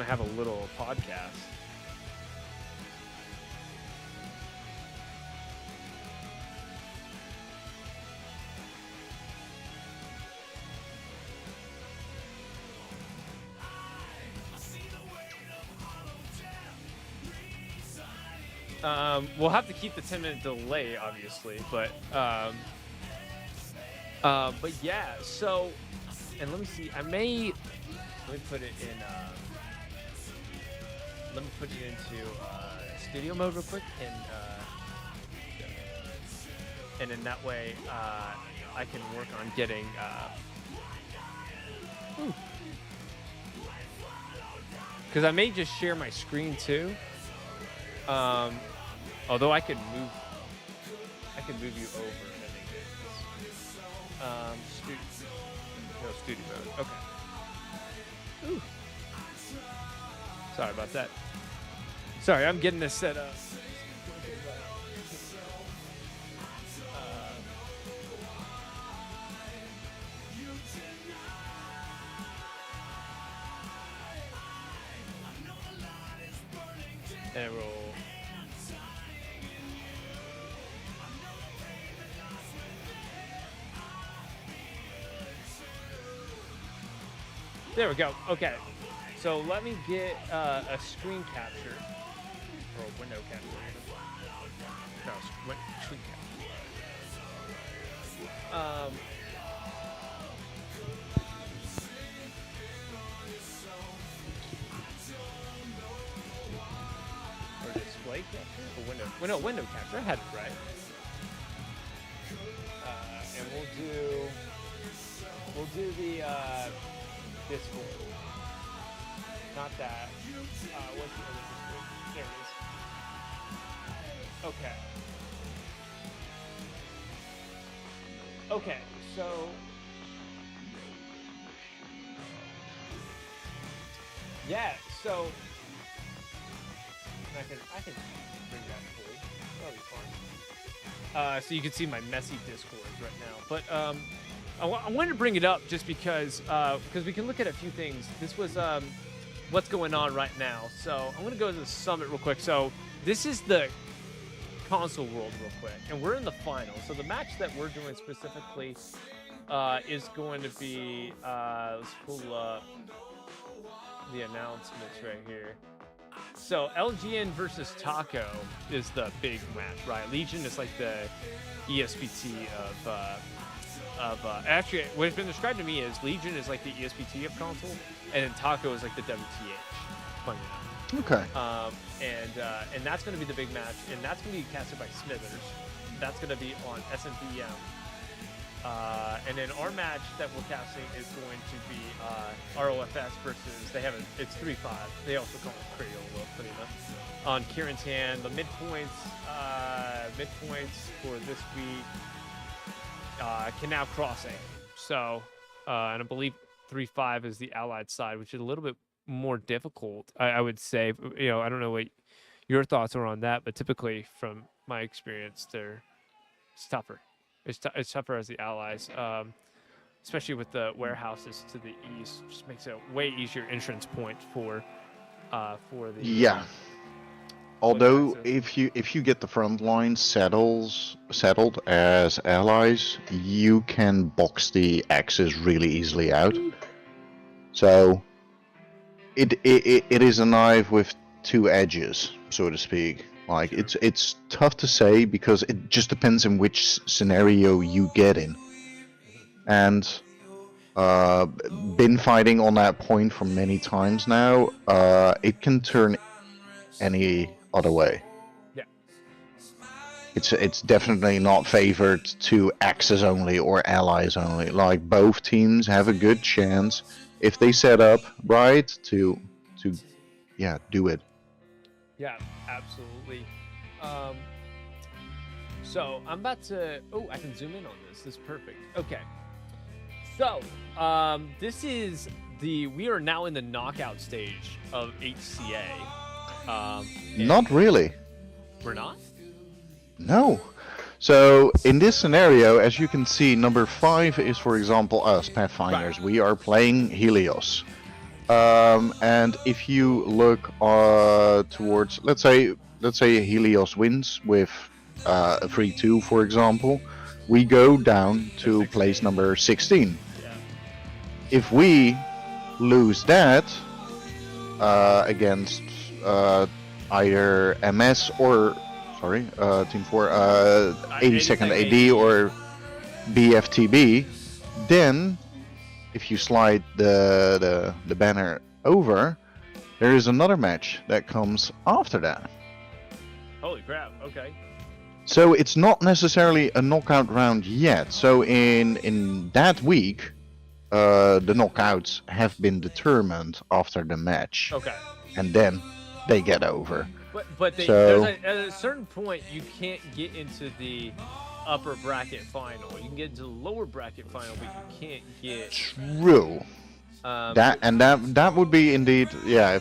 S1: have a little podcast. We'll have to keep the 10-minute delay, obviously, but yeah. So, and let me see. Let me put it in. Let me put it into studio mode real quick, and in that way, I can work on getting. Because I may just share my screen too. Although I could move you over. I think. Studio mode. Okay. Ooh. Sorry about that. Sorry, I'm getting this set up. And we'll. There we go. Okay. So let me get a screen capture. Or a window capture. No, screen capture. Or display capture? Or window capture. I had it right. And we'll do the this one. Not that. What's the other display? There it is. Okay. Okay, so yeah, so I can bring that forward. That'll be fun. So you can see my messy Discords right now, but I wanted to bring it up just because we can look at a few things. This was what's going on right now. So I'm gonna go to the summit real quick. So this is the console world real quick, and we're in the final. So the match that we're doing specifically is going to be let's pull up the announcements right here. So LGN versus Taco is the big match, right? Legion is like the ESPT of actually what's been described to me is Legion is like the ESPT of console, and then Taco is like the WTH. Funny enough.
S4: Okay.
S1: And that's going to be the big match, and that's going to be casted by Smithers. That's going to be on SMPM. And then our match that we're casting is going to be ROFS versus it's 3-5. They also call it Crayola, funny enough. On Kieran's hand, the midpoints for this week. Canal Crossing. So, and I believe 3-5 is the Allied side, which is a little bit more difficult, I would say. You know, I don't know what your thoughts are on that, but typically, from my experience, it's tougher. It's tougher as the Allies, especially with the warehouses to the east. Just makes it a way easier entrance point for for the
S4: Yeah. Although if you get the front line settled as allies, you can box the Axis really easily out. So it is a knife with two edges, so to speak. Like it's tough to say because it just depends on which scenario you get in. And been fighting on that point for many times now. It can turn any other way.
S1: Yeah.
S4: It's definitely not favored to Axis only or allies only. Like both teams have a good chance if they set up right to yeah, do it.
S1: Yeah, absolutely. So I'm about to. Oh, I can zoom in on this. This is perfect. Okay. So this is we are now in the knockout stage of HCA.
S4: Not really.
S1: We're not?
S4: No. So in this scenario, as you can see, number 5 is, for example, us, Pathfinders.
S1: Right.
S4: We are playing Helios. And if you look towards, let's say Helios wins with a 3-2, for example, we go down to place number 16.
S1: Yeah.
S4: If we lose that against either MS or Team 4, 82nd AD or BFTB, then if you slide the banner over, there is another match that comes after that.
S1: Holy crap! Okay.
S4: So it's not necessarily a knockout round yet. So in that week, the knockouts have been determined after the match.
S1: Okay.
S4: And then they get over.
S1: But
S4: So-
S1: at a certain point, you can't get into the upper bracket final. You can get into the lower bracket final, but you can't get.
S4: True. That would be indeed, yeah.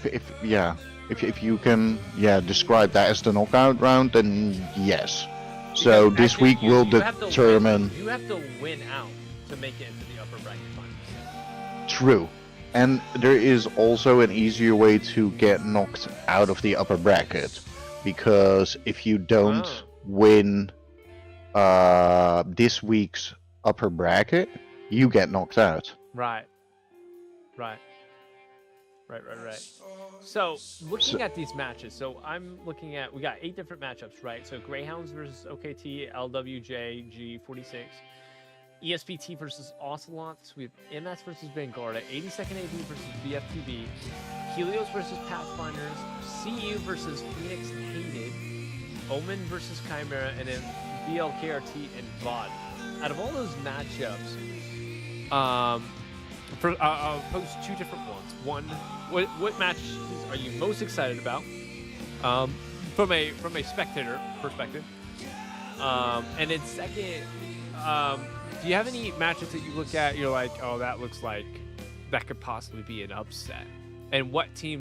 S4: If you can describe that as the knockout round, then yes. So
S1: Because
S4: this
S1: actually,
S4: week will
S1: you have to
S4: determine.
S1: You have to win out to make it into the upper bracket final.
S4: True. And there is also an easier way to get knocked out of the upper bracket, because if you don't win this week's upper bracket, you get knocked out.
S1: Right. So looking at these matches, so I'm looking at, we got 8 different matchups, right? So Greyhounds versus OKT, LWJ, G46, ESPT versus Ocelots, we have MS versus Vanguarda, 82nd AD versus BFTB, Helios versus Pathfinders, CU versus Phoenix Hated, Omen versus Chimera, and then BLKRT and VOD. Out of all those matchups, I'll post 2 different ones. One, what matches are you most excited about? From a spectator perspective. And then second, do you have any matches that you look at, you're like, oh, that looks like that could possibly be an upset? And what team